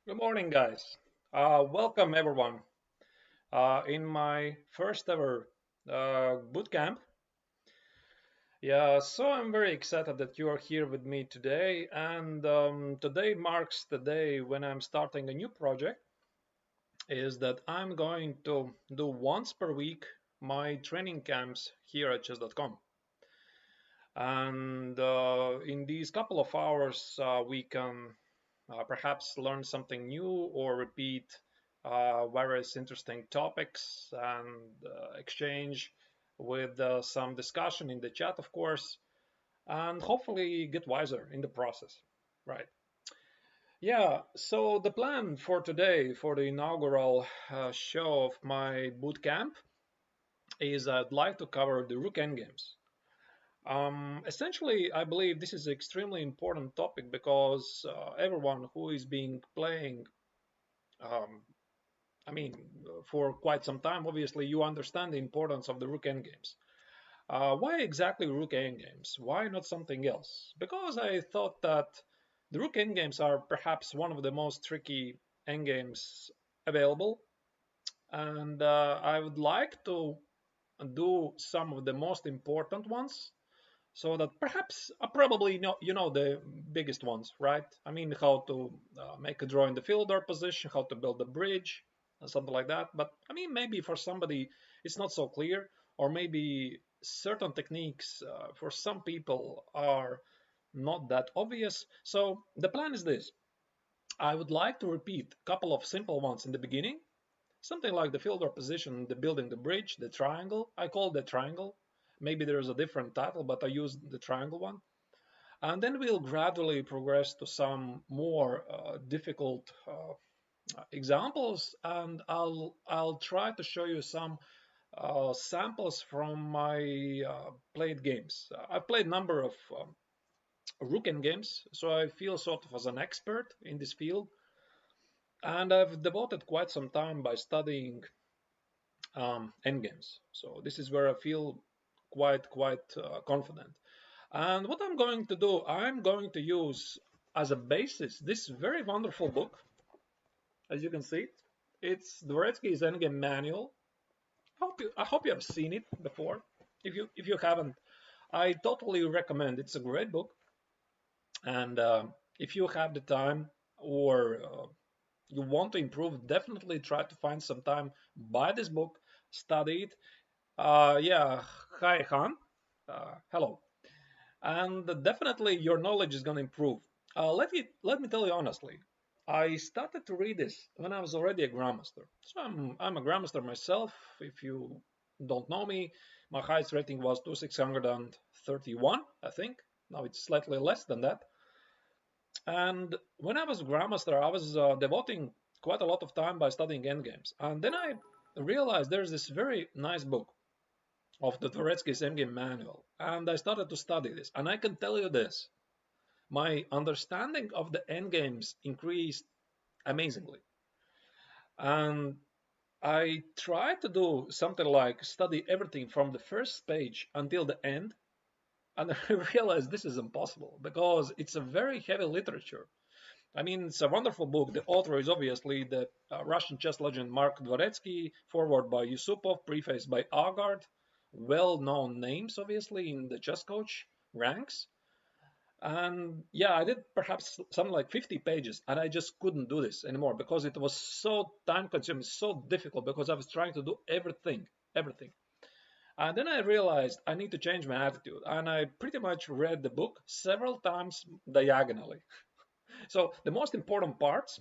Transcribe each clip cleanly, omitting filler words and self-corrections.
Good morning, guys. Welcome, everyone. In my first ever boot camp. Yeah, so I'm very excited that you are here with me today. And today marks the day when I'm starting a new project. Is that I'm going to do once per week my training camps here at chess.com. And in these couple of hours, we can perhaps learn something new or repeat various interesting topics and exchange with some discussion in the chat, of course, and hopefully get wiser in the process. Right. Yeah, so the plan for today, for the inaugural show of my boot camp, is I'd like to cover the Rook Endgames. Essentially, I believe this is an extremely important topic because everyone who is being playing, um, I mean, for quite some time, obviously, you understand the importance of the Rook Endgames. Why exactly Rook Endgames? Why not something else? Because I thought that the Rook Endgames are perhaps one of the most tricky endgames available, and I would like to do some of the most important ones so that perhaps probably you know the biggest ones, right? I mean, how to make a draw in the Philidor position, how to build a bridge, something like that. But I mean, maybe for somebody it's not so clear, or maybe certain techniques for some people are not that obvious. So the plan is this: I would like to repeat a couple of simple ones in the beginning, something like the Philidor position, the building the bridge, the triangle. I call it the triangle. Maybe there's a different title, but I use the triangle one. And then we'll gradually progress to some more difficult examples, and I'll try to show you some samples from my played games. I've played a number of Rook Endgames, so I feel sort of as an expert in this field, and I've devoted quite some time by studying endgames. So this is where I feel quite confident. And what I'm going to do, I'm going to use as a basis this very wonderful book, as you can see. It's Dvoretsky's Endgame Manual. I hope you have seen it before. If you haven't, I totally recommend. It's a great book, and if you have the time or you want to improve, definitely try to find some time, buy this book, study it. Yeah, hi Han. Hello. And definitely your knowledge is going to improve. Let me tell you honestly. I started to read this when I was already a grandmaster. So I'm a grandmaster myself. If you don't know me, my highest rating was 2631, I think. Now it's slightly less than that. And when I was a grandmaster, I was devoting quite a lot of time by studying endgames. And then I realized there's this very nice book of the Dvoretsky's Endgame Manual, and I started to study this. And I can tell you this: my understanding of the endgames increased amazingly. And I tried to do something like study everything from the first page until the end, and I realized this is impossible because it's a very heavy literature. I mean, it's a wonderful book. The author is obviously the Russian chess legend Mark Dvoretsky, foreword by Yusupov, preface by Agard, well-known names, obviously, in the chess coach ranks. And yeah, I did perhaps something like 50 pages, and I just couldn't do this anymore because it was so time-consuming, so difficult because I was trying to do everything, everything. And then I realized I need to change my attitude, and I pretty much read the book several times diagonally. So the most important parts,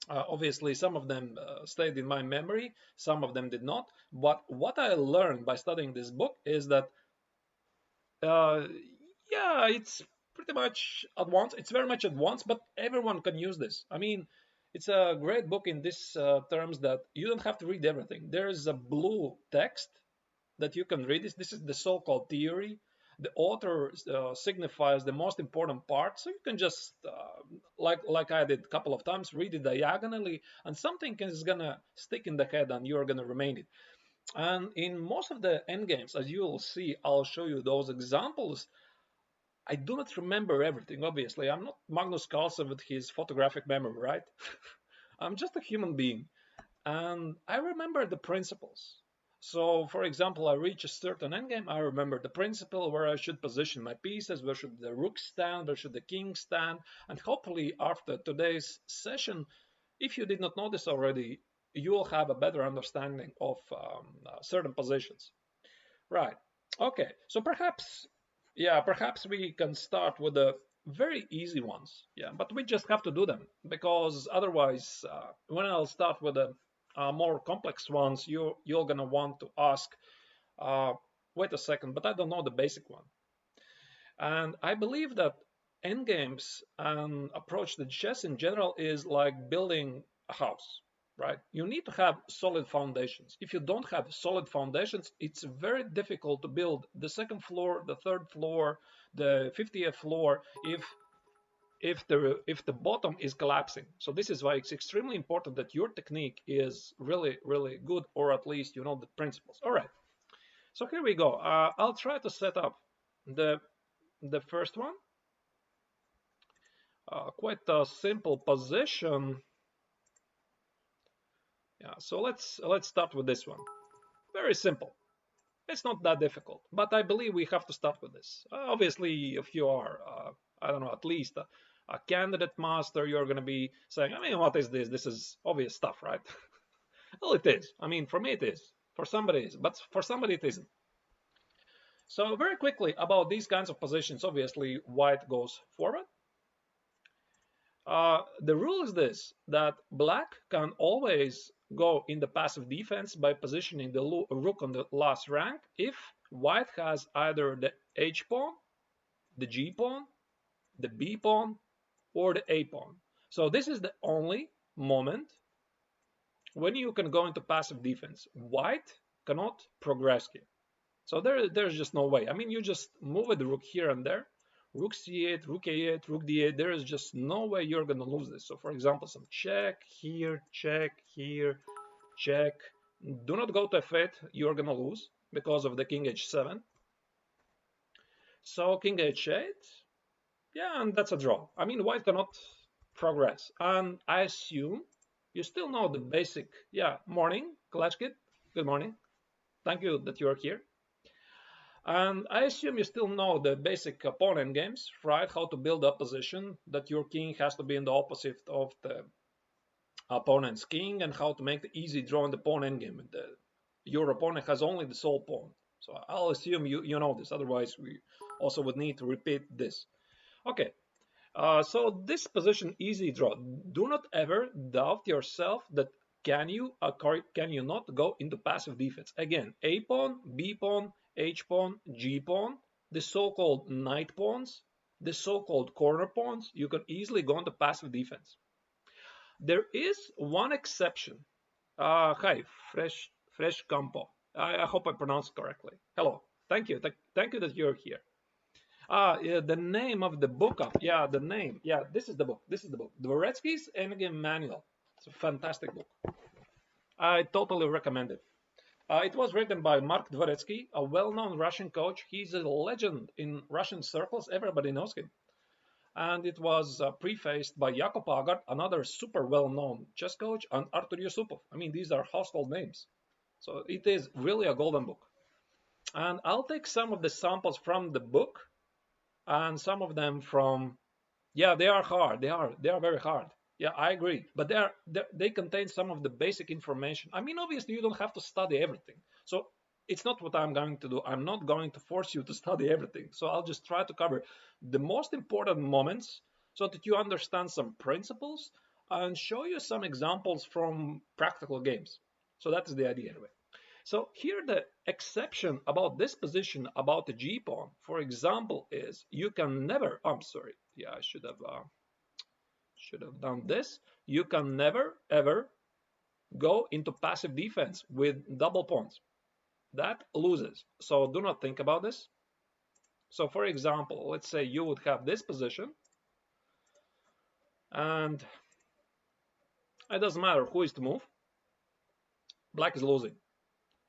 obviously, some of them stayed in my memory, some of them did not. But what I learned by studying this book is that, uh, yeah, it's pretty much advanced. It's very much advanced, but everyone can use this. I mean, it's a great book in this terms that you don't have to read everything. There is a blue text that you can read. This is the so-called theory. The author signifies the most important part, so you can just like I did a couple of times, read it diagonally, and something is gonna stick in the head, and you're gonna remain it. And in most of the endgames, as you will see, I'll show you those examples. I do not remember everything, obviously. I'm not Magnus Carlsen with his photographic memory, right? I'm just a human being. And I remember the principles. So, for example, I reach a certain endgame, I remember the principle where I should position my pieces, where should the rook stand, where should the king stand, and hopefully after today's session, if you did not know this already, you will have a better understanding of certain positions. Right. Okay. So perhaps, yeah, perhaps we can start with the very easy ones. Yeah, but we just have to do them because otherwise, when I'll start with the more complex ones, you're gonna want to ask, uh, wait a second, but I don't know the basic one. And I believe that endgames and approach to chess in general is like building a house, right? You need to have solid foundations. If you don't have solid foundations, it's very difficult to build the second floor, the third floor, the 50th floor if the bottom is collapsing. So this is why it's extremely important that your technique is really really good, or at least you know the principles. All right. So here we go. I'll try to set up the the first one. Quite a simple position. Yeah, so let's start with this one. Very simple. It's not that difficult, but I believe we have to start with this. Obviously, if you are, I don't know, at least a candidate master, you're going to be saying, I mean, what is this? This is obvious stuff, right? Well, it is. I mean, for me it is. For somebody it is, but for somebody it isn't. So very quickly about these kinds of positions, obviously white goes forward. The rule is this, that black can always go in the passive defense by positioning the rook on the last rank if white has either the h pawn, the g pawn, the b pawn, or the a pawn. So this is the only moment when you can go into passive defense. White cannot progress here. So there's just no way. I mean, you just move the rook here and there, rook c8, rook a8, rook d8. There is just no way you're going to lose this. So, for example, some check here, check. Do not go to f8. You're going to lose because of the king h7. So, king h8. Yeah, and that's a draw. I mean, white cannot progress. And I assume you still know the basic. Yeah, morning, Kalachkit. Good morning. Thank you that you're here. And I assume you still know the basic pawn endgames, right? How to build a position that your king has to be in the opposite of the opponent's king, and how to make the easy draw in the pawn endgame. Your opponent has only the sole pawn. So I'll assume you know this. Otherwise, we also would need to repeat this. Okay. So this position, easy draw. Do not ever doubt yourself that can you not go into passive defense. Again, a pawn, b pawn, h pawn, g pawn, the so-called knight pawns, the so-called corner pawns, you can easily go into passive defense. There is one exception. Hi, fresh campo. I hope I pronounced correctly. Hello. Thank you. Thank you that you're here. Yeah, the name of the book. Yeah, the name. Yeah, this is the book. This is the book. Dvoretsky's Endgame Manual. It's a fantastic book. I totally recommend it. It was written by Mark Dvoretsky, a well-known Russian coach. He's a legend in Russian circles. Everybody knows him. And it was prefaced by Jakub Agard, another super well-known chess coach, and Artur Yusupov. I mean, these are household names. So it is really a golden book. And I'll take some of the samples from the book and some of them from, yeah, they are hard. They are very hard. Yeah, I agree. But they contain some of the basic information. I mean, obviously, you don't have to study everything. So it's not what I'm going to do. I'm not going to force you to study everything. So I'll just try to cover the most important moments so that you understand some principles and show you some examples from practical games. So that is the idea anyway. So here the exception about this position about the G pawn, for example, is you can never, I'm sorry, yeah, I should have done this. You can never ever go into passive defense with double pawns. That loses. So do not think about this. So for example, let's say you would have this position, and it doesn't matter who is to move. Black is losing.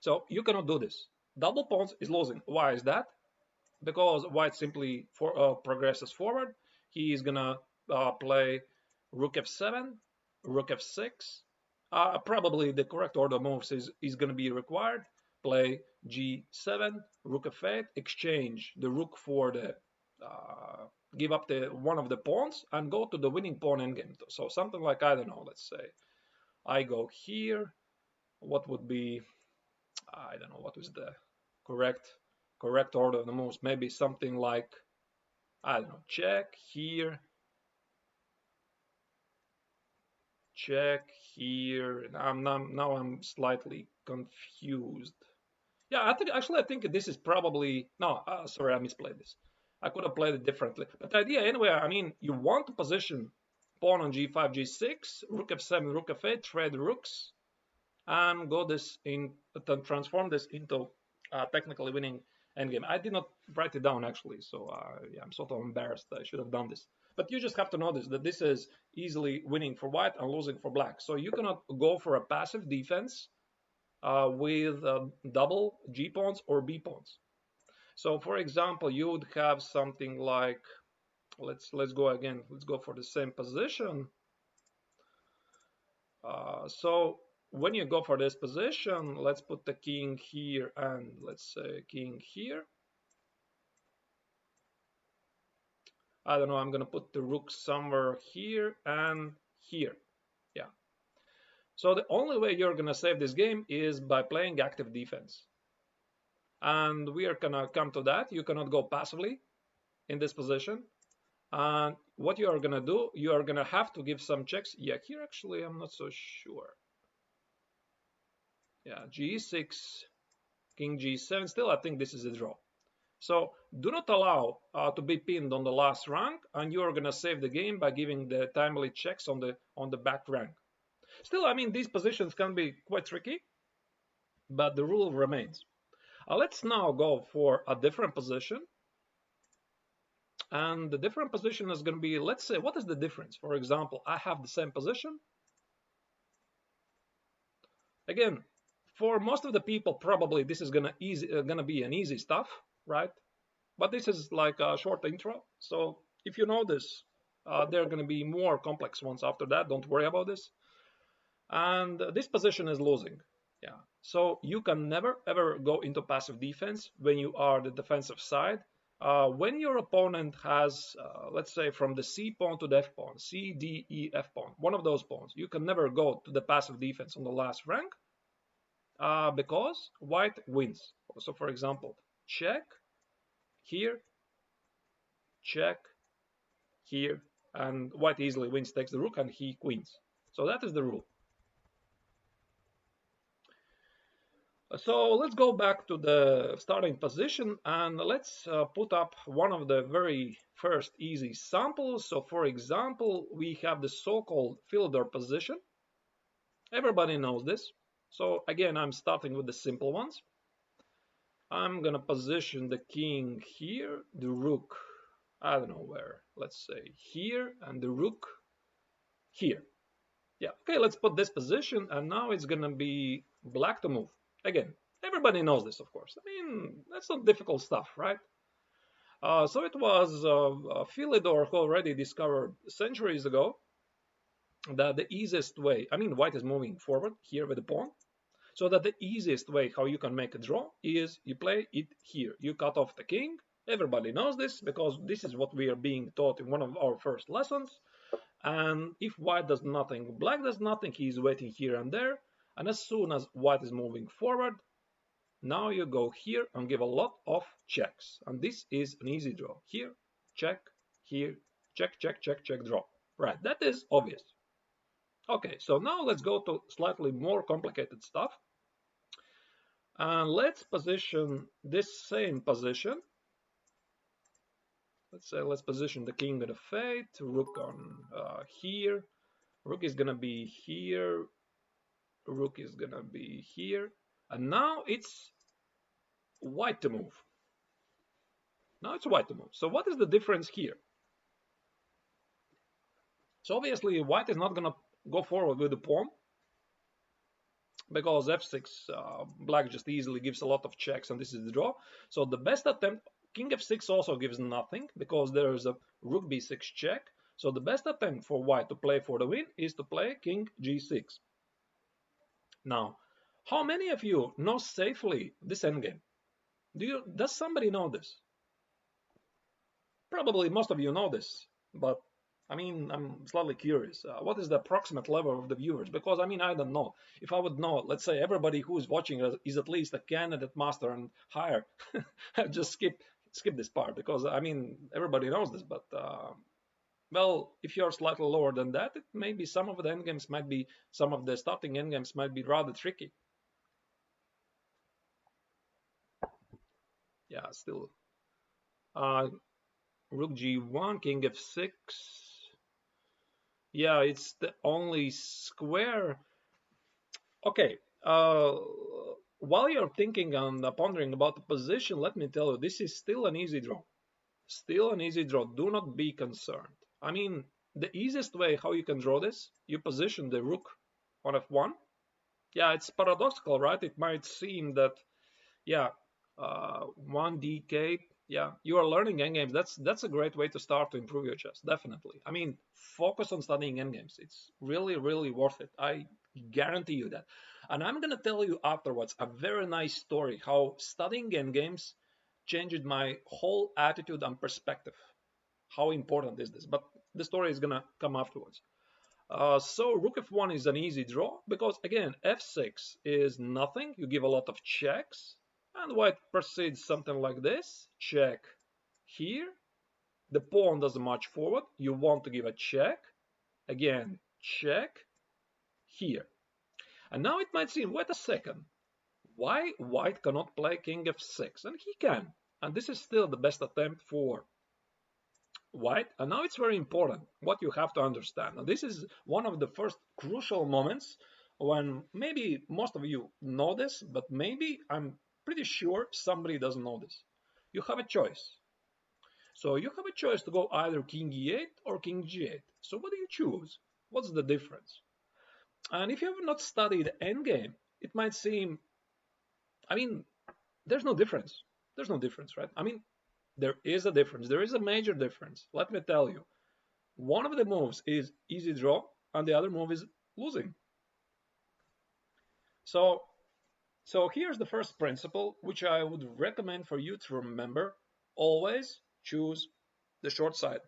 So you cannot do this. Double pawns is losing. Why is that? because white simply progresses forward. He is gonna play rook f7, rook f6. Probably the correct order of moves is gonna be required. Play g7, rook f8, exchange the rook for the give up the one of the pawns and go to the winning pawn endgame. So something like, I don't know, let's say I go here. What would be, I don't know, what is the correct order of the moves? Maybe something like, I don't know, check here, check here. Now I'm slightly confused. Yeah, I think this is probably no. Sorry, I misplayed this. I could have played it differently. But the idea, anyway, I mean, you want to position pawn on g5, g6, rook f7, rook f8, trade rooks, and go this in transform this into technically winning endgame. I did not write it down actually, so yeah, I'm sort of embarrassed. I should have done this. But you just have to notice that this is easily winning for white and losing for black. So you cannot go for a passive defense with double G pawns or B pawns. So for example, you would have something like, let's go again. Let's go for the same position. So when you go for this position, let's put the king here and let's say king here. I don't know, I'm gonna put the rook somewhere here and here. Yeah. So the only way you're gonna save this game is by playing active defense. And we are gonna come to that. You cannot go passively in this position. And what you are gonna do, you are gonna have to give some checks. Yeah, here actually I'm not so sure. Yeah, g6, king g7. Still, I think this is a draw. So do not allow to be pinned on the last rank, and you are gonna save the game by giving the timely checks on the back rank. Still, I mean, these positions can be quite tricky, but the rule remains. Let's now go for a different position. And the different position is going to be, let's say, what is the difference? For example, I have the same position. Again, for most of the people, probably this is gonna be an easy stuff, right? But this is like a short intro. So if you know this, there are going to be more complex ones after that. Don't worry about this. And this position is losing. Yeah. So you can never ever go into passive defense when you are the defensive side. When your opponent has, let's say, from the C pawn to the F pawn, C, D, E, F pawn, one of those pawns, you can never go to the passive defense on the last rank because white wins. So, for example, check here, check here, and white easily wins, takes the rook, and he queens. So that is the rule. So let's go back to the starting position and let's put up one of the very first easy samples. So for example, we have the so-called Philidor position. Everybody knows this. So again, I'm starting with the simple ones. I'm gonna position the king here, the rook, I don't know where, let's say here, and the rook here. Yeah, okay, let's put this position, and now it's gonna be black to move. Again, everybody knows this, of course. I mean, that's not difficult stuff, right? So it was Philidor who already discovered centuries ago that the easiest way, I mean, white is moving forward here with the pawn, so that the easiest way how you can make a draw is you play it here. You cut off the king. Everybody knows this because this is what we are being taught in one of our first lessons. And if white does nothing, black does nothing, he is waiting here and there. And as soon as white is moving forward, now you go here and give a lot of checks. And this is an easy draw. Here, check, here, check, check, check, check, draw. Right, that is obvious. Okay, so now let's go to slightly more complicated stuff. And let's position this same position. Let's say let's position the king at a fate, rook on here. Rook is gonna be here. Rook is gonna be here. And now it's white to move. Now it's white to move. So what is the difference here? So obviously white is not gonna go forward with the pawn because f6 black just easily gives a lot of checks and this is the draw. So the best attempt, king f6 also gives nothing because there is a rook b6 check. So the best attempt for white to play for the win is to play king g6. Now, how many of you know safely this endgame? Does somebody know this? Probably most of you know this, but I mean, I'm slightly curious. What is the approximate level of the viewers? Because I mean, I don't know. If I would know, let's say everybody who is watching is at least a candidate master and higher, I'd just skip this part because I mean everybody knows this. But well, if you're slightly lower than that, it may be some of the endgames might be some of the starting endgames might be rather tricky. Yeah, still. Rook g1, king f6. Yeah, it's the only square. Okay. While you're thinking and pondering about the position, let me tell you, this is still an easy draw. Still an easy draw. Do not be concerned. I mean, the easiest way how you can draw this, you position the rook on f1. Yeah, it's paradoxical, right? It might seem that, yeah, 1DK. Yeah, you are learning endgames. That's a great way to start to improve your chess. Definitely. I mean, focus on studying endgames. It's really, really worth it. I guarantee you that. And I'm gonna tell you afterwards a very nice story how studying endgames changed my whole attitude and perspective. How important is this? But the story is gonna come afterwards. So rook f1 is an easy draw because again f6 is nothing. You give a lot of checks, and white proceeds something like this. Check here. The pawn doesn't march forward. You want to give a check. Again, check here. And now it might seem, wait a second, why white cannot play king f6? And he can. And this is still the best attempt for white. And now it's very important what you have to understand. Now, this is one of the first crucial moments when maybe most of you know this, but maybe I'm pretty sure somebody doesn't know this. You have a choice. So you have a choice to go either king e8 or king g8. So what do you choose? What's the difference? And if you have not studied endgame, it might seem, I mean, there's no difference. There's no difference, right? I mean, there is a difference. There is a major difference. Let me tell you. One of the moves is easy draw, and the other move is losing. So, so here's the first principle, which I would recommend for you to remember. Always choose the short side.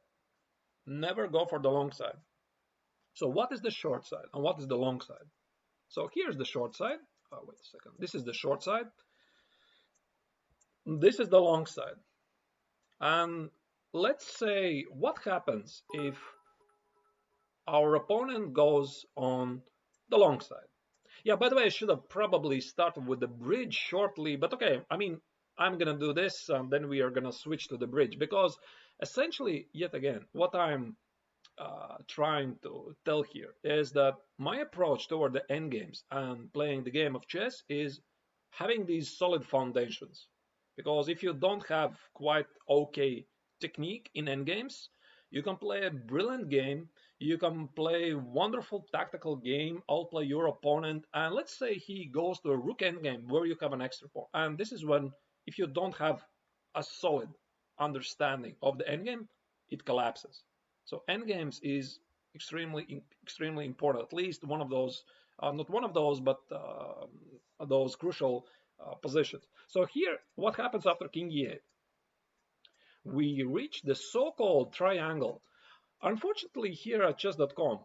Never go for the long side. So what is the short side and what is the long side? So here's the short side. Oh, wait a second. This is the short side. This is the long side. And let's say what happens if our opponent goes on the long side. Yeah, by the way, I should have probably started with the bridge shortly, but okay, I mean, I'm gonna do this, then we are gonna switch to the bridge, because essentially, yet again, what I'm trying to tell here is that my approach toward the endgames and playing the game of chess is having these solid foundations. Because if you don't have quite okay technique in endgames, you can play a brilliant game, you can play wonderful tactical game, outplay your opponent, and let's say he goes to a rook endgame where you have an extra pawn. And this is when, if you don't have a solid understanding of the endgame, it collapses. So endgames is extremely important. At least one of those, not one of those, but those crucial positions. So here, what happens after king e8? We reach the so-called triangle. Unfortunately, here at chess.com,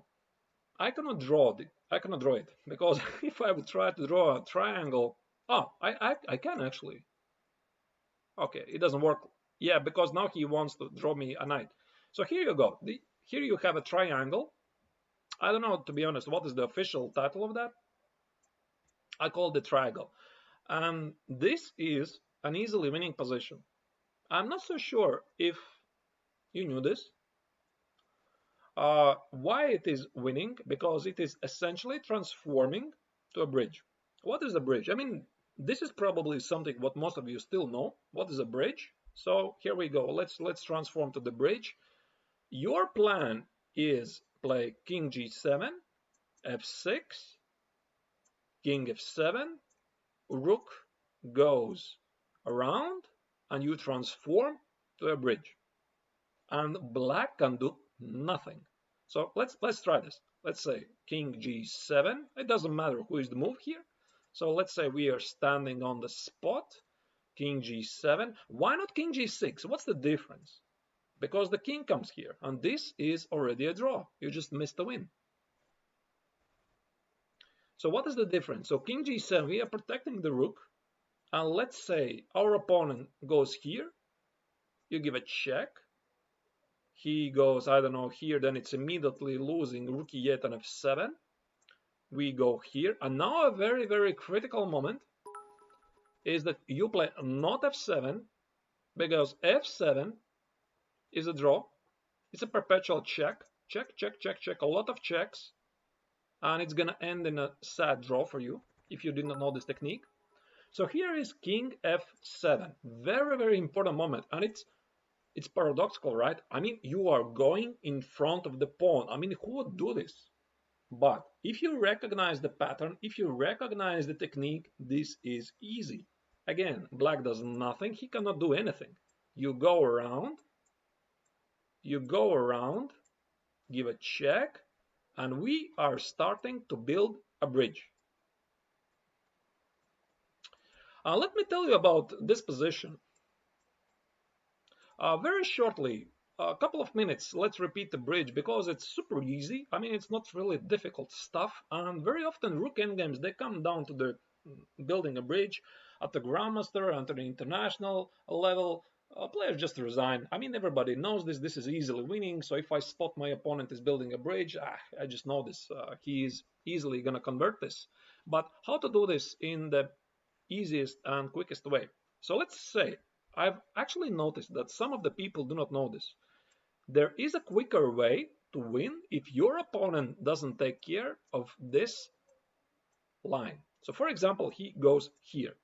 I cannot draw it because if I would try to draw a triangle, I can actually. Okay, it doesn't work. Yeah, because now he wants to draw me a knight. So here you go. Here you have a triangle. I don't know, to be honest, what is the official title of that. I call it the triangle. And this is an easily winning position. I'm not so sure if you knew this. Why it is winning? Because it is essentially transforming to a bridge. What is a bridge? I mean, this is probably something what most of you still know. What is a bridge? So here we go. Let's transform to the bridge. Your plan is play king g7, f6, king f7, rook goes around, and you transform to a bridge. And black can do nothing. So let's try this. Let's say king g7. It doesn't matter who is the move here. So let's say we are standing on the spot. King g7. Why not king g6? What's the difference? Because the king comes here, and this is already a draw. You just missed a win. So what is the difference? So king g7, we are protecting the rook, and let's say our opponent goes here. You give a check. He goes, I don't know, here, then it's immediately losing rook e8 and f7. We go here, and now a very, very critical moment is that you play not f7, because f7 is a draw. It's a perpetual check, check, check, check, check, a lot of checks, and it's gonna end in a sad draw for you if you did not know this technique. So here is king f7, very, very important moment, and it's paradoxical, right? I mean, you are going in front of the pawn. I mean, who would do this? But if you recognize the pattern, if you recognize the technique, this is easy. Again, black does nothing. He cannot do anything. You go around, give a check, and we are starting to build a bridge. Let me tell you about this position. Very shortly, a couple of minutes, let's repeat the bridge because it's super easy. I mean, it's not really difficult stuff, and very often Rook Endgames, they come down to the building a bridge at the Grandmaster and to the international level. Players just resign. I mean, everybody knows this. This is easily winning. So if I spot my opponent is building a bridge, I just know this. He is easily going to convert this. But how to do this in the easiest and quickest way? So let's say I've actually noticed that some of the people do not know this. There is a quicker way to win if your opponent doesn't take care of this line. So for example, he goes here.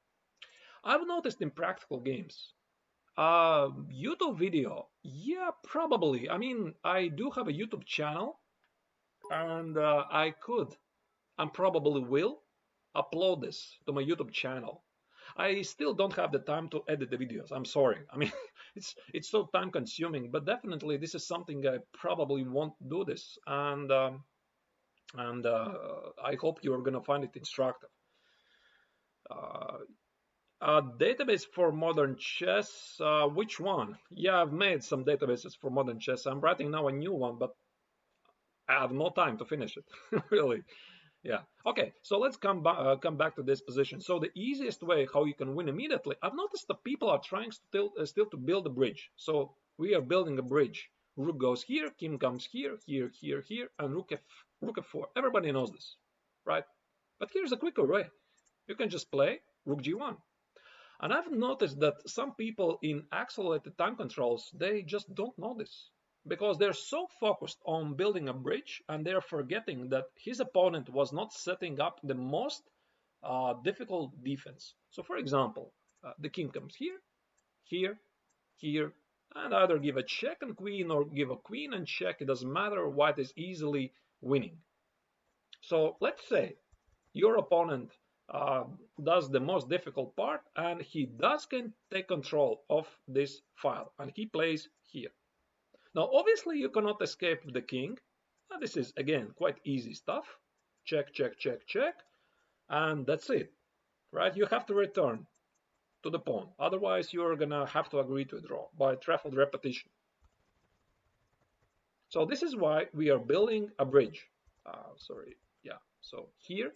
I've noticed in practical games, YouTube video, yeah, probably. I mean, I do have a YouTube channel, and I could and probably will upload this to my YouTube channel. I still don't have the time to edit the videos. I'm sorry. I mean, it's so time consuming, but definitely this is something I probably won't do this, and I hope you're gonna find it instructive. A database for modern chess, which one? Yeah, I've made some databases for modern chess. I'm writing now a new one, but I have no time to finish it, really. Yeah. Okay, so let's come back to this position. So the easiest way how you can win immediately, I've noticed that people are trying still to build a bridge. So we are building a bridge. Rook goes here, king comes here, here, here, here, and rook f4. Everybody knows this, right? But here's a quicker way. You can just play rook g1. And I've noticed that some people in accelerated time controls, they just don't know this because they're so focused on building a bridge and they're forgetting that his opponent was not setting up the most difficult defense. So for example, the king comes here, here, here, and either give a check and queen or give a queen and check. It doesn't matter. White is easily winning. So let's say your opponent does the most difficult part and he can take control of this file and he plays here. Now, obviously, you cannot escape the king. This is, again, quite easy stuff. Check, check, check, check. And that's it, right? You have to return to the pawn. Otherwise, you're going to have to agree to a draw by threefold repetition. So this is why we are building a bridge. So here,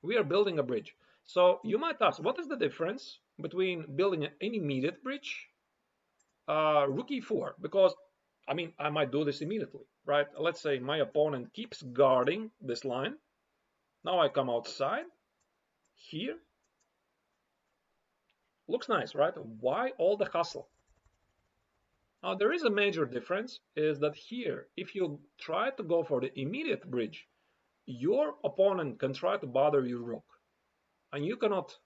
we are building a bridge. So you might ask, what is the difference between building an immediate bridge rook e4, because I mean I might do this immediately, right? Let's say my opponent keeps guarding this line. Now I come outside here. Looks nice, right? Why all the hustle? Now there is a major difference, is that here if you try to go for the immediate bridge, your opponent can try to bother your rook, and you cannot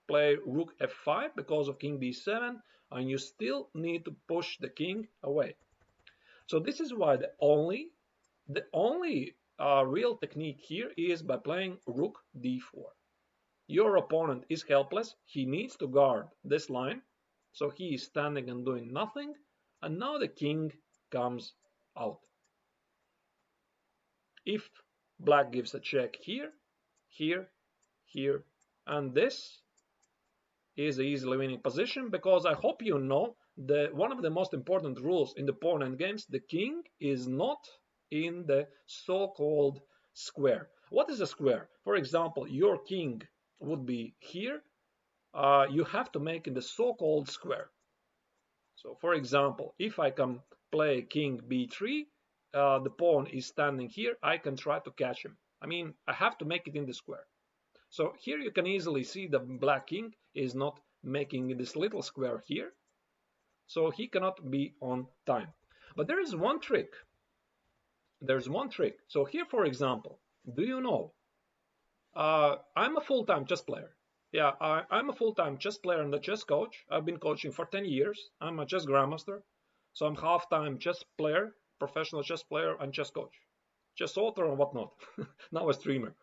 play rook f5 because of king d7, and you still need to push the king away. So this is why the only real technique here is by playing rook d4. Your opponent is helpless. He needs to guard this line. So he is standing and doing nothing, and now the king comes out. If black gives a check here, here, here, and this is an easily winning position, because I hope you know that one of the most important rules in the pawn endgames, the king is not in the so-called square. What is a square? For example, your king would be here. You have to make in the so-called square. So for example, if I can play king b3, the pawn is standing here, I can try to catch him. I mean, I have to make it in the square. So here you can easily see the black king is not making this little square here, so he cannot be on time. But there is one trick. There's one trick. So here, for example, do you know, I'm a full-time chess player. Yeah, I'm a full-time chess player and a chess coach. I've been coaching for 10 years. I'm a chess grandmaster. So I'm half-time chess player, professional chess player, and chess coach. Chess author and whatnot. Now a streamer.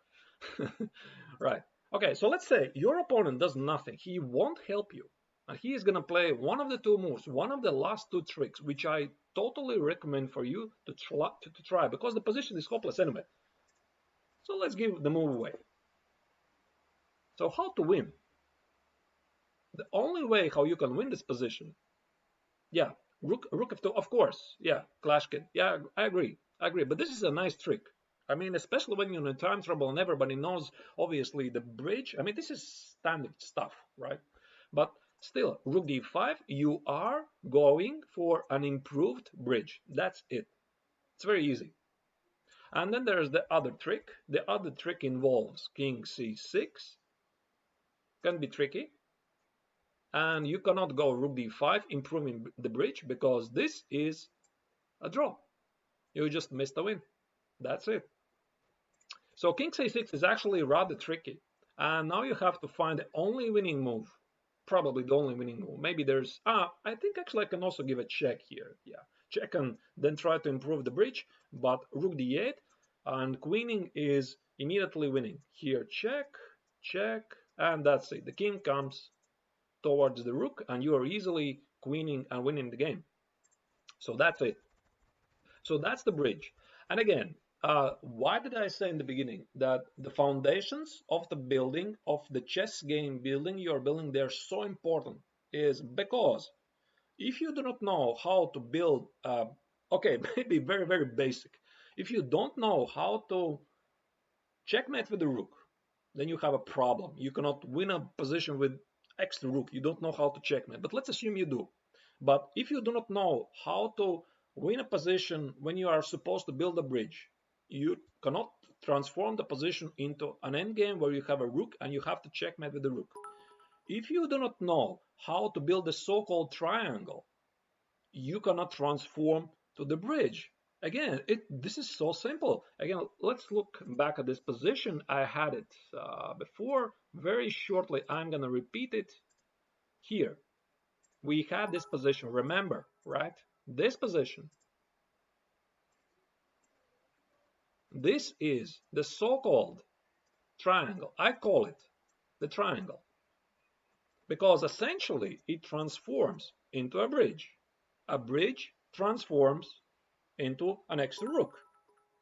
Right. Okay, so let's say your opponent does nothing. He won't help you. And he is going to play one of the two moves, one of the last two tricks, which I totally recommend for you to try, because the position is hopeless anyway. So let's give the move away. So how to win? The only way how you can win this position, yeah, rook f2, of course, yeah, clash kid, yeah, I agree, but this is a nice trick. I mean, especially when you're in time trouble and everybody knows, obviously, the bridge. I mean, this is standard stuff, right? But still, rook d5, you are going for an improved bridge. That's it. It's very easy. And then there's the other trick. The other trick involves king c6. Can be tricky. And you cannot go rook d5, improving the bridge, because this is a draw. You just missed a win. That's it. So king c6 is actually rather tricky. And now you have to find the only winning move. Probably the only winning move. Maybe there's... I think actually I can also give a check here. Yeah, check and then try to improve the bridge. But rook d8 and queening is immediately winning. Here, check, check, and that's it. The king comes towards the rook, and you are easily queening and winning the game. So that's it. So that's the bridge. And again, why did I say in the beginning that the foundations of the building, of the chess game building you're building, they're so important? Is because if you do not know how to build, okay, maybe very, very basic. If you don't know how to checkmate with the rook, then you have a problem. You cannot win a position with extra rook. You don't know how to checkmate. But let's assume you do. But if you do not know how to win a position when you are supposed to build a bridge, you cannot transform the position into an endgame where you have a rook and you have to checkmate with the rook. If you do not know how to build a so-called triangle, you cannot transform to the bridge. Again, this is so simple. Again, let's look back at this position. I had it before. Very shortly, I'm going to repeat it here. We had this position, remember, right? This position. This is the so-called triangle. I call it the triangle because essentially it transforms into a bridge. A bridge transforms into an extra rook.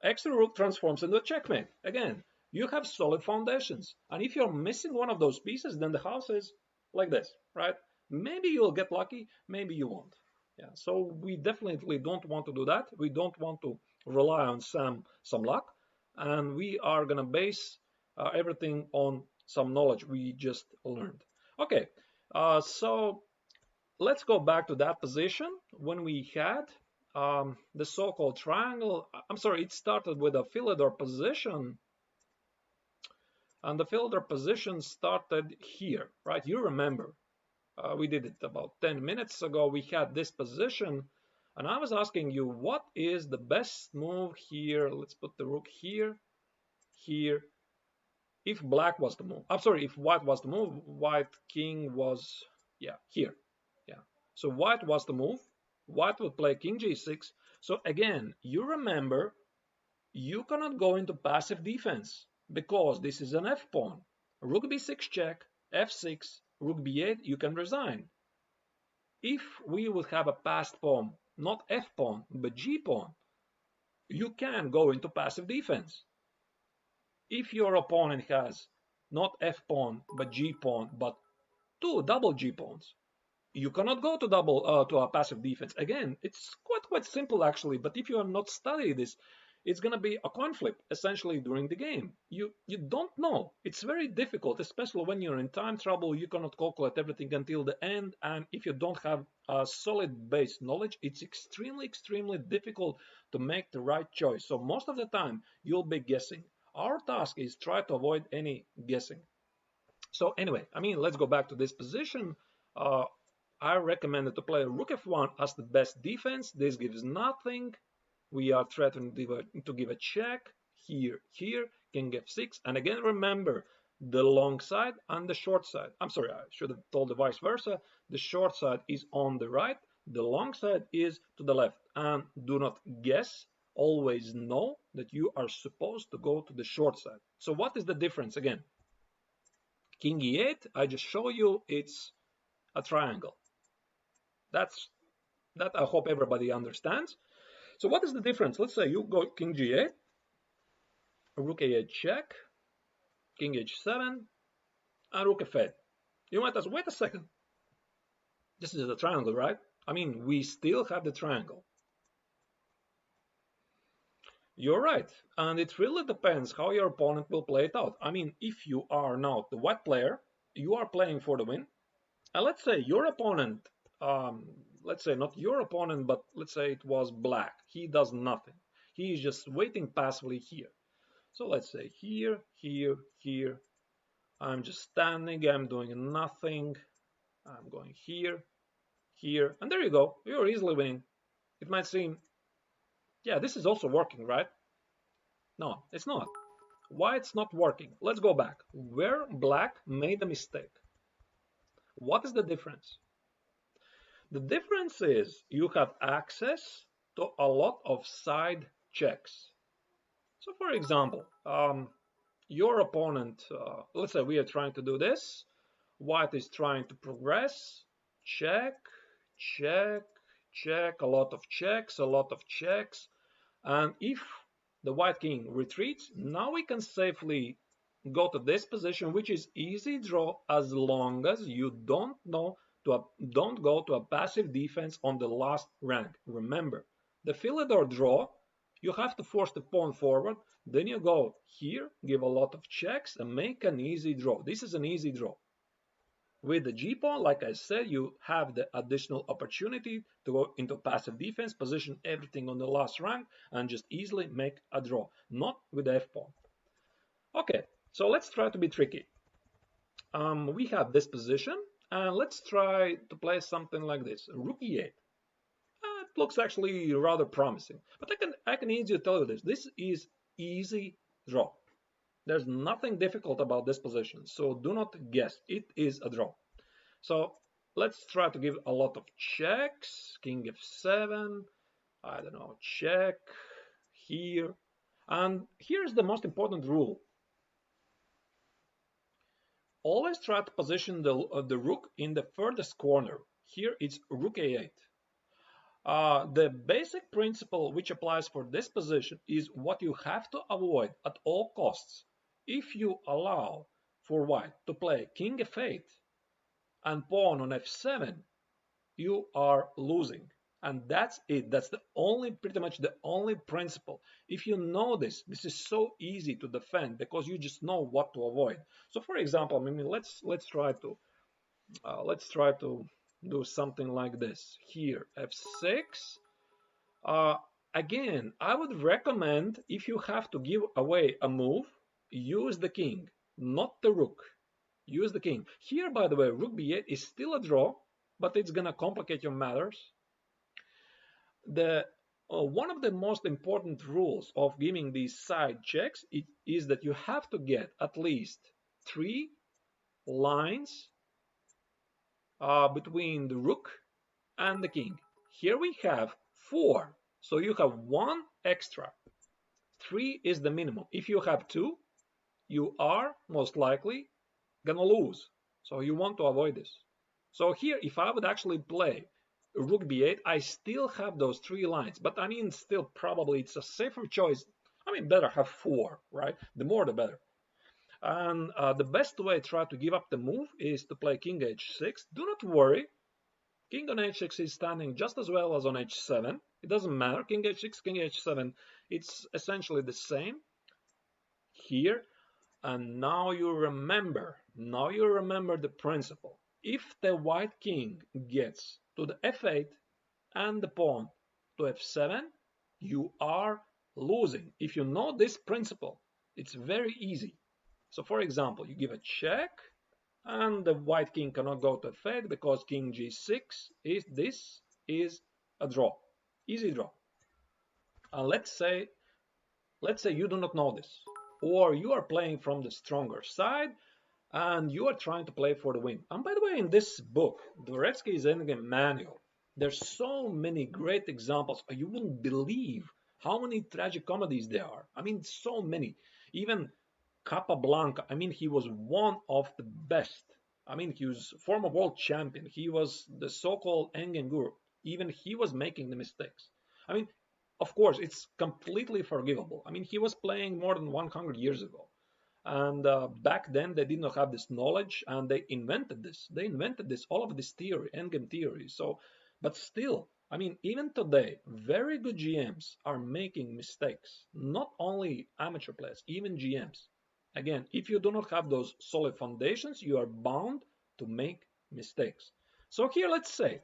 Extra rook transforms into a checkmate. Again, you have solid foundations. And if you're missing one of those pieces, then the house is like this, right? Maybe you'll get lucky, maybe you won't. Yeah, so we definitely don't want to do that. We don't want to rely on some luck. And we are going to base everything on some knowledge we just learned. Okay, so let's go back to that position when we had the so-called triangle. I'm sorry, it started with a Philidor position, and the Philidor position started here, right? You remember, we did it about 10 minutes ago. We had this position, and I was asking you, what is the best move here? Let's put the rook here, here. If black was the move, I'm sorry, if white was the move, white king was, yeah, here, yeah. So white was the move. White would play king g6. So again, you remember, you cannot go into passive defense because this is an f-pawn. Rook b6 check, f6, rook b8, you can resign. if we would have a passed pawn, not f pawn, but g pawn, you can go into passive defense. If your opponent has not f pawn, but g pawn, but two double g pawns, you cannot go to to a passive defense. Again, it's quite simple actually, but if you are not studying this, it's going to be a conflict essentially during the game. You don't know. It's very difficult, especially when you're in time trouble. You cannot calculate everything until the end, and if you don't have a solid base knowledge, it's extremely difficult to make the right choice. So most of the time you'll be guessing. Our task is try to avoid any guessing. So anyway, I mean, let's go back to this position. I recommended to play Rook f1 as the best defense. This gives nothing. We are threatening to give a check. Here, King f6. And again, remember the long side and the short side. I'm sorry, I should have told the vice versa. The short side is on the right. The long side is to the left. And do not guess. Always know that you are supposed to go to the short side. So what is the difference again? King e8, I just show you, it's a triangle. That I hope everybody understands. So what is the difference? Let's say you go King g8, Rook a8 check, King h7, and Rook f8. You might ask, wait a second. This is a triangle, right? I mean, we still have the triangle. You're right, and it really depends how your opponent will play it out. I mean, if you are now the white player, you are playing for the win, and let's say your opponent, let's say not your opponent, but let's say it was black. He does nothing. He is just waiting passively here. So let's say here, here, here. I'm just standing, I'm doing nothing. I'm going here, here, and there you go. You're easily winning. It might seem, yeah, this is also working, right? No, it's not. Why it's not working? Let's go back. Where black made a mistake. What is the difference? The difference is you have access to a lot of side checks. So for example, your opponent, let's say we are trying to do this. White is trying to progress. Check, check, check, a lot of checks, a lot of checks. And if the white king retreats, now we can safely go to this position, which is easy draw as long as you don't go to a passive defense on the last rank. Remember, the Philidor draw, you have to force the pawn forward, then you go here, give a lot of checks, and make an easy draw. This is an easy draw. With the g pawn, like I said, you have the additional opportunity to go into passive defense, position everything on the last rank, and just easily make a draw. Not with the f pawn. Okay, so let's try to be tricky. We have this position, and let's try to play something like this. Rook e8. It looks actually rather promising, but I can easily tell you this. This is easy draw. There's nothing difficult about this position, so do not guess. It is a draw. So let's try to give a lot of checks. King f7, I don't know, check here. And here's the most important rule. Always try to position the rook in the furthest corner. Here it's Rook a8. The basic principle which applies for this position is what you have to avoid at all costs. If you allow for white to play King f8 and pawn on f7, you are losing. And that's it. That's pretty much the only principle. If you know this is so easy to defend because you just know what to avoid. So for example, I mean, let's try to do something like this. Here, f6. Again, I would recommend, if you have to give away a move, use the king, not the rook. Use the king. Here, by the way, Rook b8 is still a draw, but it's gonna complicate your matters. One of the most important rules of giving these side checks is that you have to get at least 3 lines between the rook and the king. Here we have 4, so you have 1 extra. 3 is the minimum. If you have 2, you are most likely gonna lose. So you want to avoid this. So here, if I would actually play rook b8, I still have those 3 lines. But I mean, still probably it's a safer choice. I mean, better have 4, right? The more the better. And the best way to try to give up the move is to play king h6. Do not worry. King on h6 is standing just as well as on h7. It doesn't matter. King h6, king h7, it's essentially the same here. And now you remember the principle. If the white king gets to the f8 and the pawn to f7, you are losing. If you know this principle, it's very easy. So for example, you give a check, and the white king cannot go to f8 because king g6 is a draw, easy draw. And let's say you do not know this, or you are playing from the stronger side and you are trying to play for the win. And by the way, in this book, Dvoretsky's Endgame Manual, there's so many great examples. You wouldn't believe how many tragic comedies there are. I mean, so many. Even Capablanca, I mean, he was one of the best. I mean, he was former world champion. He was the so-called Endgame guru. Even he was making the mistakes. I mean, of course, it's completely forgivable. I mean, he was playing more than 100 years ago. And back then, they did not have this knowledge, and they invented this. All of this theory, endgame theory. So, but still, I mean, even today, very good GMs are making mistakes. Not only amateur players, even GMs. Again, if you do not have those solid foundations, you are bound to make mistakes. So here, let's say,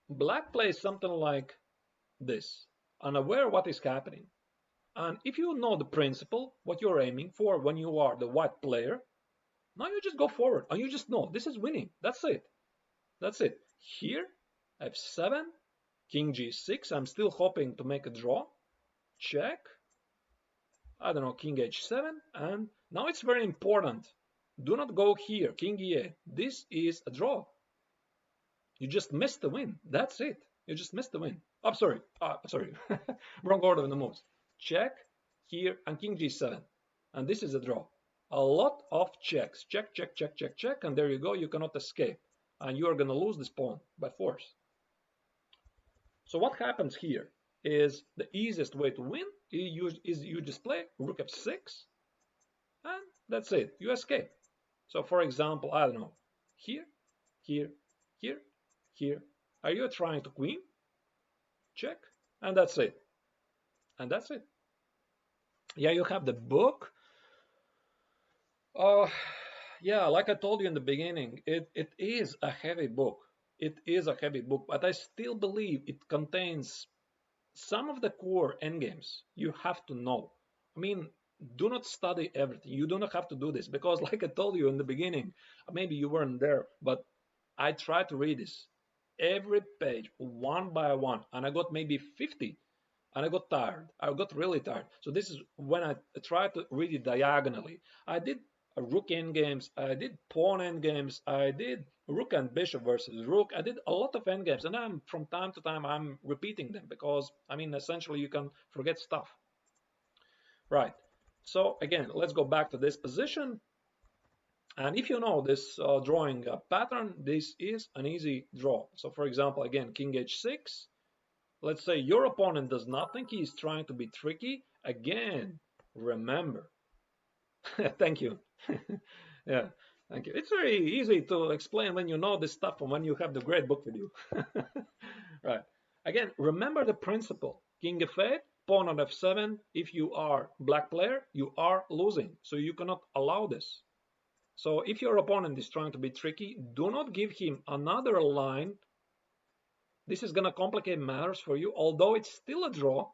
black plays something like this, unaware what is happening. And if you know the principle, what you're aiming for when you are the white player, now you just go forward and you just know this is winning. That's it. That's it. Here, f7, king g6. I'm still hoping to make a draw. Check. I don't know, king h7. And now it's very important. Do not go here, king e8. This is a draw. You just missed the win. That's it. You just missed the win. Oh, sorry. Wrong order of the moves. Check here and king g7. And this is a draw. A lot of checks. Check, check, check, check, check. And there you go. You cannot escape. And you are going to lose this pawn by force. So what happens here is the easiest way to win is you just play rook f6. And that's it. You escape. So for example, I don't know. Here, here, here, here. Are you trying to queen? Check. And that's it. And that's it. Yeah, you have the book. Yeah, like I told you in the beginning, it is a heavy book. It is a heavy book, but I still believe it contains some of the core endgames you have to know. I mean, do not study everything. You do not have to do this because, like I told you in the beginning, maybe you weren't there, but I tried to read this every page one by one, and I got maybe 50, and I got tired. I got really tired. So this is when I tried to read it diagonally. I did a rook endgames, I did pawn endgames, I did rook and bishop versus rook. I did a lot of endgames, and I'm from time to time I'm repeating them because I mean essentially you can forget stuff. Right. So again, let's go back to this position. And if you know this drawing pattern, this is an easy draw. So for example, again, king h6. Let's say your opponent does not think he's trying to be tricky. Again, remember. Thank you. Yeah, thank you. It's very easy to explain when you know this stuff and when you have the great book with you. Right. Again, remember the principle. King f8, pawn on f7. If you are black player, you are losing. So you cannot allow this. So if your opponent is trying to be tricky, do not give him another line. This is going to complicate matters for you. Although it's still a draw,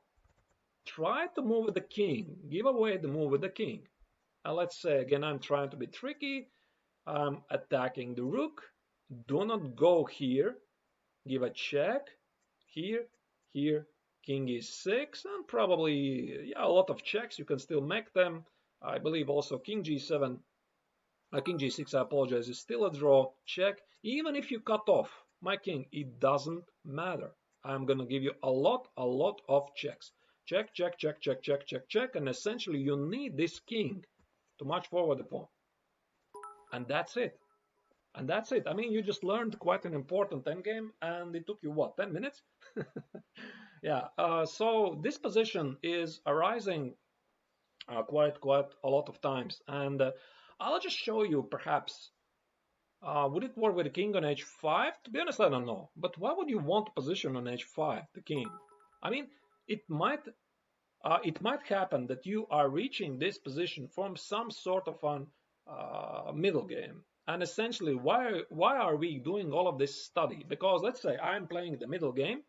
try to move with the king. Give away the move with the king. And let's say, again, I'm trying to be tricky. I'm attacking the rook. Do not go here. Give a check. Here, here, king e6, and probably a lot of checks. You can still make them. I believe also king g7, king g6, I apologize, is still a draw. Check. Even if you cut off my king, it doesn't matter. I'm going to give you a lot of checks. Check, check, check, check, check, check, check, and essentially you need this king to march forward the pawn. And that's it. And that's it. I mean, you just learned quite an important endgame, and it took you what, 10 minutes? Yeah. So this position is arising quite a lot of times, and I'll just show you perhaps. Would it work with the king on h5? To be honest, I don't know. But why would you want position on h5, the king? I mean, it might it might happen that you are reaching this position from some sort of an middle game. And essentially, why are we doing all of this study? Because let's say I'm playing the middle game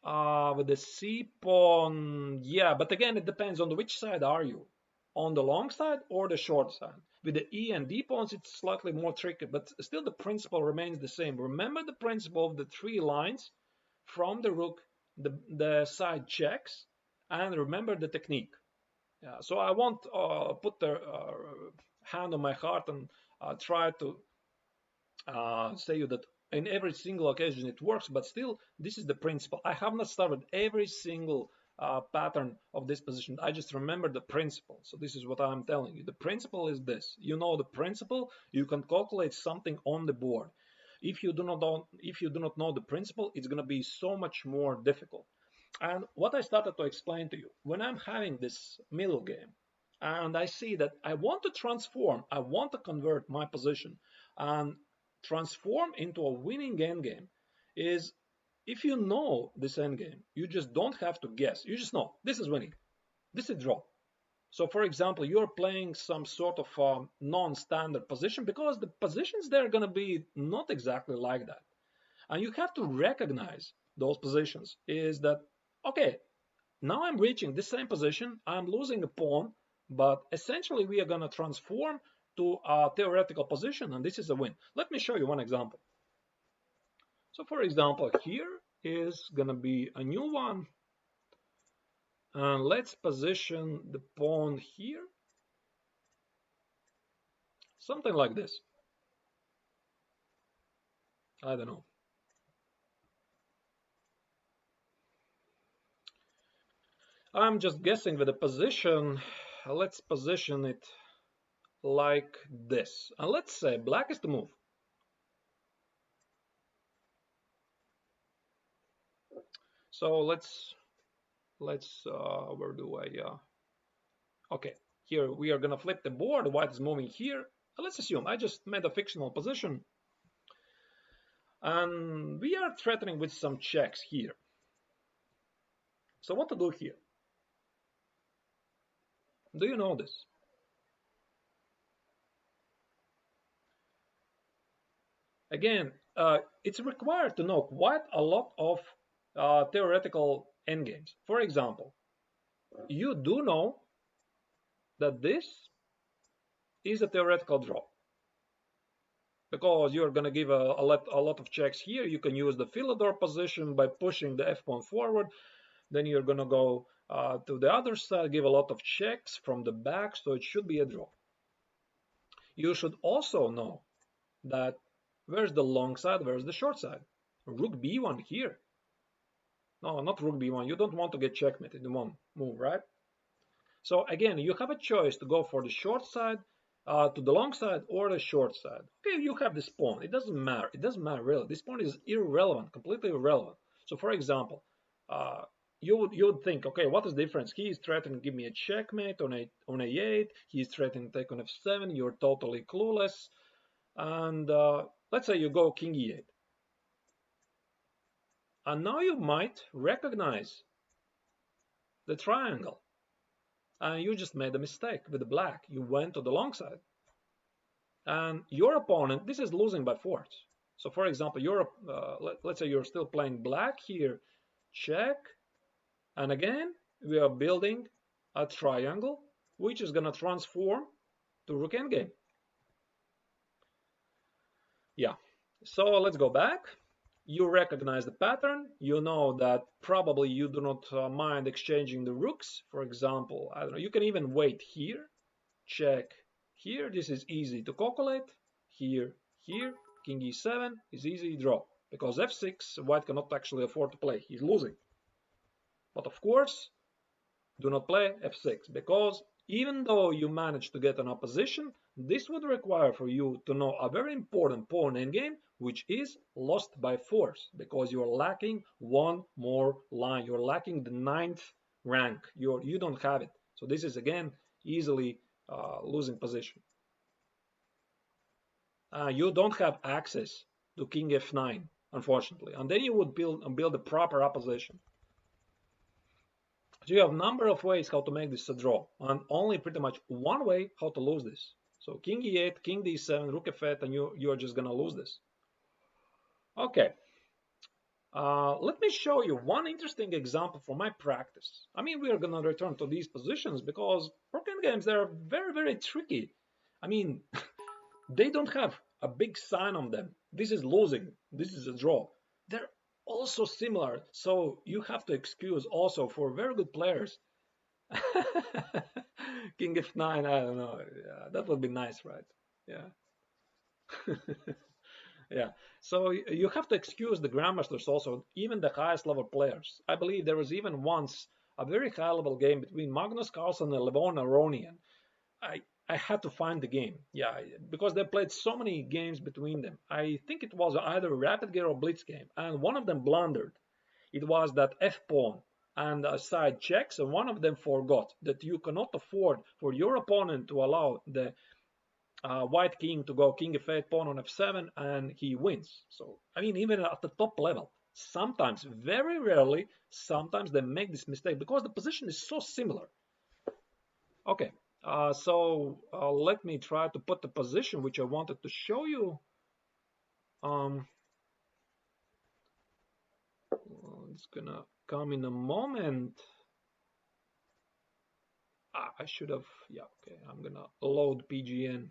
with the c pawn. Yeah, but again, it depends on which side are you, on the long side or the short side. With the e and d pawns, it's slightly more tricky, but still the principle remains the same. Remember the principle of the three lines from the rook, the side checks, and remember the technique. Yeah, so I won't put the hand on my heart and try to say you that in every single occasion it works, but still, this is the principle. I have not started every single pattern of this position. I just remember the principle. So this is what I'm telling you. The principle is this. You know the principle, you can calculate something on the board. If you do not know the principle, it's going to be so much more difficult. And what I started to explain to you, when I'm having this middle game, and I see that I want to transform, I want to convert my position and transform into a winning endgame, is if you know this endgame, you just don't have to guess. You just know this is winning, this is draw. So, for example, you're playing some sort of non-standard position because the positions there are going to be not exactly like that. And you have to recognize those positions is that, okay, now I'm reaching the same position, I'm losing a pawn, but essentially we are going to transform to a theoretical position, and this is a win. Let me show you one example. So for example, here is going to be a new one, and let's position the pawn here, something like this. I don't know. I'm just guessing with the position. Let's position it like this, and let's say black is the move. So let's where do I okay, here we are gonna flip the board. White is moving here. Let's assume I just made a fictional position, and we are threatening with some checks here. So what to do here? Do you know this? Again, it's required to know quite a lot of theoretical endgames. For example, you do know that this is a theoretical draw, because you're going to give a lot of checks here. You can use the Philidor position by pushing the f-pawn forward. Then you're going to go to the other side, give a lot of checks from the back, so it should be a draw. You should also know that where's the long side, where's the short side. Rook b1 here. No, not rook b1. You don't want to get checkmated in one move, right? So again, you have a choice to go for the short side, to the long side, or the short side. Okay, you have this pawn. It doesn't matter. It doesn't matter really. This pawn is irrelevant, completely irrelevant. So for example, you would think, okay, what is the difference? He is threatening to give me a checkmate on a8. He is threatening to take on f7. You're totally clueless. And let's say you go king e8. And now you might recognize the triangle. And you just made a mistake with the black. You went to the long side. And your opponent, this is losing by force. So for example, let's say you're still playing black here, check. And again, we are building a triangle, which is going to transform to Rook Endgame. Yeah, so let's go back. You recognize the pattern. You know that probably you do not mind exchanging the rooks. For example, I don't know, you can even wait here, check here. This is easy to calculate. Here, king e7 is easy draw, because f6, white cannot actually afford to play. He's losing. But of course, do not play f6, because Even though you manage to get an opposition, this would require for you to know a very important pawn endgame, which is lost by force, because you're lacking one more line. You're lacking the ninth rank. You don't have it. So this is again easily losing position. You don't have access to king f9, unfortunately, and then you would build a proper opposition. So you have a number of ways how to make this a draw, and only pretty much one way how to lose this. So king e8, king d7, rook f8, and you're just gonna lose this. Okay, let me show you one interesting example from my practice. I mean, we are gonna return to these positions because Rook Endgames, they're very, very tricky. I mean, they don't have a big sign on them. This is losing, this is a draw. They're also similar, so you have to excuse also for very good players. King f9, I don't know. Yeah, that would be nice, right? Yeah. Yeah. So you have to excuse the grandmasters also, even the highest level players. I believe there was even once a very high level game between Magnus Carlsen and Levon Aronian. I had to find the game. Yeah, because they played so many games between them. I think it was either Rapid Gear or Blitz game, and one of them blundered. It was that f pawn and side checks, and one of them forgot that you cannot afford for your opponent to allow the white king to go king f8, pawn on f7, and he wins. So, I mean, even at the top level, sometimes, very rarely, sometimes they make this mistake because the position is so similar. Okay, let me try to put the position which I wanted to show you. It's gonna come in a moment. I should have, yeah, okay, I'm gonna load PGN.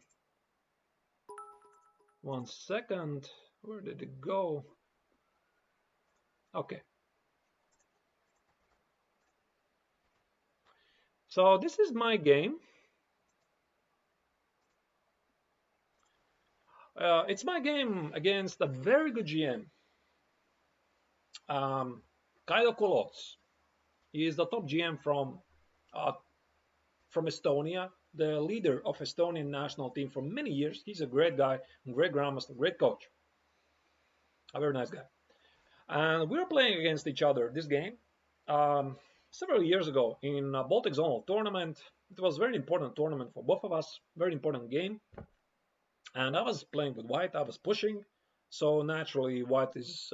1 second, where did it go? Okay. So this is my game. It's my game against a very good GM. Kulaots. He is the top GM from Estonia, the leader of Estonian national team for many years. He's a great guy, great grandmaster, great coach, a very nice guy. And we were playing against each other this game several years ago in a Baltic Zonal tournament. It was a very important tournament for both of us, very important game. And I was playing with white, I was pushing, so naturally white is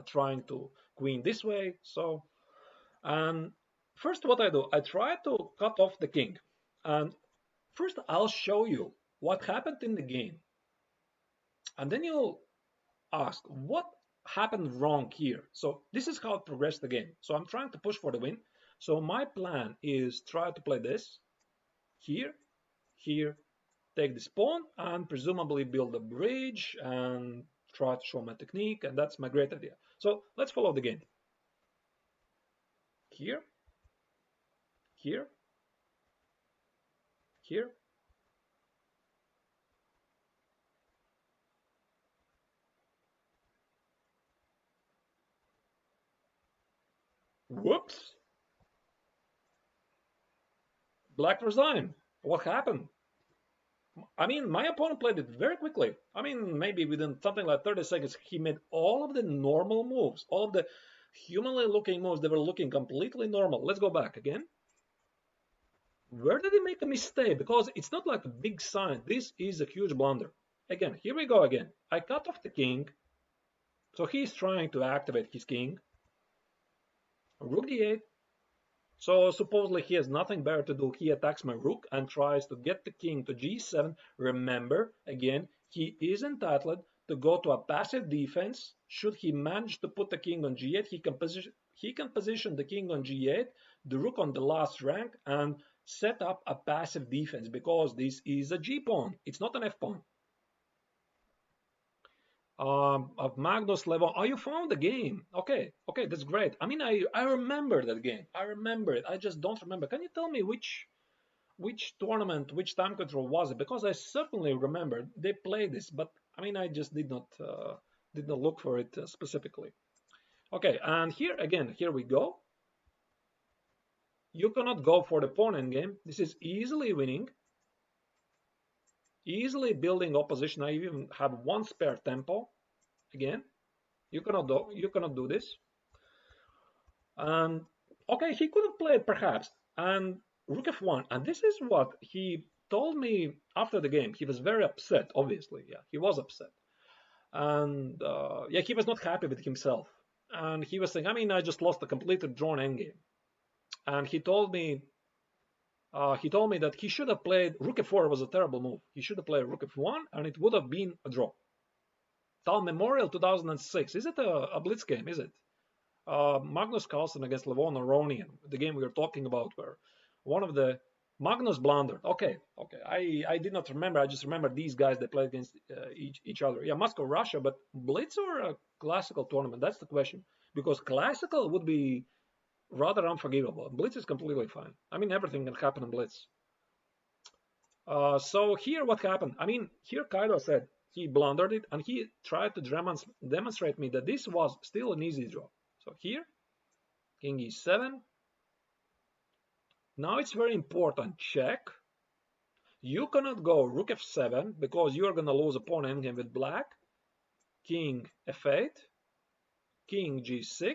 trying to queen this way. So, and first what I do, I try to cut off the king. And first I'll show you what happened in the game. And then you'll ask, what happened wrong here? So this is how it progressed the game. So I'm trying to push for the win. So my plan is try to play this here, here, take this pawn, and presumably build a bridge and try to show my technique, and that's my great idea. So let's follow the game. Here, here, here. Whoops! Black resigned. What happened? I mean, my opponent played it very quickly. I mean, maybe within something like 30 seconds, he made all of the normal moves, all of the humanly looking moves. They were looking completely normal. Let's go back again. Where did he make a mistake? Because it's not like a big sign. This is a huge blunder. Again, here we go again. I cut off the king. So he's trying to activate his king. Rook d8. So supposedly he has nothing better to do. He attacks my rook and tries to get the king to g7. Remember, again, he is entitled to go to a passive defense. Should he manage to put the king on g8, he can position the king on g8, the rook on the last rank, and set up a passive defense because this is a g-pawn. It's not an f-pawn. Of Magnus level. Oh, you found the game. Okay, okay, that's great. I mean, I remember that game. I remember it. I just don't remember. Can you tell me which tournament, which time control was it? Because I certainly remember they played this, but I mean, I just did not look for it specifically. Okay, and here again, here we go. You cannot go for the pawn endgame. This is easily winning, easily building opposition. I even have one spare tempo. Again, you cannot do this. And okay, he could have played perhaps, and Rook F1. And this is what he told me after the game. He was very upset, obviously. Yeah, he was upset. And yeah, he was not happy with himself. And he was saying, I mean, I just lost a completely drawn endgame. And he told me that he should have played Rook F4 was a terrible move. He should have played Rook F1, and it would have been a draw. Tal Memorial 2006. Is it a blitz game? Is it? Magnus Carlsen against Levon Aronian, the game we were talking about, where one of the Magnus blundered. Okay. I did not remember. I just remember these guys that played against each other. Yeah, Moscow, Russia, but Blitz or a classical tournament? That's the question. Because classical would be rather unforgivable. Blitz is completely fine. I mean, everything can happen in Blitz. So here, what happened? I mean, here Kaido said he blundered it, and he tried to demonstrate me that this was still an easy draw. So here, King E7. Now it's very important, check. You cannot go Rook F7 because you're going to lose a pawn endgame with black. King F8, King G6,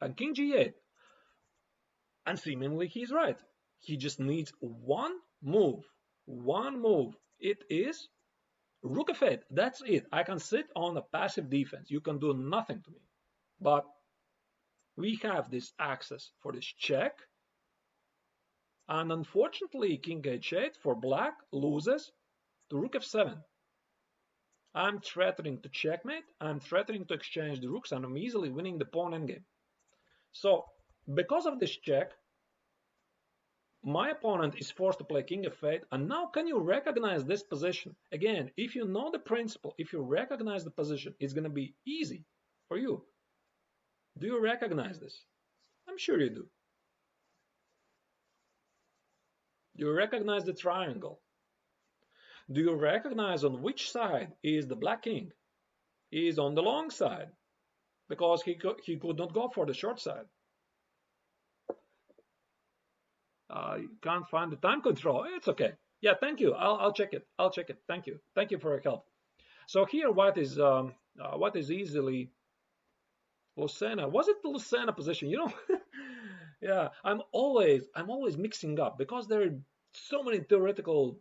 and King G8. And seemingly he's right. He just needs one move. One move. It is Rook F8. That's it. I can sit on a passive defense. You can do nothing to me. But we have this access for this check. And unfortunately, King H8 for black loses to Rook F7. I'm threatening to checkmate. I'm threatening to exchange the rooks, and I'm easily winning the pawn endgame. So, because of this check, my opponent is forced to play King F8. And now, can you recognize this position? Again, if you know the principle, if you recognize the position, it's going to be easy for you. Do you recognize this? I'm sure you do. Do you recognize the triangle? Do you recognize on which side is the black king? He is on the long side because he could not go for the short side. You can't find the time control. It's okay. Yeah, thank you. I'll check it. I'll check it. Thank you. Thank you for your help. So here, what is easily Lucena? Was it the Lucena position? You know, yeah. I'm always mixing up because there are so many theoretical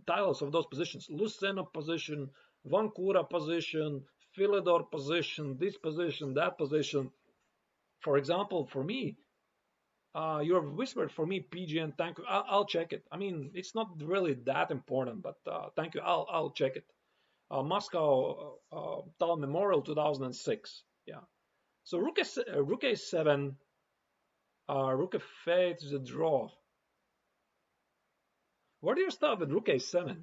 titles of those positions. Lucena position, Vancura position, Philidor position, this position, that position. For example, for me, you have whispered for me, PGN. Thank you. I'll check it. I mean, it's not really that important, but thank you. I'll check it. Moscow Tal Memorial 2006. Yeah. So Rook A7, Rook F8 is a draw. Where do you start with Rook A7?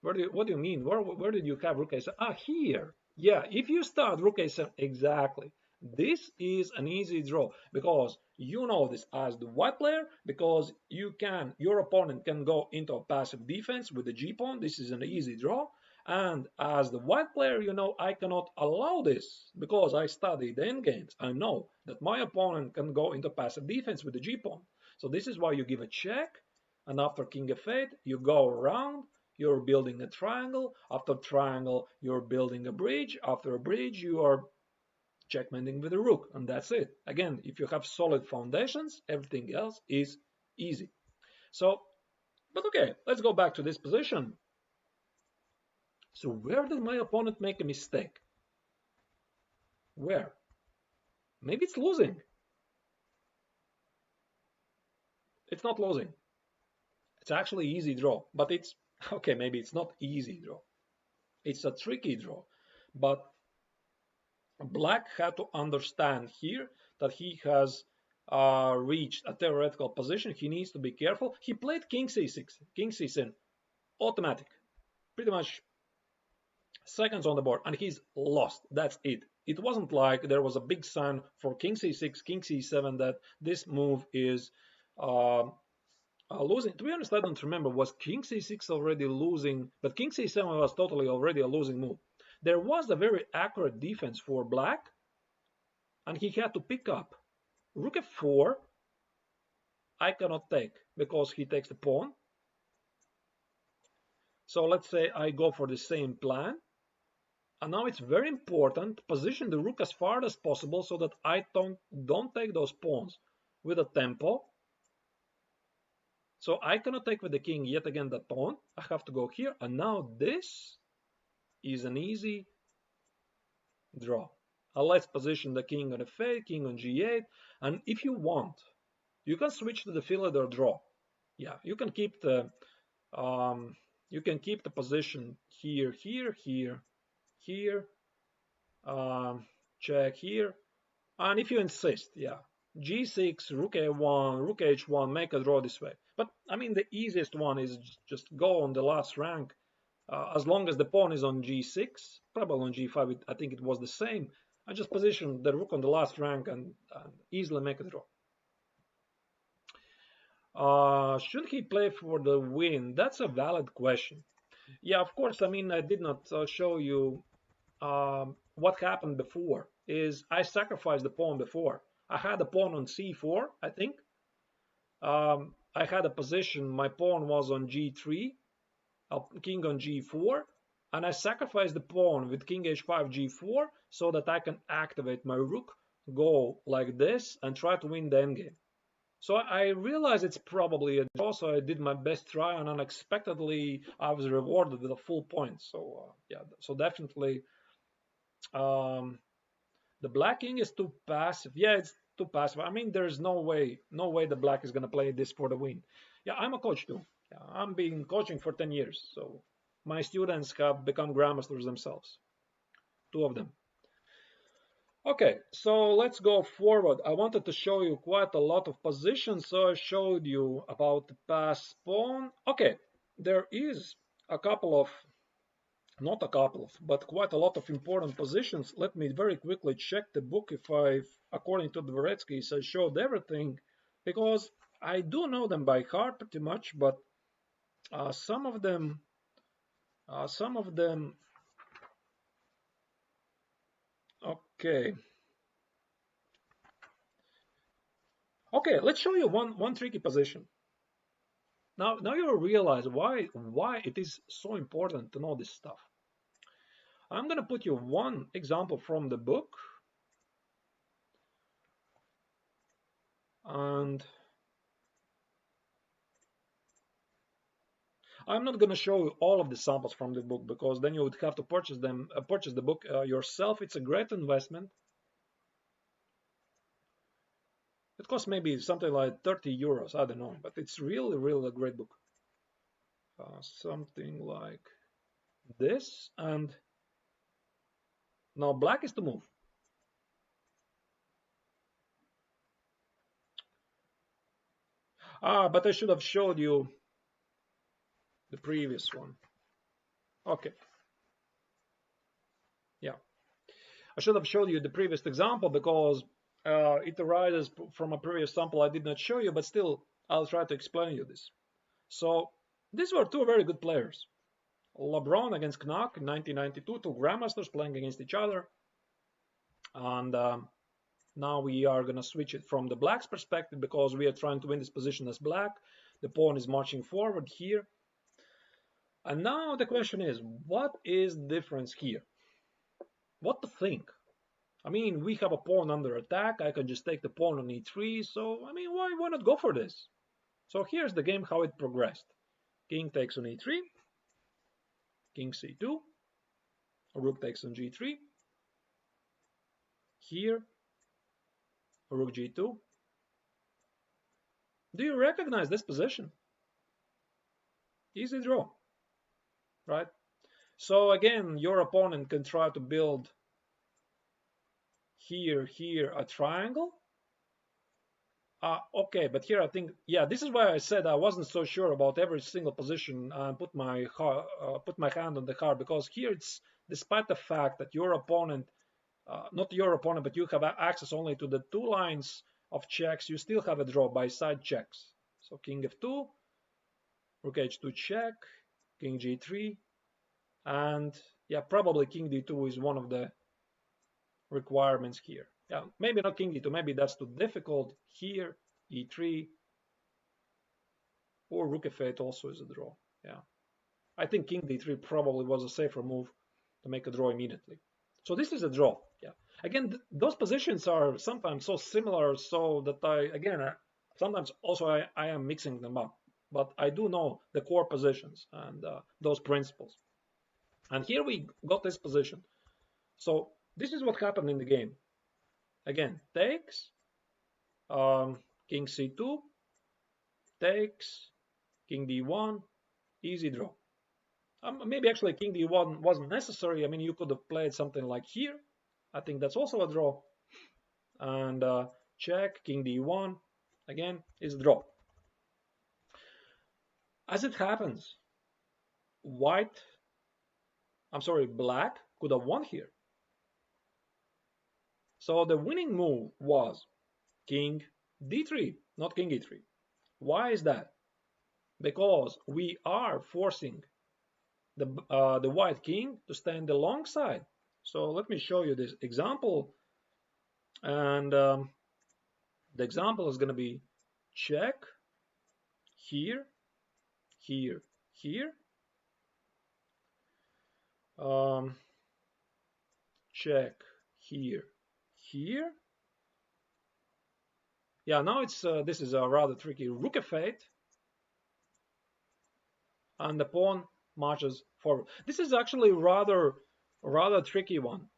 What do you mean? Where did you have Rook A7? Here. Yeah, if you start Rook A7, exactly. This is an easy draw because you know this as the white player, because your opponent can go into a passive defense with the G pawn. This is an easy draw. And as the white player, you know I cannot allow this because I studied the endgames. I know that my opponent can go into passive defense with the G pawn. So this is why you give a check, and after King F8, you go around. You're building a triangle. After triangle, you're building a bridge. After a bridge, you are checkmating with a rook, and that's it. Again, if you have solid foundations, everything else is easy. So, but okay, let's go back to this position. So where did my opponent make a mistake? Where? Maybe it's losing. It's not losing. It's actually easy draw, but it's okay. Maybe it's not easy draw. It's a tricky draw, but black had to understand here that he has reached a theoretical position. He needs to be careful. He played King C6, King C7, automatic, pretty much seconds on the board, and he's lost. That's it. It wasn't like there was a big sign for King C6, King C7 that this move is losing. To be honest, I don't remember. Was King C6 already losing? But King C7 was totally already a losing move. There was a very accurate defense for black, and he had to pick up Rook F4 I cannot take because he takes the pawn. So let's say I go for the same plan. And now it's very important to position the rook as far as possible so that I don't take those pawns with a tempo. So I cannot take with the king yet again that pawn. I have to go here. And now this is an easy draw. Let's position the king on f8, king on g8. And if you want, you can switch to the Philidor draw. Yeah, you can keep the position here, here, here, here, check here, and if you insist, yeah, g6, rook a1, rook h1, make a draw this way. But I mean, the easiest one is just go on the last rank, as long as the pawn is on g6, probably on g5. I think it was the same. I just position the rook on the last rank and easily make a draw. Should he play for the win? That's a valid question. Yeah, of course. I mean, I did not show you what happened before. Is I sacrificed the pawn before. I had a pawn on c4, I think. I had a position. My pawn was on g3, king on g4, and I sacrificed the pawn with king h5, g4, so that I can activate my rook, go like this, and try to win the endgame. So I realized it's probably a draw, so I did my best try, and unexpectedly I was rewarded with a full point. So yeah, so definitely the black king is too passive. Yeah, it's too passive. I mean, there's no way the black is gonna play this for the win. Yeah, I'm a coach too. Yeah, I'm been coaching for 10 years, so my students have become grandmasters themselves. Two of them. Okay, so let's go forward. I wanted to show you quite a lot of positions, so I showed you about the pass pawn. Okay, there is a couple of, not a couple of, but quite a lot of important positions. Let me very quickly check the book if according to Dvoretsky, I showed everything, because I do know them by heart pretty much, but some of them, okay. Okay, let's show you one tricky position. Now you'll realize why it is so important to know this stuff. I'm going to put you one example from the book, and I'm not going to show you all of the samples from the book, because then you would have to purchase the book yourself. It's a great investment. It costs maybe something like 30 euros, I don't know, but it's really a great book. Something like this, and now black is to move. But I should have showed you the previous one. Okay. Yeah. I should have showed you the previous example, because it arises from a previous sample I did not show you, but still I'll try to explain you this. So these were two very good players. LeBron against Knack in 1992, two grandmasters playing against each other. And now we are going to switch it from the black's perspective, because we are trying to win this position as black. The pawn is marching forward here. And now the question is, what is the difference here? What to think? I mean, we have a pawn under attack. I can just take the pawn on e3. So, I mean, why not go for this? So here's the game, how it progressed. King takes on e3. King c2. Rook takes on g3. Here, rook g2. Do you recognize this position? Easy draw, right? So again, your opponent can try to build here a triangle. Okay, but here I think, yeah, this is why I said I wasn't so sure about every single position and put my hand on the heart, because here it's, despite the fact that your opponent, not your opponent, but you have access only to the two lines of checks, you still have a draw by side checks. So king f2, rook h2 check, king g3, and yeah, probably king d2 is one of the requirements here. Yeah, maybe not king d2, maybe that's too difficult. Here, e3, or rook f8 also is a draw. Yeah, I think king d3 probably was a safer move to make a draw immediately. So this is a draw. Yeah. Again, those positions are sometimes so similar, so that sometimes also I am mixing them up. But I do know the core positions and those principles. And here we got this position. So this is what happened in the game. Again, takes, king c2, takes, king d1, easy draw. Maybe actually king d1 wasn't necessary. I mean, you could have played something like here. I think that's also a draw. And check, king d1, again, is a draw. As it happens, black could have won here. So the winning move was king d3, not king e3. Why is that? Because we are forcing the white king to stand alongside. So let me show you this example. And the example is going to be check, here, here, here. Check, here, here. Yeah, now it's this is a rather tricky rook f8. And the pawn marches forward. This is actually rather tricky one.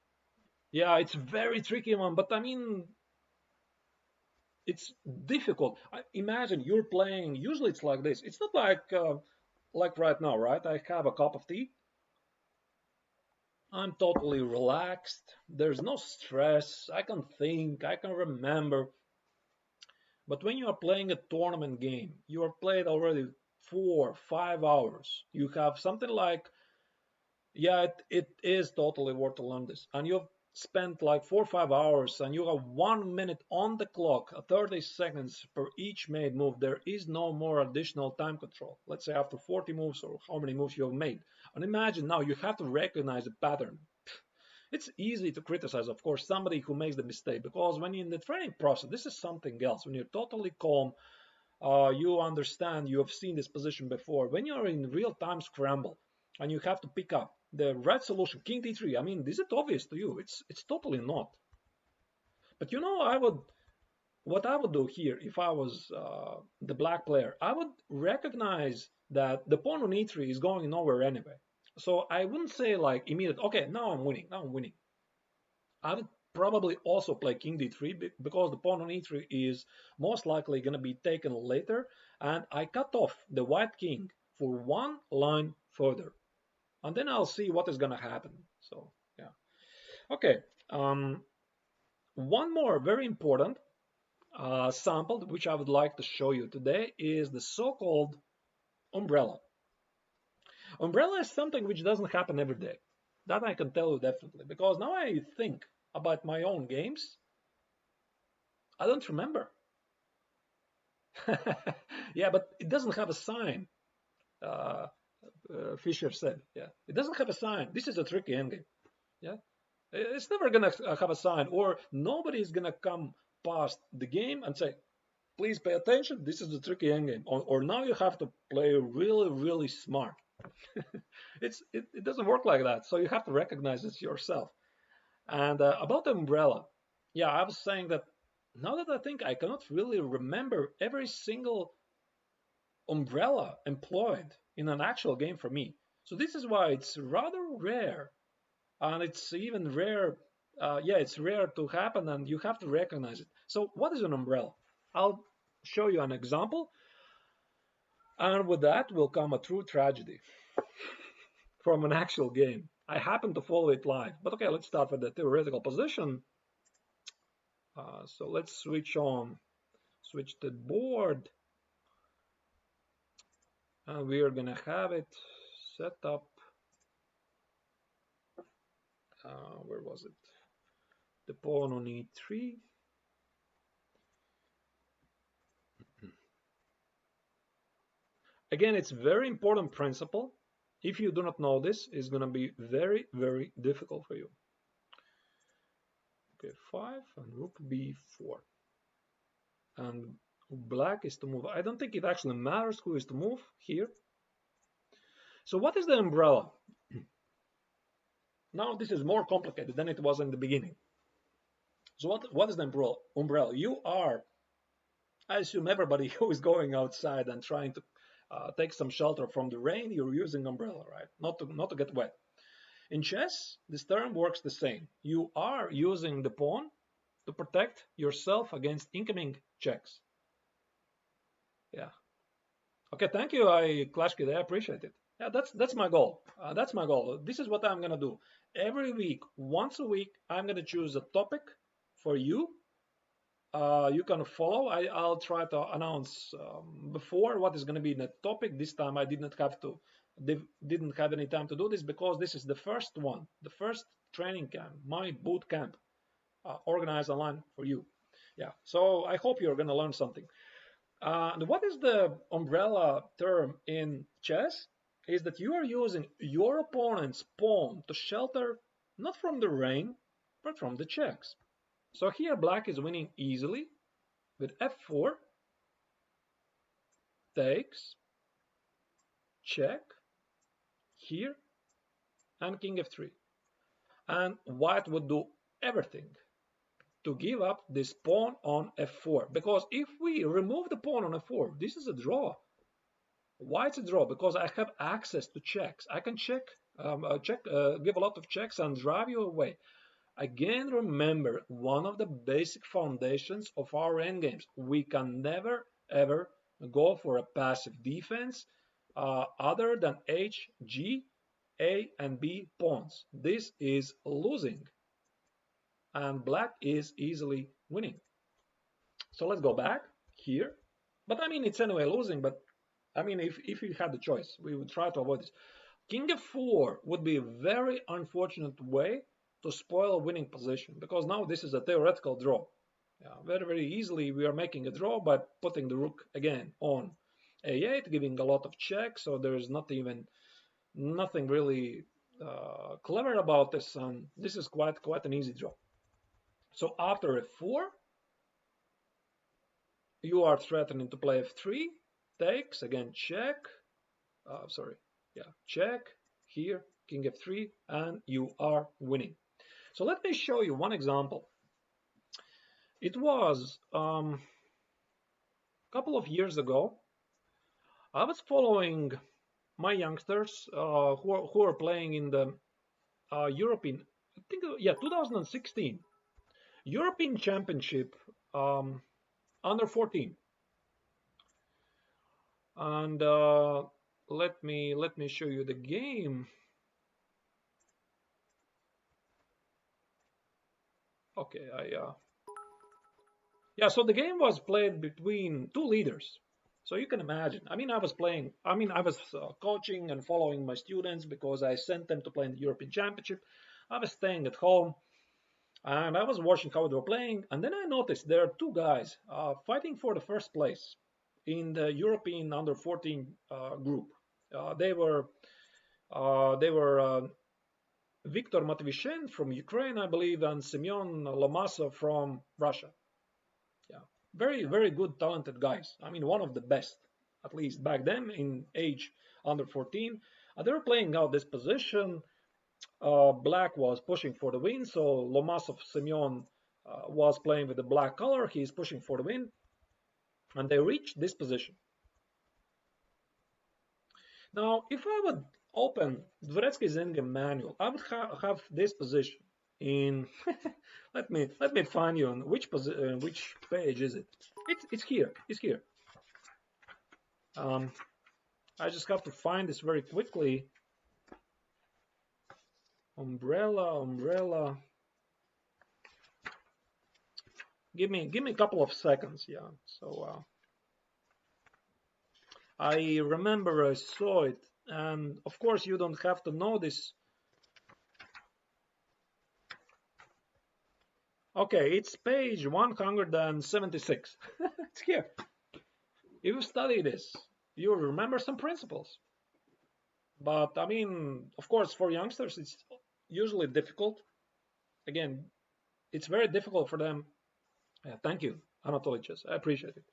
Yeah, it's very tricky one, but I mean, it's difficult. Imagine you're playing, usually it's like this. It's not like right now, right? I have a cup of tea. I'm totally relaxed. There's no stress. I can think, I can remember. But when you are playing a tournament game, you are played already 4-5 hours. You have something like, yeah, it is totally worth to learn this. And you've spent like 4-5 hours and you have 1 minute on the clock, 30 seconds per each made move. There is no more additional time control. Let's say after 40 moves or how many moves you have made. And imagine now you have to recognize a pattern. It's easy to criticize, of course, somebody who makes the mistake, because when you're in the training process, this is something else. When you're totally calm, you understand, you have seen this position before. When you're in real-time scramble and you have to pick up the right solution, king d3, I mean, is it obvious to you? It's totally not. But you know, what I would do here if I was the black player, I would recognize that the pawn on e3 is going nowhere anyway. So I wouldn't say like immediate, okay, now I'm winning. I would probably also play king d3 because the pawn on e3 is most likely going to be taken later, and I cut off the white king for one line further, and then I'll see what is going to happen. So yeah, okay. One more very important sample which I would like to show you today is the so-called umbrella. Umbrella is something which doesn't happen every day. That I can tell you definitely, because now I think about my own games, I don't remember. Yeah, but it doesn't have a sign. Uh, Fisher said, yeah, it doesn't have a sign. This is a tricky endgame. Yeah, it's never gonna have a sign, or nobody is gonna come past the game and say, please pay attention. This is the tricky endgame, or now you have to play really smart. It doesn't work like that. So you have to recognize it yourself. And about the umbrella, yeah, I was saying that now that I think, I cannot really remember every single umbrella employed in an actual game for me. So this is why it's rather rare, and it's even rare. Yeah, it's rare to happen, and you have to recognize it. So what is an umbrella? I'll show you an example, and with that will come a true tragedy from an actual game. I happen to follow it live, but okay, let's start with the theoretical position. So let's switch the board, and we are gonna have it set up. Where was it? The pawn on e3. Again, it's very important principle. If you do not know this, it's gonna be very difficult for you. Okay, 5 and rook b4. And Black is to move. I don't think it actually matters who is to move here. So what is the umbrella? Now this is more complicated than it was in the beginning. So what is the umbrella? You are, I assume everybody who is going outside and trying to take some shelter from the rain, you're using umbrella, right? Not to get wet. In chess, this term works the same. You are using the pawn to protect yourself against incoming checks. Yeah. Okay, thank you, Clash Kid. I appreciate it. Yeah, that's my goal. That's my goal. This is what I'm gonna do. Every week, once a week, I'm gonna choose a topic for you. You can follow. I'll try to announce before what is gonna be the topic. This time I didn't have any time to do this because this is the first one, the first training camp, my boot camp, organized online for you. Yeah. So I hope you're gonna learn something. What is the umbrella term in chess? Is that you are using your opponent's pawn to shelter not from the rain, but from the checks. So here black is winning easily with f4, takes, check, here, and king f3. And white would do everything to give up this pawn on f4. Because if we remove the pawn on f4, this is a draw. Why it's a draw? Because I have access to checks. I can check, give a lot of checks and drive you away. Again, remember one of the basic foundations of our endgames. We can never ever go for a passive defense other than H, G, A, and B pawns. This is losing, and black is easily winning. So let's go back here. But I mean, it's anyway losing, but I mean, if you had the choice, we would try to avoid this. King f4 would be a very unfortunate way to spoil a winning position, because now this is a theoretical draw. Yeah, very, very easily we are making a draw by putting the rook again on a8, giving a lot of checks, so there is nothing really clever about this, and this is quite an easy draw. So after f4, you are threatening to play f3, takes, again check, sorry, yeah, check, here, king f3, and you are winning. So let me show you one example. It was a couple of years ago. I was following my youngsters who are playing in the European, I think, yeah, 2016 European Championship under 14. And let me show you the game. Okay, yeah, so the game was played between two leaders. So you can imagine. I mean, I was coaching and following my students because I sent them to play in the European Championship. I was staying at home and I was watching how they were playing. And then I noticed there are two guys fighting for the first place in the European under 14 group. They were Viktor Matvishen from Ukraine, I believe, and Semyon Lomasov from Russia. Yeah, very, very good, talented guys. I mean, one of the best, at least back then in age under 14. They were playing out this position. Black was pushing for the win, so Lomasov Semyon was playing with the black color. He is pushing for the win, and they reached this position. Now, if I would open Dvoretsky's Endgame manual, I would have this position in. let me find you on which page is it? It's here. It's here. I just have to find this very quickly. Umbrella. Give me a couple of seconds. Yeah. So I remember I saw it, and of course you don't have to know this. Okay, it's page 176. It's here. If you study this, you'll remember some principles. But I mean, of course, for youngsters, it's usually difficult. Again, it's very difficult for them. Thank you, Anatolichus. I appreciate it.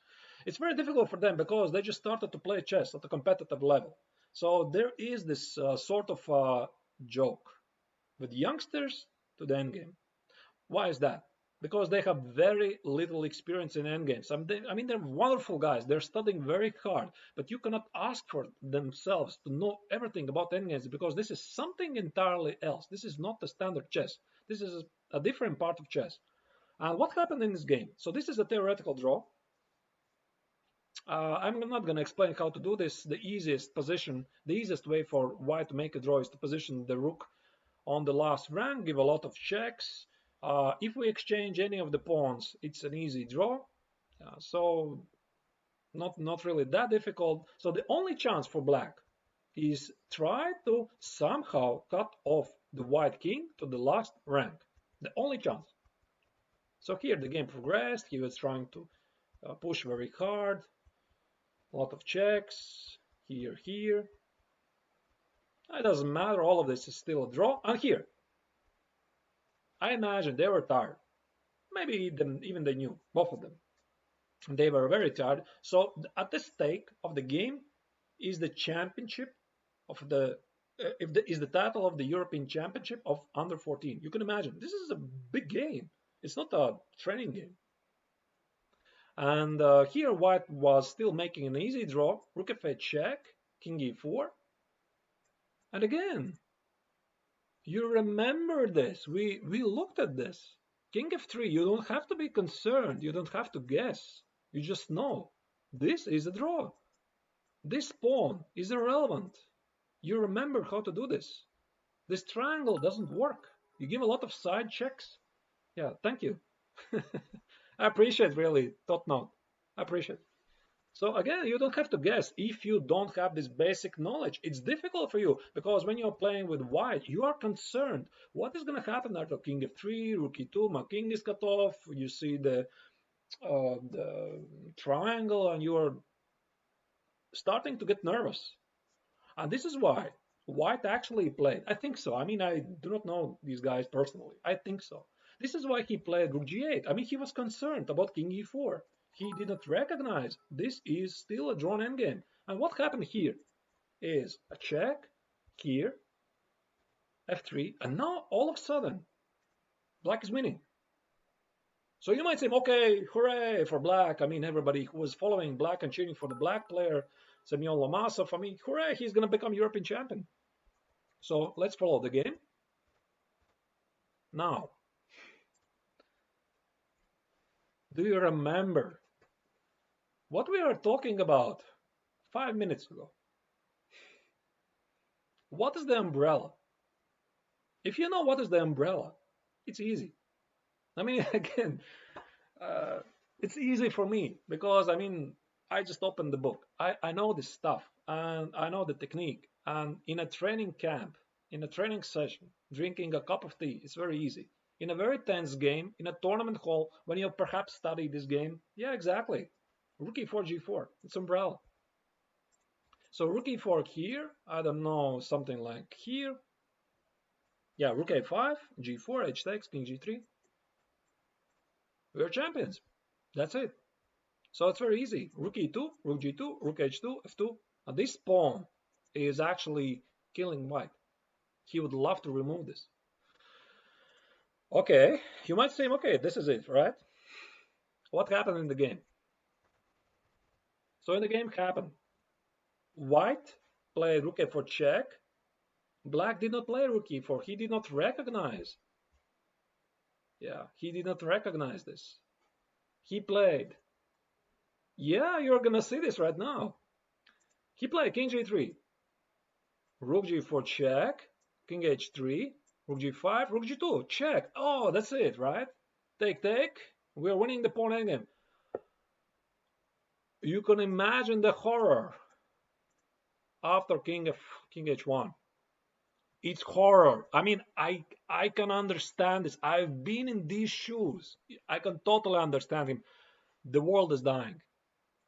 It's very difficult for them because they just started to play chess at a competitive level. So there is this sort of joke with youngsters to the endgame. Why is that? Because they have very little experience in endgames. I mean, they're wonderful guys. They're studying very hard, but you cannot ask for themselves to know everything about endgames because this is something entirely else. This is not the standard chess. This is a different part of chess. And what happened in this game? So this is a theoretical draw. I'm not going to explain how to do this. The easiest way for white to make a draw is to position the rook on the last rank, give a lot of checks. If we exchange any of the pawns, it's an easy draw. So not really that difficult. So the only chance for black is try to somehow cut off the white king to the last rank. The only chance. So here the game progressed. He was trying to push very hard. A lot of checks. Here. It doesn't matter. All of this is still a draw. And here, I imagine they were tired. Maybe even they knew, both of them. They were very tired. So at the stake of the game is the championship of is the title of the European Championship of under 14. You can imagine this is a big game. It's not a training game. And here white was still making an easy draw. Rook f8 check, king e4. And again, you remember this. We looked at this. King f3, you don't have to be concerned. You don't have to guess. You just know. This is a draw. This pawn is irrelevant. You remember how to do this. This triangle doesn't work. You give a lot of side checks. Yeah, thank you. I appreciate really, top note. I appreciate. So again, you don't have to guess if you don't have this basic knowledge. It's difficult for you because when you're playing with white, you are concerned. What is going to happen after king f3, rook e2, my king is cut off. You see the triangle and you're starting to get nervous. And this is why white actually played. I think so. I mean, I do not know these guys personally. I think so. This is why he played rook g8. I mean, he was concerned about king e4. He did not recognize this is still a drawn endgame. And what happened here is a check here, f3, and now all of a sudden, black is winning. So you might say, okay, hooray for black. I mean, everybody who was following black and cheering for the black player, Semyon Lomasov, I mean, hooray, he's going to become European champion. So let's follow the game. Now, do you remember what we were talking about 5 minutes ago? What is the umbrella? If you know what is the umbrella, it's easy. I mean, again, it's easy for me because, I mean, I just opened the book. I know this stuff and I know the technique. And in a training camp, in a training session, drinking a cup of tea, it's very easy. In a very tense game, in a tournament hall, when you perhaps study this game, yeah, exactly. Rook e4, g4, it's umbrella. So rook e4 here, I don't know, something like here. Yeah, rook a5, g4, h takes, king g3. We're champions. That's it. So it's very easy. Rook e2, rook g2, rook h2, f2. And this pawn is actually killing white. He would love to remove this. Okay, you might say, okay, this is it, right? What happened in the game? So in the game happened. White played rook f4 check. Black did not play rook e4. He did not recognize. Yeah, he did not recognize this. He played. Yeah, you're gonna see this right now. He played king g3. Rook g4 check. King h3. Rook g5. Rook g2 check. Oh, that's it, right? Take. We're winning the pawn endgame. You can imagine the horror after king h1. It's horror. I mean, I can understand this. I've been in these shoes. I can totally understand him. The world is dying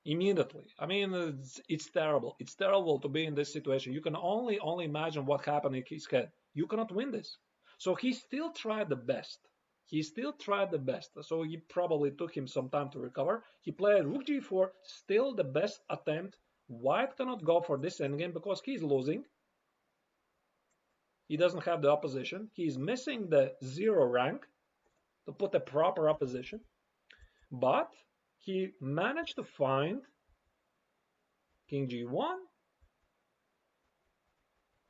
immediately. I mean, it's terrible. It's terrible to be in this situation. You can only imagine what happened in his head. You cannot win this. So he still tried the best. He still tried the best, so he probably took him some time to recover. He played rook g4, still the best attempt. White cannot go for this endgame because he's losing. He doesn't have the opposition. He's missing the 0 rank to put a proper opposition. But he managed to find king g1,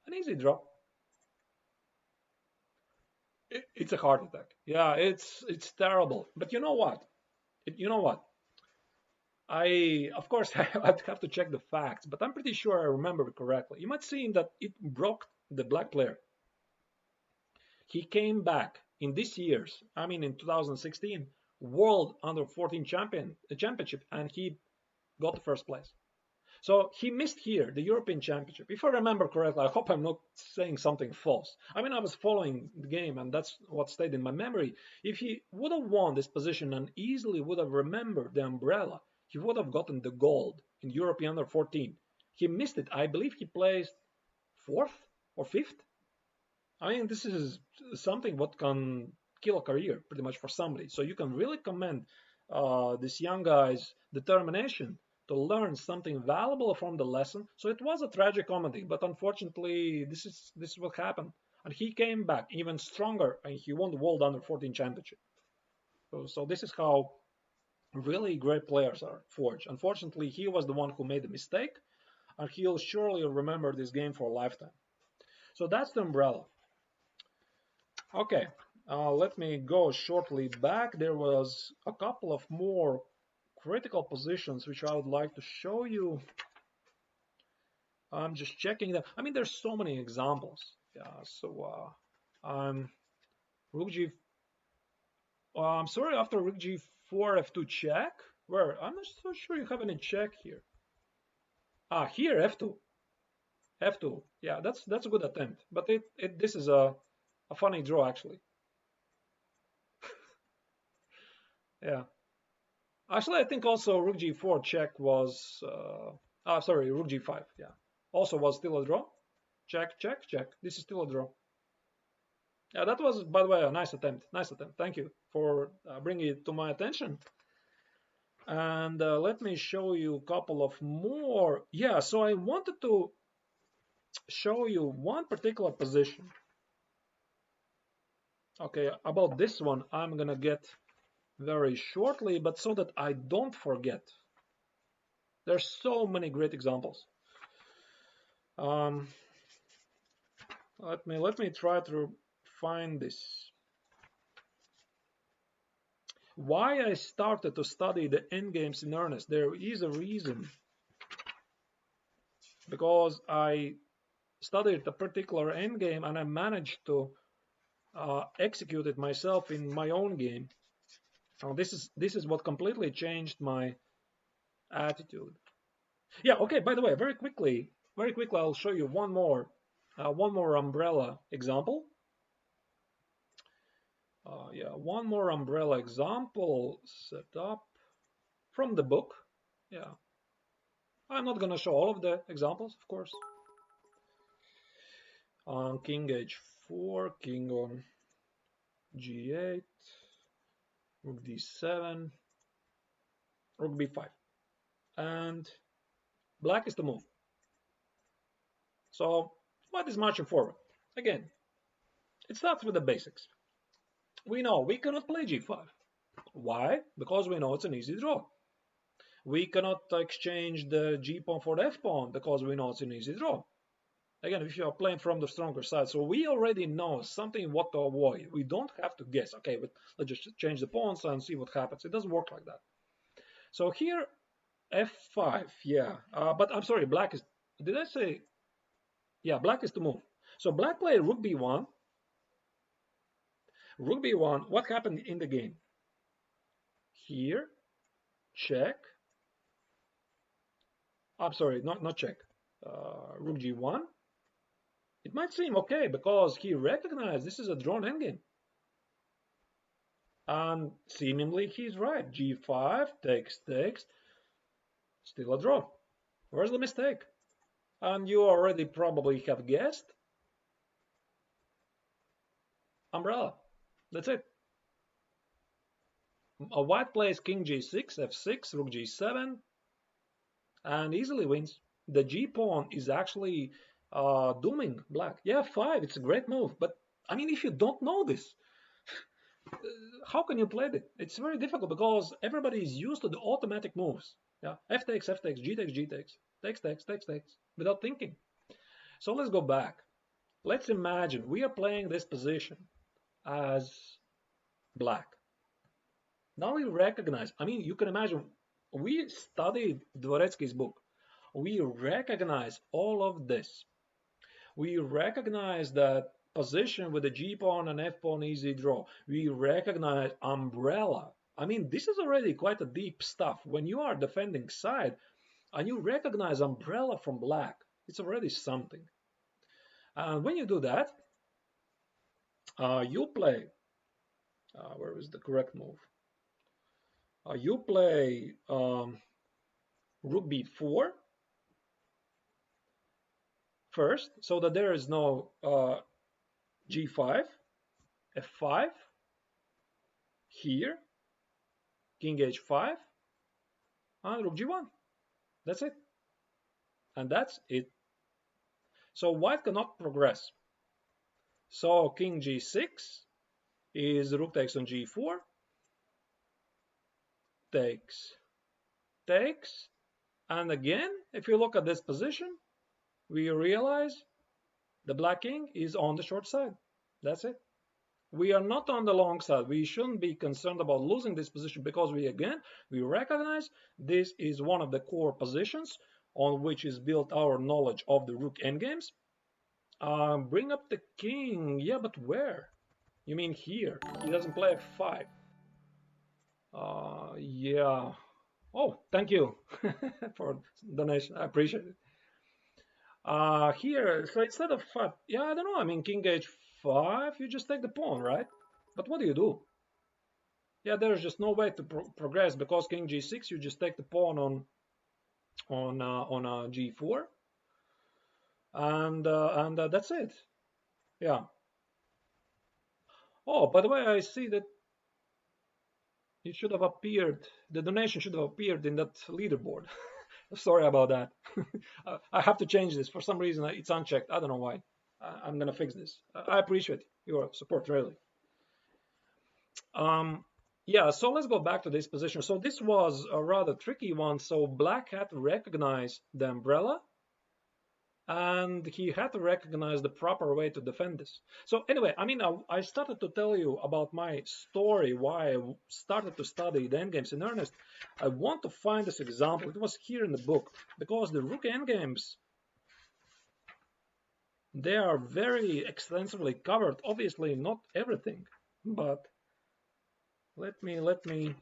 an easy draw. It's a heart attack. Yeah, it's terrible. But you know what? Of course, I'd have to check the facts, but I'm pretty sure I remember it correctly. You might see that it broke the black player. He came back in this year's, I mean in 2016, World Under 14 championship, and he got the first place. So he missed here the European Championship. If I remember correctly, I hope I'm not saying something false. I mean, I was following the game, and that's what stayed in my memory. If he would have won this position and easily would have remembered the umbrella, he would have gotten the gold in European Under 14. He missed it. I believe he placed 4th or 5th. I mean, this is something what can kill a career pretty much for somebody. So you can really commend this young guy's determination to learn something valuable from the lesson. So it was a tragic comedy, but unfortunately, this is what happened. And he came back even stronger, and he won the World Under 14 Championship. So this is how really great players are forged. Unfortunately, he was the one who made the mistake, and he'll surely remember this game for a lifetime. So that's the umbrella. Okay, let me go shortly back. There was a couple of more critical positions which I would like to show you. I'm just checking them. I mean, there's so many examples. Yeah, so rook g. I'm sorry, after rook g4 f2 check. Where? I'm not so sure you have any check here. Here f2. F2. Yeah, that's a good attempt. But this is a funny draw actually. Yeah. Actually, I think also rook g4 check was, sorry, rook g5, yeah. Also was still a draw. Check, check, check. This is still a draw. Yeah, that was, by the way, a nice attempt. Nice attempt. Thank you for bringing it to my attention. And let me show you a couple of more. Yeah, so I wanted to show you one particular position. Okay, about this one, I'm going to get very shortly, but so that I don't forget. There's so many great examples. Let me try to find this. Why I started to study the endgames in earnest? There is a reason. Because I studied a particular endgame and I managed to execute it myself in my own game. This is what completely changed my attitude. Yeah. Okay. By the way, very quickly, I'll show you one more umbrella example. Yeah, one more umbrella example set up from the book. Yeah. I'm not gonna show all of the examples, of course. King h4, king on g8, rook d7, rook b5, and black is to move. So what is marching forward? Again, it starts with the basics. We know we cannot play g5. Why? Because we know it's an easy draw. We cannot exchange the g pawn for the f pawn because we know it's an easy draw. Again, if you are playing from the stronger side, so we already know something what to avoid. We don't have to guess. Okay, but let's just change the pawns and see what happens. It doesn't work like that. So here, f5, yeah. But I'm sorry, black is. Did I say? Yeah, black is to move. So black played rook b1. Rook b1. What happened in the game? Here, check. I'm sorry, not check. Rook g1. It might seem okay because he recognized this is a drawn endgame. And seemingly he's right. g5 takes, still a draw. Where's the mistake? And you already probably have guessed. Umbrella. That's it. A white plays king g6, f6, rook g7, and easily wins. The g pawn is actually dooming black. Yeah, f5, it's a great move. But I mean, if you don't know this, how can you play it? It's very difficult because everybody is used to the automatic moves. Yeah, f takes, g takes, g takes, takes, without thinking. So let's go back. Let's imagine we are playing this position as black. Now we recognize, I mean, you can imagine, we studied Dvoretsky's book. We recognize all of this. We recognize that position with the G pawn and F pawn easy draw. We recognize umbrella. I mean, this is already quite a deep stuff. When you are defending side and you recognize umbrella from black, it's already something. And when you do that, you play, where is the correct move? You play rook b4 first, so that there is no g5, f5, here, king h5, and rook g1. That's it. And that's it. So white cannot progress. So king g6 is rook takes on g4, takes, and again, if you look at this position, we realize the black king is on the short side. That's it. We are not on the long side. We shouldn't be concerned about losing this position because we recognize this is one of the core positions on which is built our knowledge of the Rook Endgames. Bring up the king. Yeah, but where? You mean here? He doesn't play f5. Yeah. Oh, thank you for donation. I appreciate it. Here, so instead of 5, yeah, I don't know. I mean, king h5, you just take the pawn, right? But what do you do? Yeah, there's just no way to progress because king g6, you just take the pawn on g4, and that's it. Yeah. Oh, by the way, I see that it should have appeared. The donation should have appeared in that leaderboard. Sorry about that. I have to change this. For some reason, it's unchecked. I don't know why. I'm gonna fix this. I appreciate your support, really. Yeah, so let's go back to this position. So this was a rather tricky one. So black had to recognize the umbrella, and he had to recognize the proper way to defend this. So anyway, I mean, I started to tell you about my story, why I started to study the endgames in earnest. I want to find this example. It was here in the book, because the Rook endgames, they are very extensively covered. Obviously, not everything, but let me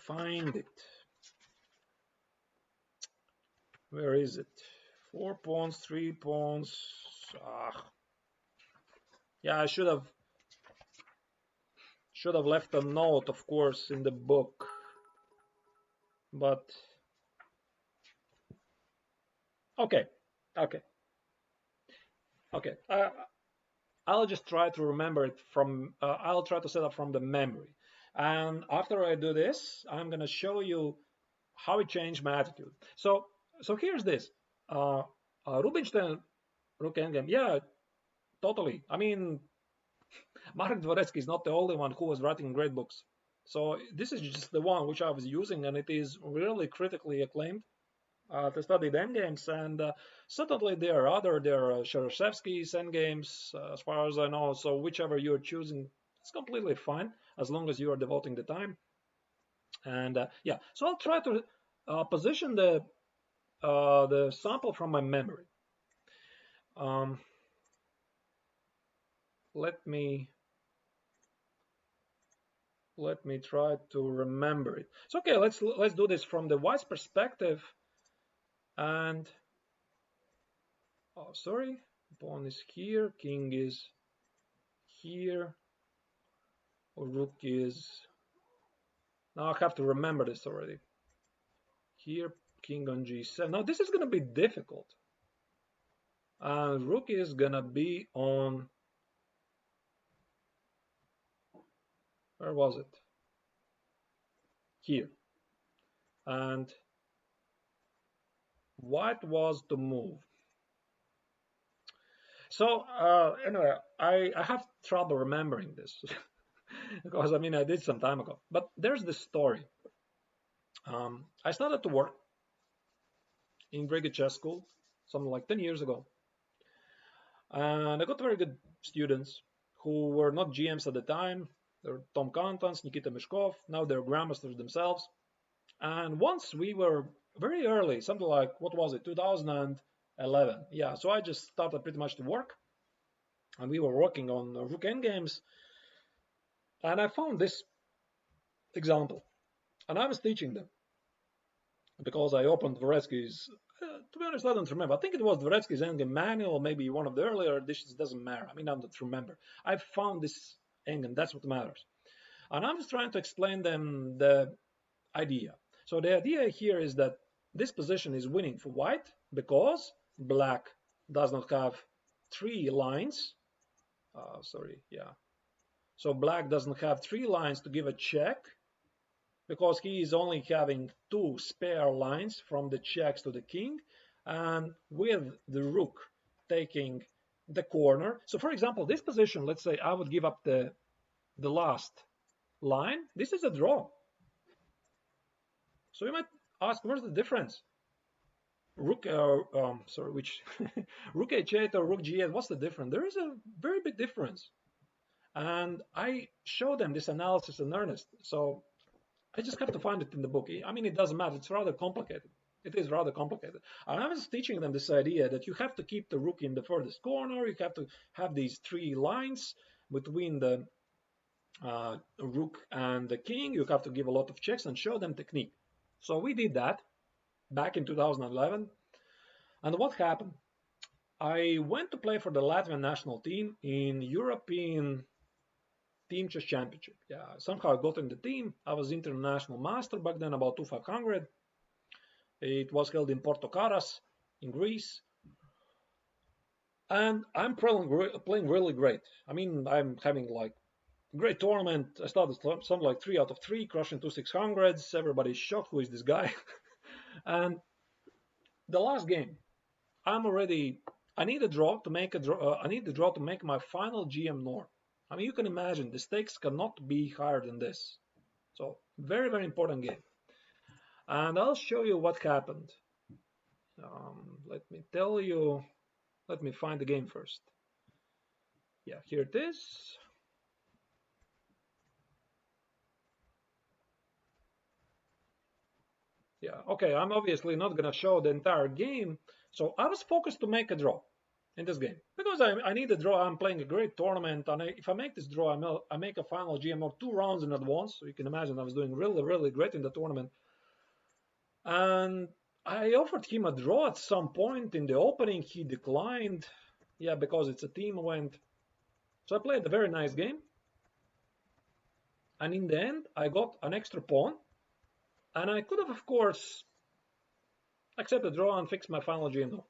find it. Where is it? 4 pawns, 3 pawns. Yeah, I should have left a note, of course, in the book. But okay. I'll just try to remember it from. I'll try to set up from the memory. And after I do this, I'm gonna show you how it changed my attitude. So here's this. Rubinstein Rook Endgame. Yeah, totally. I mean, Marek Dvoretsky is not the only one who was writing great books. So this is just the one which I was using, and it is really critically acclaimed to study the endgames. And certainly there are Shereshevsky's endgames, as far as I know. So whichever you're choosing, it's completely fine as long as you are devoting the time. And yeah, so I'll try to position the sample from my memory. Let me try to remember it. So okay, let's do this from the white's perspective. And oh, sorry, pawn is here, king is here, rook is. Now I have to remember this already. Here, king on g7. Now this is going to be difficult. And rook is going to be on. Where was it? here, and white was to move. So anyway, I have trouble remembering this because I mean I did some time ago. But there's this story. I started to work in very good chess school, something like 10 years ago, and I got very good students who were not GMs at the time. They're Tom Cantons, Nikita Mishkov. Now they're grandmasters themselves. And once we were very early, something like, what was it, 2011. Yeah, so I just started pretty much to work, and we were working on Rook Endgames, and I found this example, and I was teaching them because I opened Dvoretsky's. To be honest, I don't remember. I think it was Dvoretsky's Endgame manual, maybe one of the earlier editions. Doesn't matter. I mean, I don't remember. I found this Endgame. That's what matters. And I'm just trying to explain them the idea. So the idea here is that this position is winning for white because black does not have 3 lines. Sorry, yeah. So black doesn't have 3 lines to give a check because he is only having 2 spare lines from the checks to the king, and with the rook taking the corner. So for example, this position, let's say I would give up the last line. This is a draw. So you might ask, where's the difference? Rook, sorry, which Rook H8 or Rook G8? What's the difference? There is a very big difference, and I show them this analysis in earnest. So I just have to find it in the book. I mean, it doesn't matter. It's rather complicated. It is rather complicated. And I was teaching them this idea that you have to keep the rook in the furthest corner. You have to have these 3 lines between the rook and the king. You have to give a lot of checks and show them technique. So we did that back in 2011. And what happened? I went to play for the Latvian national team in European Team Chess Championship. Yeah, somehow I got in the team. I was international master back then, about 2500. It was held in Portokaras in Greece. And I'm playing really great. I mean, I'm having like great tournament. I started something like 3 out of 3, crushing 2 600s. Everybody's shocked. Who is this guy? And the last game, I need a draw to make a draw. I need the draw to make my final GM North. I mean, you can imagine the stakes cannot be higher than this. So very, very important game. And I'll show you what happened. Let me tell you. Let me find the game first. Yeah, here it is. Yeah, okay, I'm obviously not going to show the entire game. So I was focused to make a draw in this game because I need a draw. I'm playing a great tournament, and if I make this draw, I make a final GM or 2 rounds in advance. So you can imagine I was doing really, really great in the tournament. And I offered him a draw at some point in the opening. He declined. Yeah, because it's a team event. So I played a very nice game. And in the end, I got an extra pawn. And I could have, of course, accepted the draw and fixed my final GM.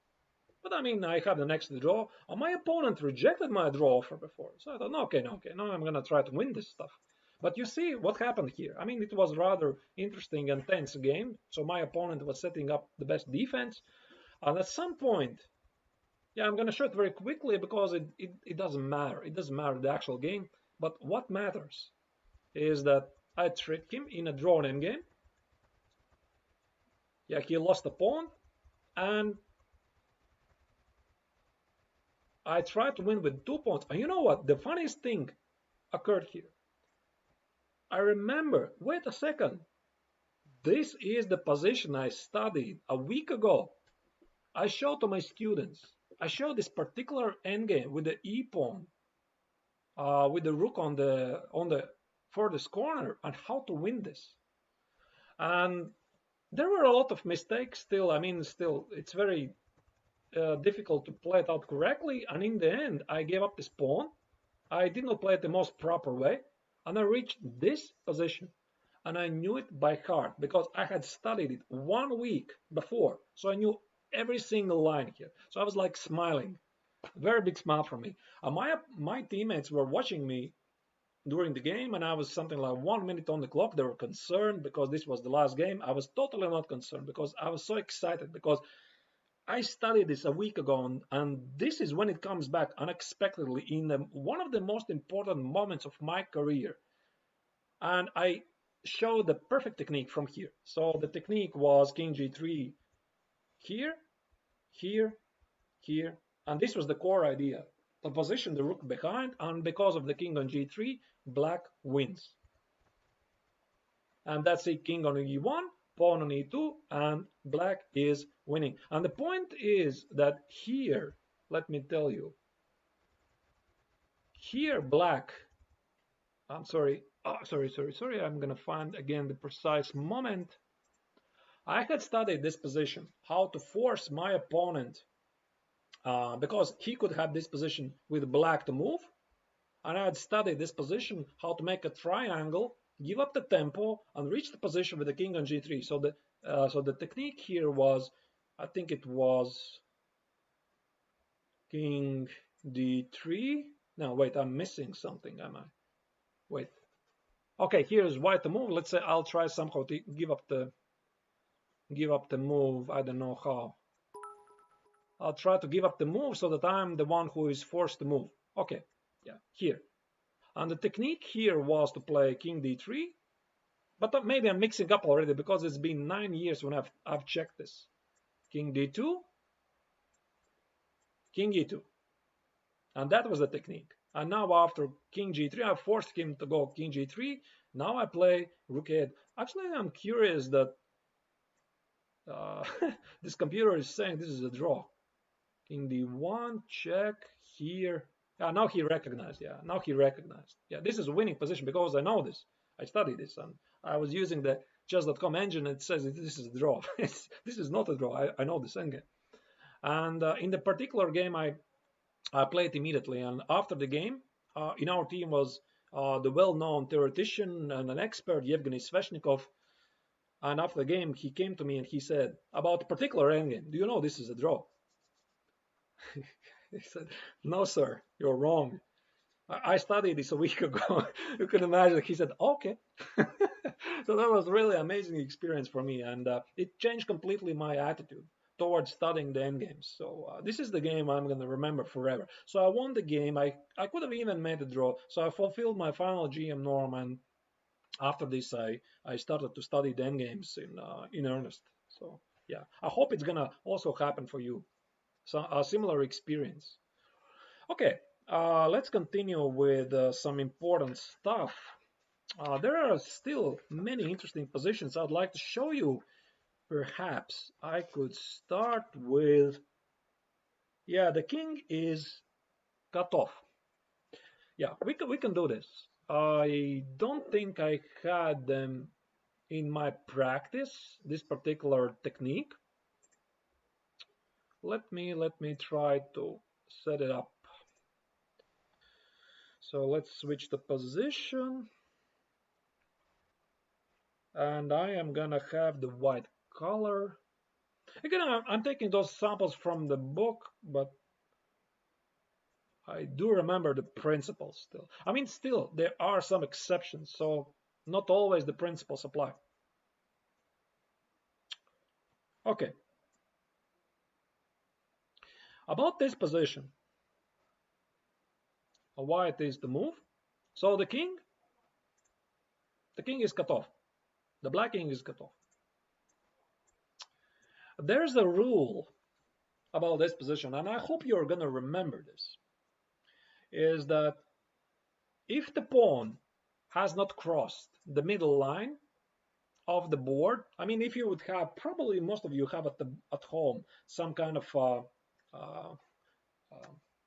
But I mean, I had the next draw. My opponent rejected my draw offer before. So I thought, no, okay, now I'm going to try to win this stuff. But you see what happened here. I mean, it was rather interesting and tense game. So my opponent was setting up the best defense. And at some point, yeah, I'm going to show it very quickly because it doesn't matter. It doesn't matter the actual game. But what matters is that I tricked him in a drawn endgame. Yeah, he lost a pawn. And I tried to win with 2 pawns. And you know what? The funniest thing occurred here. I remember, wait a second. This is the position I studied a week ago. I showed to my students. I showed this particular endgame with the e pawn, with the rook on the furthest corner, and how to win this. And there were a lot of mistakes still. I mean, still, it's very difficult to play it out correctly. And in the end, I gave up this pawn. I did not play it the most proper way. And I reached this position. And I knew it by heart because I had studied it 1 week before. So I knew every single line here. So I was like smiling. Very big smile from me. And my teammates were watching me during the game, and I was something like 1 minute on the clock. They were concerned because this was the last game. I was totally not concerned because I was so excited because I studied this a week ago, and this is when it comes back unexpectedly in one of the most important moments of my career. And I showed the perfect technique from here. So the technique was King G3 here, here, here, and this was the core idea. To position the rook behind, and because of the king on G3, black wins. And that's it, king on E1, pawn on E2, and black is winning. And the point is that here, let me tell you, here black, I'm sorry, sorry, I'm gonna find again the precise moment. I had studied this position, how to force my opponent, because he could have this position with black to move, and I had studied this position, how to make a triangle, give up the tempo, and reach the position with the king on G3. So the technique here was, I think it was king D3. No, wait, I'm missing something, am I? Wait. Okay, here's white to move. Let's say I'll try somehow to give up the move. I don't know how. I'll try to give up the move so that I'm the one who is forced to move. Okay, yeah, here. And the technique here was to play king d3, but maybe I'm mixing up already because it's been 9 years when I've checked this. King d2, king e2, and that was the technique. And now after king g3, I forced him to go king g3. Now I play rook a8. Actually, I'm curious that this computer is saying this is a draw. King d1, check here. Now he recognized. Yeah, now he recognized. Yeah, this is a winning position because I know this. I studied this, and I was using the chess.com engine. It says this is a draw. This is not a draw. I know this endgame. And in the particular game, I played immediately. And after the game, in our team was the well-known theoretician and an expert, Yevgeny Sveshnikov. And after the game, he came to me and he said, about the particular endgame, do you know this is a draw? He said, no, sir, you're wrong. I studied this a week ago. You can imagine. He said, okay. So that was really amazing experience for me. And it changed completely my attitude towards studying the endgames. So this is the game I'm going to remember forever. So I won the game. I could have even made a draw. So I fulfilled my final GM norm. And after this, I started to study the endgames in earnest. So yeah, I hope it's going to also happen for you. So a similar experience. Okay, let's continue with some important stuff. There are still many interesting positions I'd like to show you. Perhaps I could start with, yeah, the king is cut off. Yeah, we can do this. I don't think I had them in my practice, this particular technique. Let me try to set it up. So let's switch the position. And I am gonna have the white color. Again, I'm taking those samples from the book, but I do remember the principles still. I mean, still, there are some exceptions, so not always the principles apply. Okay. About this position, white is the move. So the king is cut off. The black king is cut off. There's a rule about this position, and I hope you're gonna remember this, is that if the pawn has not crossed the middle line of the board, I mean, if you would have, probably most of you have at home some kind of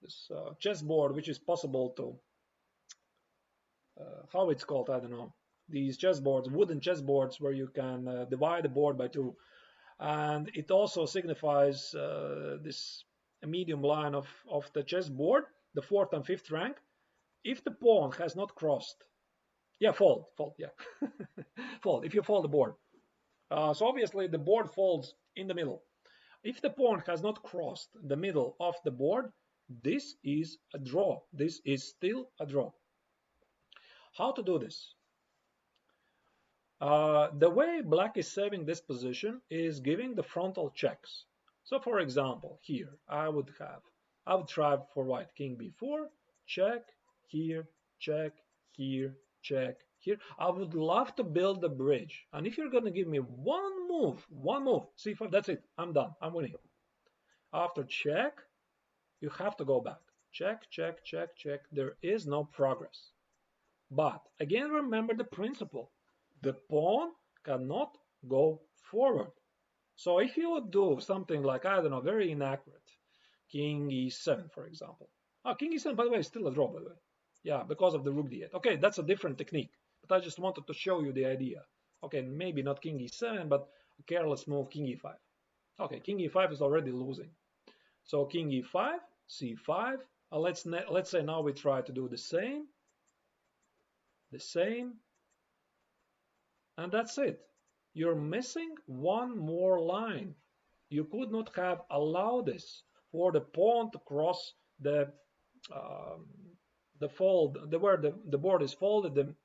this chessboard, which is possible to, how it's called, I don't know, these chessboards, wooden chessboards, where you can divide the board by two. And it also signifies this medium line of the chessboard, the fourth and fifth rank. If the pawn has not crossed, yeah, fold, yeah, fold, if you fold the board. So obviously the board folds in the middle. If the pawn has not crossed the middle of the board, this is a draw. This is still a draw. How to do this? The way black is saving this position is giving the frontal checks. So for example, here I would try for white king b4, check, here, check, here, check, here. I would love to build the bridge. And if you're going to give me one move, c5, that's it. I'm done. I'm winning. After check, you have to go back. Check, check, check, check. There is no progress. But again, remember the principle. The pawn cannot go forward. So if you would do something like, I don't know, very inaccurate, king e7, for example. King e7, by the way, is still a draw, by the way. Yeah, because of the rook d8. Okay, that's a different technique, but I just wanted to show you the idea. Okay, maybe not king e7, but a careless move, king e5. Okay, king e5 is already losing. So king e5, c5. Let's say now we try to do the same, and that's it. You're missing one more line. You could not have allowed this for the pawn to cross the fold, where the board is folded, the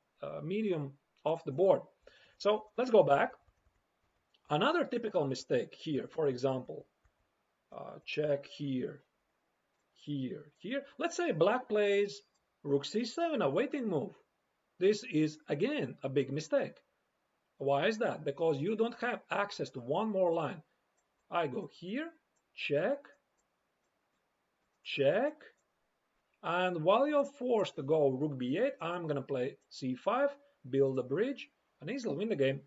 medium of the board. So let's go back. Another typical mistake here, for example, check here, here, here. Let's say black plays rook c7, a waiting move. This is again a big mistake. Why is that? Because you don't have access to one more line. I go here, check, check, and while you're forced to go rook b8, I'm gonna play c5, build a bridge, and easily win the game.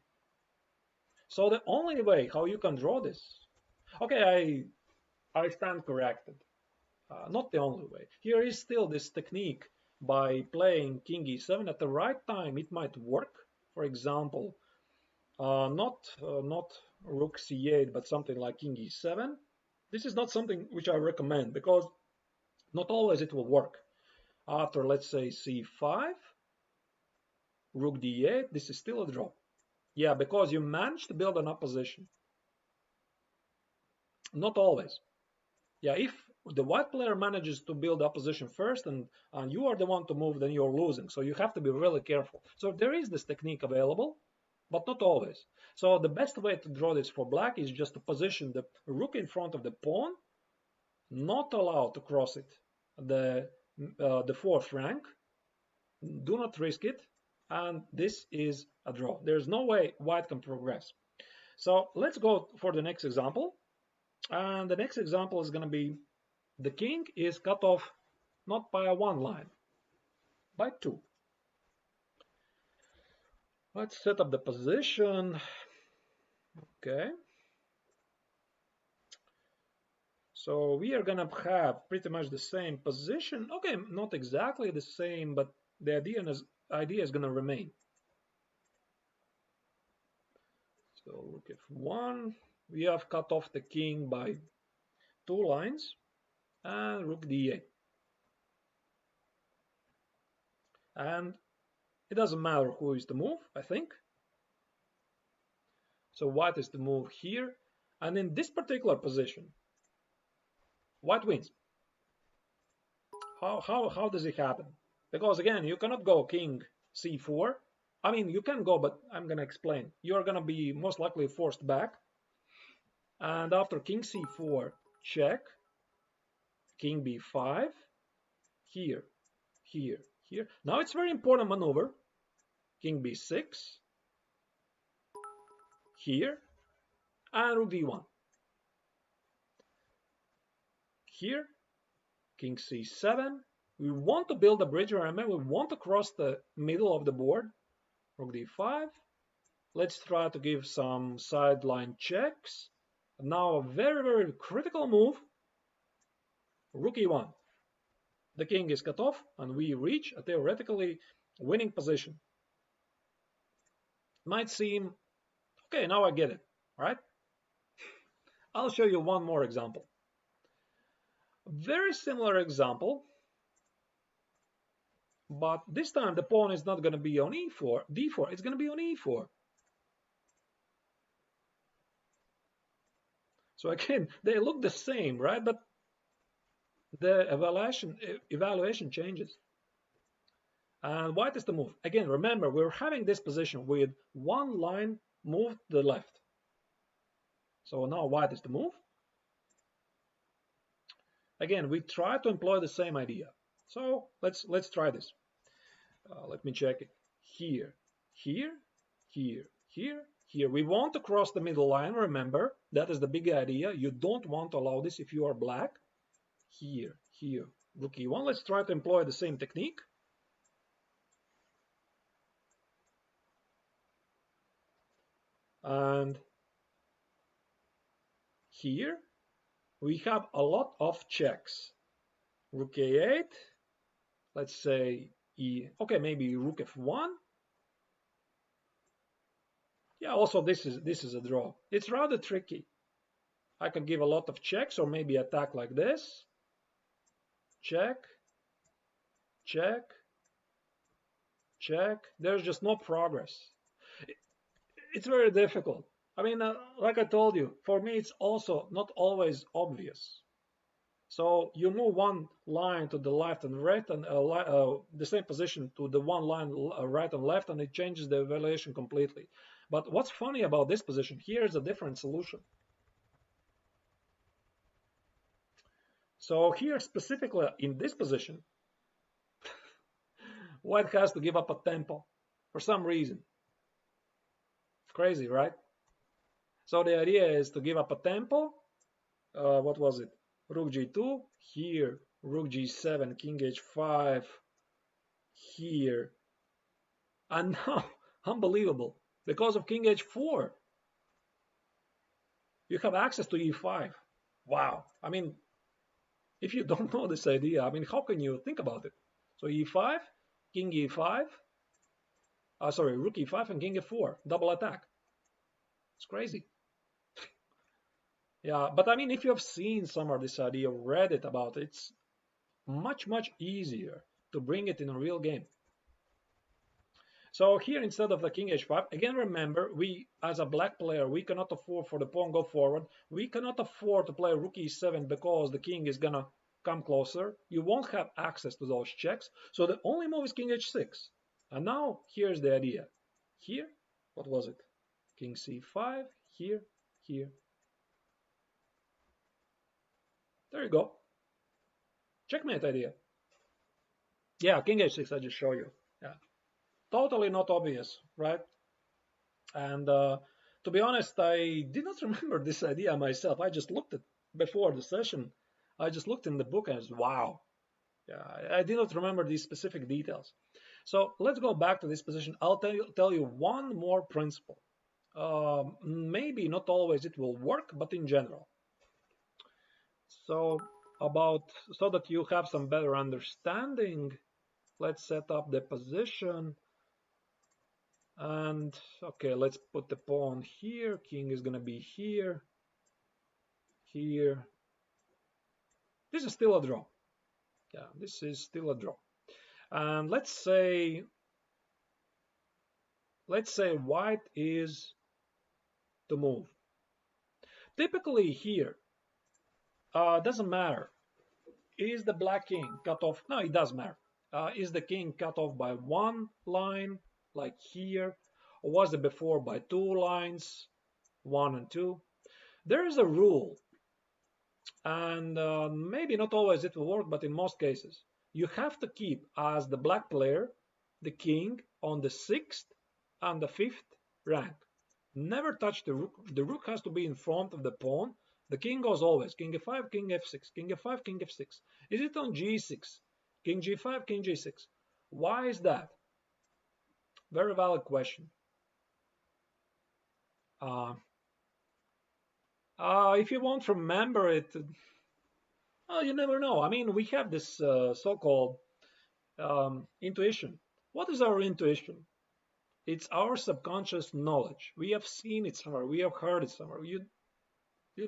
So the only way how you can draw this, okay, I stand corrected. Not the only way. Here is still this technique by playing king e7 at the right time. It might work. For example, not rook c8, but something like king e7. This is not something which I recommend because not always it will work. After, let's say, c5, rook d8, this is still a draw. Yeah, because you managed to build an opposition. Not always. Yeah, if the white player manages to build opposition first and you are the one to move, then you're losing. So you have to be really careful. So there is this technique available, but not always. So the best way to draw this for black is just to position the rook in front of the pawn, not allow to cross it the fourth rank. Do not risk it, and this is a draw. There's no way white can progress. So let's go for the next example. And the next example is going to be the king is cut off not by one line, by two. Let's set up the position. Okay. So we are going to have pretty much the same position. Okay, not exactly the same, but the idea is going to remain. So rook f1. We have cut off the king by two lines. And rook d8. And it doesn't matter who is the move, I think. So white is the move here. And in this particular position, white wins. How does it happen? Because again, you cannot go king c4. I mean, you can go, but I'm going to explain. You're going to be most likely forced back. And after king c4, check, king b5, here, here, here. Now it's very important maneuver. King b6, here, and rook d1. Here, king c7. We want to build a bridge, remember, we want to cross the middle of the board. Rook d5. Let's try to give some sideline checks. Now a very, very critical move. Rook e1. The king is cut off, and we reach a theoretically winning position. Might seem, okay, now I get it, right? I'll show you one more example. Very similar example, but this time the pawn is not going to be on e4, d4, it's going to be on e4. So again, they look the same, right? But the evaluation changes. And white is to move. Again, remember, we're having this position with one line moved to the left. So now white is to move. Again, we try to employ the same idea. So let's try this. Let me check it. Here, here, here, here, here. We want to cross the middle line. Remember, that is the big idea. You don't want to allow this if you are black. Here, here, rook e1. Let's try to employ the same technique. And here we have a lot of checks. Rook a8. Let's say okay, maybe rook f1. Yeah, also this is a draw. It's rather tricky. I could give a lot of checks or maybe attack like this. Check, check, check. There's just no progress. It's very difficult. I mean, like I told you, for me it's also not always obvious. So you move one line to the left and right, and the same position to the one line right and left, and it changes the evaluation completely. But what's funny about this position, here is a different solution. So here specifically in this position, white has to give up a tempo for some reason. It's crazy, right? So the idea is to give up a tempo. What was it? Rook g2, here, rook g7, king h5, here. And now, unbelievable, because of king h4, you have access to e5. Wow. I mean, if you don't know this idea, I mean, how can you think about it? So e5, king e5, sorry, rook e5 and king f4, double attack. It's crazy. Yeah, but I mean, if you have seen some of this idea, read it about it, it's much, much easier to bring it in a real game. So here, instead of the king h5, again, remember, we, as a black player, we cannot afford for the pawn go forward. We cannot afford to play rook e7 because the king is gonna come closer. You won't have access to those checks. So the only move is king h6. And now, here's the idea. Here, what was it? King c5, here, here. There you go. Checkmate idea. Yeah, king h6, I just show you. Yeah, totally not obvious, right? And to be honest, I did not remember this idea myself. I just looked at before the session. I just looked in the book and I was, wow. Yeah, I did not remember these specific details. So let's go back to this position. I'll tell you one more principle. Maybe not always it will work, but in general. So that you have some better understanding, let's set up the position. And okay, let's put the pawn here. King is gonna be here, here. This is still a draw. Yeah, this is still a draw. And let's say white is to move. Typically here, doesn't matter. Is the black king cut off? No, it does matter. Is the king cut off by one line, like here, or was it before by two lines, 1 and 2? There is a rule, and maybe not always it will work, but in most cases, you have to keep as the black player the king on the 6th and the 5th rank. Never touch the rook. The rook has to be in front of the pawn. The king goes always king f5, king f6, king f5, king f6. Is it on g6? King g5, king g6. Why is that? Very valid question. If you won't remember it, well, you never know. I mean, we have this so-called intuition. What is our intuition? It's our subconscious knowledge. We have seen it somewhere. We have heard it somewhere. You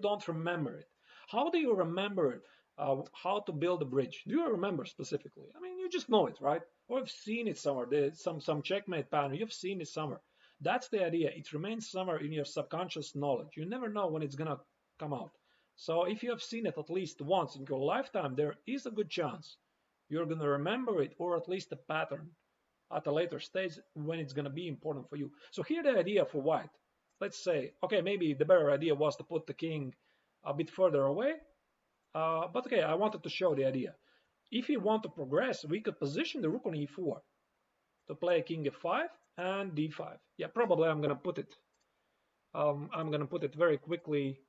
don't remember it. How do you remember it? How to build a bridge? Do you remember specifically? I mean, you just know it, right? Or you've seen it somewhere. There's some checkmate pattern. You've seen it somewhere. That's the idea. It remains somewhere in your subconscious knowledge. You never know when it's gonna come out. So if you have seen it at least once in your lifetime, there is a good chance you're gonna remember it, or at least a pattern. at a later stage when it's going to be important for you. So here the idea for white. Let's say, okay, maybe the better idea was to put the king a bit further away. But okay, I wanted to show the idea. If you want to progress, we could position the rook on e4 to play king f5 and d5. Yeah, probably I'm going to put it. I'm going to put it very quickly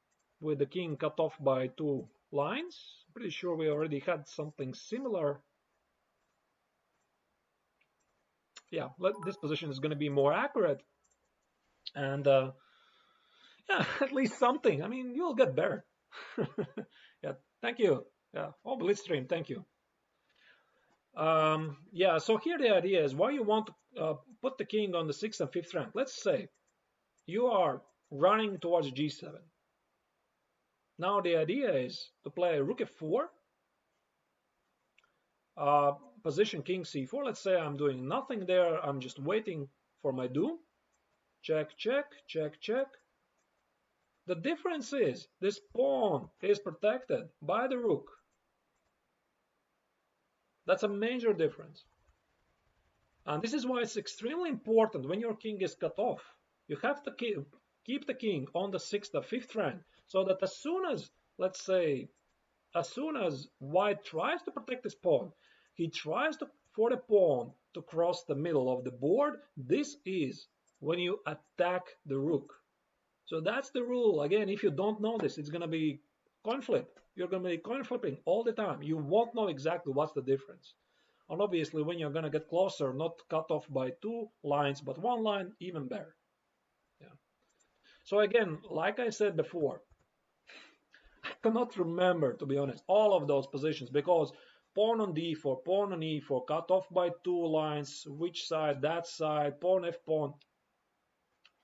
with the king cut off by 2 lines. Pretty sure we already had something similar. Yeah, this position is going to be more accurate. And yeah, at least something. I mean, you'll get better. Yeah, thank you. Yeah, oh, Blitzstream, thank you. Yeah, so here the idea is why you want to put the king on the 6th and 5th rank. Let's say you are running towards g7. Now the idea is to play rook f4, position king c4. Let's say I'm doing nothing there. I'm just waiting for my doom. Check, check, check, check. The difference is this pawn is protected by the rook. That's a major difference. And this is why it's extremely important when your king is cut off. You have to keep the king on the 6th or 5th rank so that as soon as, let's say, as soon as white tries to protect his pawn, he tries for the pawn to cross the middle of the board. This is when you attack the rook. So that's the rule. Again, if you don't know this, it's going to be coin flip. You're going to be coin flipping all the time. You won't know exactly what's the difference. And obviously, when you're going to get closer, not cut off by 2 lines, but 1 line, even better. Yeah. So again, like I said before, I cannot remember, to be honest, all of those positions because pawn on d4, pawn on e4, cut off by 2 lines, which side, that side, pawn f pawn.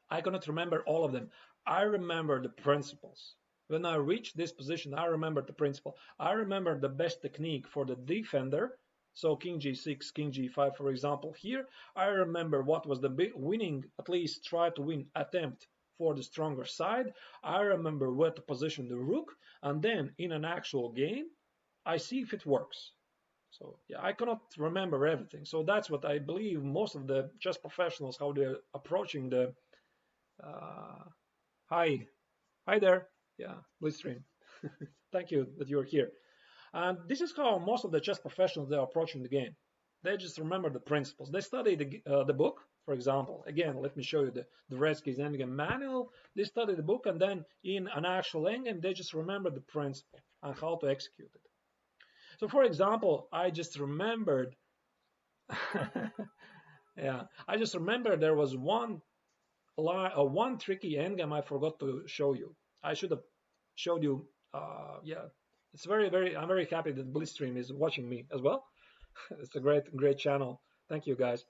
I cannot remember all of them. I remember the principles. When I reached this position, I remember the principle. I remember the best technique for the defender. So king g6, king g5, for example, here. I remember what was the winning, at least try to win attempt for the stronger side. I remember where to position the rook. And then in an actual game, I see if it works. So yeah, I cannot remember everything. So that's what I believe most of the chess professionals, how they're approaching the hi there. Yeah, Blitzstream. Thank you that you're here. And this is how most of the chess professionals are approaching the game. They just remember the principles. They study the book, for example. Again, let me show you the Dvoretsky's Endgame manual. They study the book, and then in an actual endgame, they just remember the principle and how to execute it. So, for example, I just remembered. Yeah, I just remembered there was one tricky endgame I forgot to show you. I should have showed you. Yeah, it's I'm very happy that Blitzstream is watching me as well. It's a great channel. Thank you guys.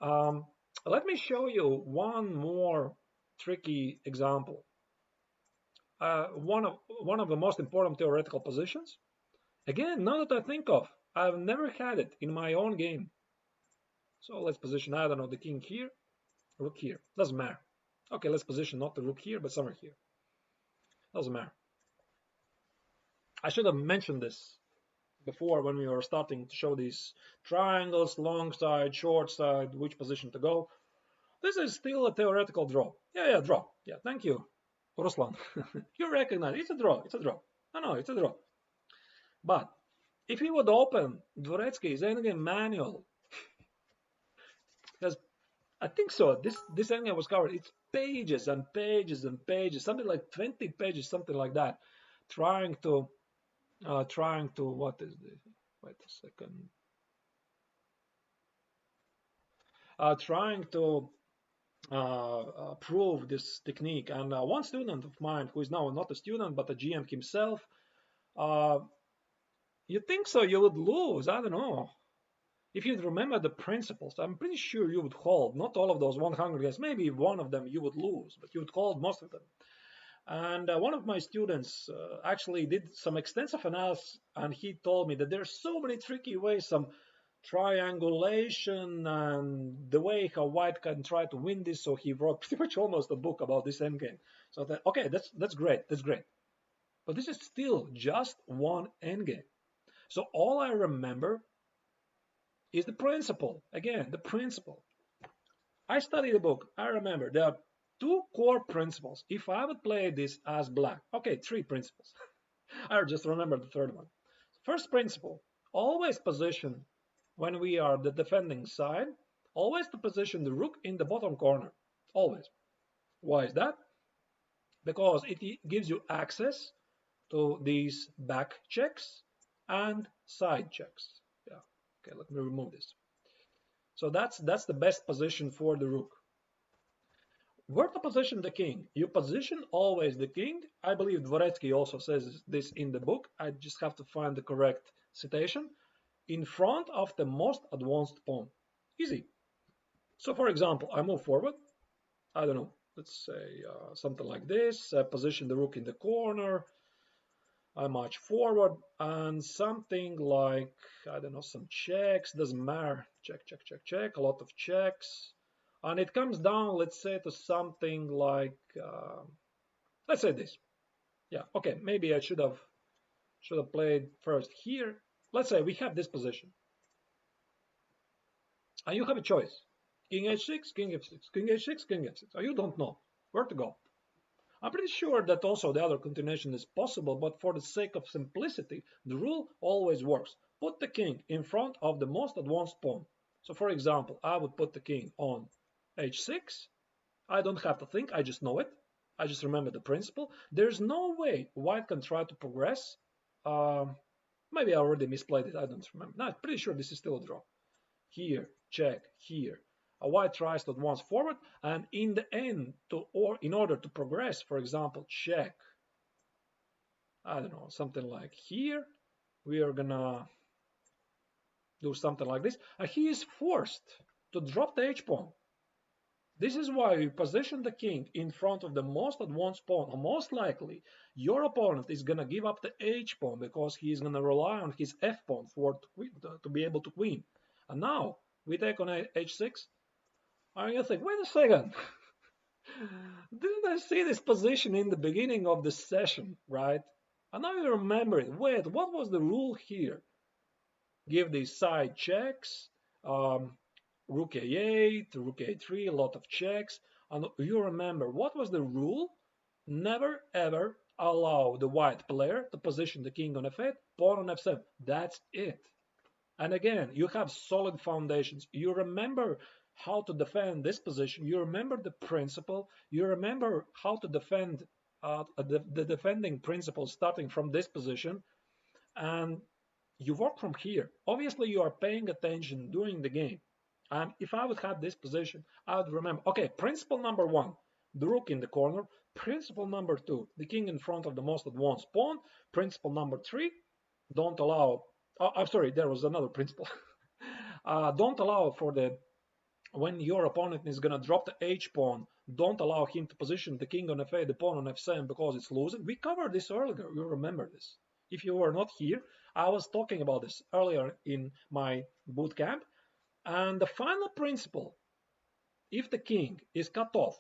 Let me show you one more tricky example. One of the most important theoretical positions. Again, now that I think of, I've never had it in my own game. So let's position, I don't know, the king here, rook here. Doesn't matter. Okay, let's position not the rook here, but somewhere here. Doesn't matter. I should have mentioned this before when we were starting to show these triangles, long side, short side, which position to go. This is still a theoretical draw. Yeah, draw. Yeah, thank you, Ruslan. You recognize it's a draw. It's a draw. No, it's a draw. But if you would open Dvoretsky's Endgame manual, because I think so, this Endgame was covered. It's pages and pages and pages, something like 20 pages, something like that, trying to what is this? Wait a second. Trying to prove this technique. And one student of mine, who is now not a student but a GM himself, you think so you would lose? I don't know. If you'd remember the principles, I'm pretty sure you would hold. Not all of those 100 games. Maybe one of them you would lose, but you would hold most of them. And one of my students actually did some extensive analysis, and he told me that there are so many tricky ways, some triangulation and the way how white can try to win this. So he wrote pretty much almost a book about this endgame. So that, okay, that's great, that's great. But this is still just one endgame. So all I remember is the principle. Again, the principle. I studied the book. I remember there are two core principles. If I would play this as black, okay, three principles. I just remember the third one. First principle, always position when we are the defending side, always to position the rook in the bottom corner. Always. Why is that? Because it gives you access to these back checks and side checks. Yeah. Okay, let me remove this. So that's the best position for the rook. Where to position the king? You position always the king. I believe Dvoretsky also says this in the book. I just have to find the correct citation. In front of the most advanced pawn. Easy. So for example, I move forward. I don't know. Let's say something like this. Position the rook in the corner. I march forward and something like, I don't know, some checks. Doesn't matter. Check, check, check, check. A lot of checks. And it comes down, let's say, to something like, let's say this. Yeah, okay, maybe I should have played first here. Let's say we have this position. And you have a choice. King h6, king f6, king h6, king f6. You don't know where to go. I'm pretty sure that also the other continuation is possible, but for the sake of simplicity, the rule always works. Put the king in front of the most advanced pawn. So for example, I would put the king on h6. I don't have to think, I just know it. I just remember the principle. There's no way white can try to progress. Maybe I already misplayed it, I don't remember. No, I'm pretty sure this is still a draw. Here, check, here. A white tries to advance forward, and in the end, in order to progress, for example, check, I don't know, something like here, we are gonna do something like this, and he is forced to drop the h-pawn. This is why you position the king in front of the most advanced pawn, and most likely your opponent is gonna give up the h-pawn because he is gonna rely on his f-pawn to be able to queen. And now we take on h6, and you think, wait a second, didn't I see this position in the beginning of the session, right? And now you remember it. Wait, what was the rule here? Give these side checks, rook a8, rook a3, a lot of checks. And you remember, what was the rule? Never ever allow the white player to position the king on f8, pawn on f7. That's it. And again, you have solid foundations. You remember how to defend this position. You remember the principle. You remember how to defend the defending principle starting from this position. And you work from here. Obviously, you are paying attention during the game. And if I would have this position, I would remember, okay, principle number one, the rook in the corner. Principle number two, the king in front of the most advanced pawn. Principle number three, don't allow, I'm sorry, there was another principle. Don't allow for when your opponent is going to drop the h-pawn, don't allow him to position the king on f8, the pawn on f7 because it's losing. We covered this earlier, you remember this. If you were not here, I was talking about this earlier in my boot camp. And the final principle, if the king is cut off,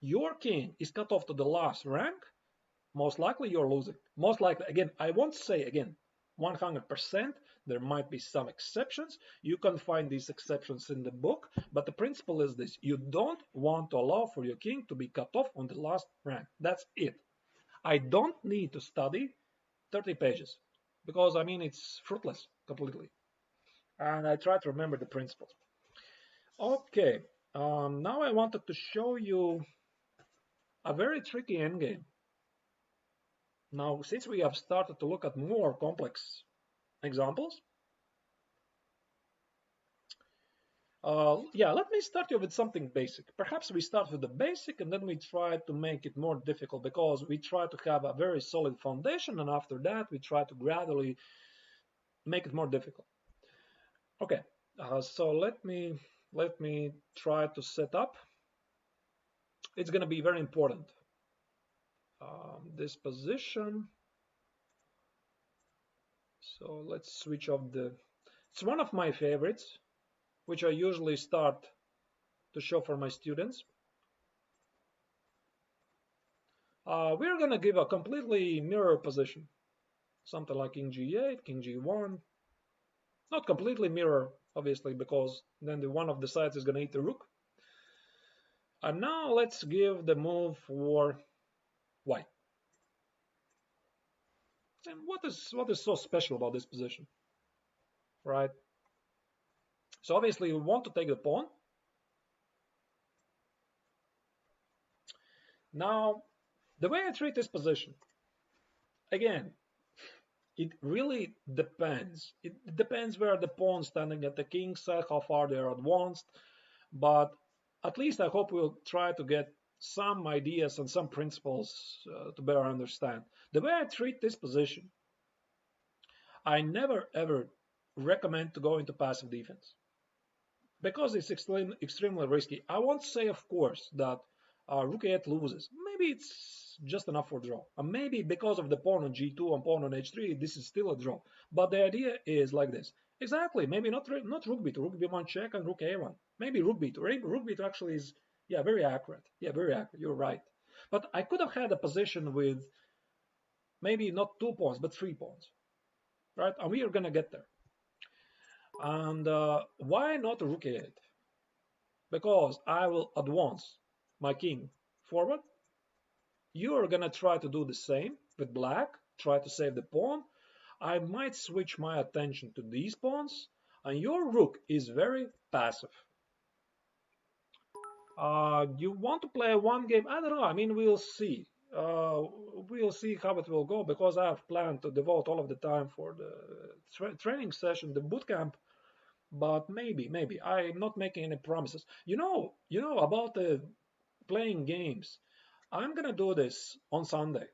your king is cut off to the last rank, most likely you're losing. Most likely, again, I won't say again 100%. There might be some exceptions. You can find these exceptions in the book, but the principle is this. You don't want to allow for your king to be cut off on the last rank. That's it. I don't need to study 30 pages because, I mean, it's fruitless completely. And I try to remember the principles. Okay, now I wanted to show you a very tricky endgame. Now, since we have started to look at more complex examples, yeah, let me start you with something basic. Perhaps we start with the basic and then we try to make it more difficult because we try to have a very solid foundation, and after that we try to gradually make it more difficult. Okay, so let me try to set up. It's going to be very important. This position. So let's switch off it's one of my favorites, which I usually start to show for my students. We're going to give a completely mirror position. Something like king g8, king g1. Not completely mirror, obviously, because then one of the sides is going to eat the rook. And now let's give the move for white. And what is so special about this position, right? So obviously we want to take the pawn. Now, the way I treat this position, again, it really depends. It depends where the pawn's standing at the king side, how far they are advanced. But at least I hope we'll try to get some ideas and some principles to better understand. The way I treat this position, I never ever recommend to go into passive defense because it's extremely risky. I won't say, of course, that Rook E8 loses. Maybe it's just enough for draw. And maybe because of the pawn on G2 and pawn on H3, this is still a draw. But the idea is like this. Exactly. Maybe not Rook B2, Rook B1 check and Rook A1. Maybe Rook B2. Rook B2 actually is, yeah, very accurate. Yeah, very accurate. You're right. But I could have had a position with maybe not 2 pawns, but 3 pawns. Right? And we are going to get there. And why not Rook A8? Because I will advance my king forward. You're gonna try to do the same with black, try to save the pawn. I might switch my attention to these pawns, and your rook is very passive. You want to play one game? I don't know. I mean, we'll see. We'll see how it will go because I have planned to devote all of the time for the training session, the boot camp. But maybe I'm not making any promises. You know about the playing games. I'm gonna do this on Sunday.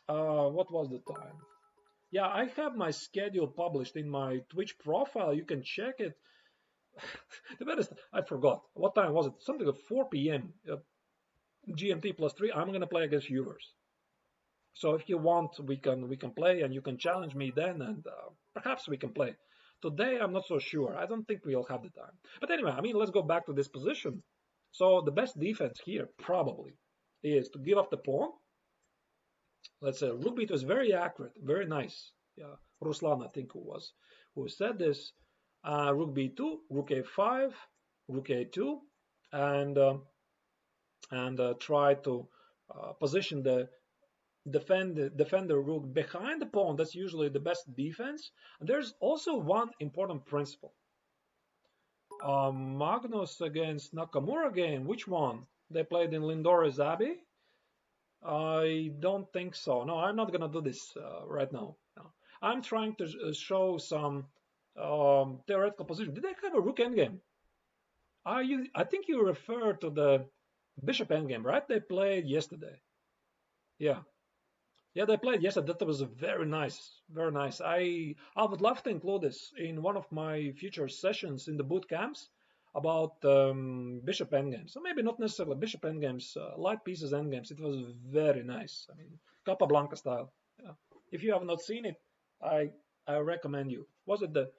What was the time? Yeah, I have my schedule published in my Twitch profile. You can check it. To be honest, I forgot. What time was it? Something like 4 p.m. GMT +3. I'm gonna play against viewers. So if you want, we can play, and you can challenge me then, and perhaps we can play. Today, I'm not so sure. I don't think we'll have the time. But anyway, I mean, let's go back to this position. So the best defense here probably is to give up the pawn. Let's say Rook B2 is very accurate, very nice. Yeah, Ruslan, I think, who said this. Rook B2, Rook A5, Rook A2, and try to position the defender rook behind the pawn. That's usually the best defense. And there's also one important principle. Magnus against Nakamura game. Which one? They played in Lindori's Abbey. I don't think so. No, I'm not gonna do this right now. No. I'm trying to show some theoretical position. Did they have a Rook Endgame? I think you refer to the Bishop Endgame, right? They played yesterday. Yeah. Yeah, they played yesterday. That was very nice, very nice. I would love to include this in one of my future sessions in the boot camps about Bishop Endgames. So maybe not necessarily Bishop Endgames, light pieces Endgames. It was very nice. I mean, Capablanca style. Yeah. If you have not seen it, I recommend you. Was it the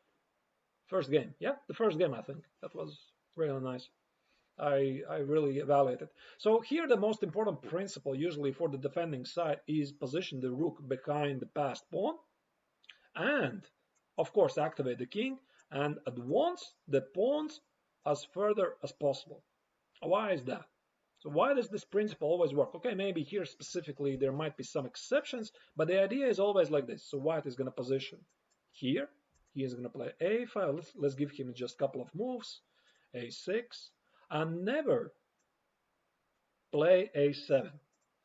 first game? Yeah, the first game, I think. That was really nice. I really evaluate it. So here the most important principle usually for the defending side is position the rook behind the passed pawn and of course activate the king and advance the pawns as further as possible. Why is that? So why does this principle always work? Okay, maybe here specifically there might be some exceptions, but the idea is always like this. So white is going to position here. He is going to play a5. Let's give him just a couple of moves. A6. And never play a7.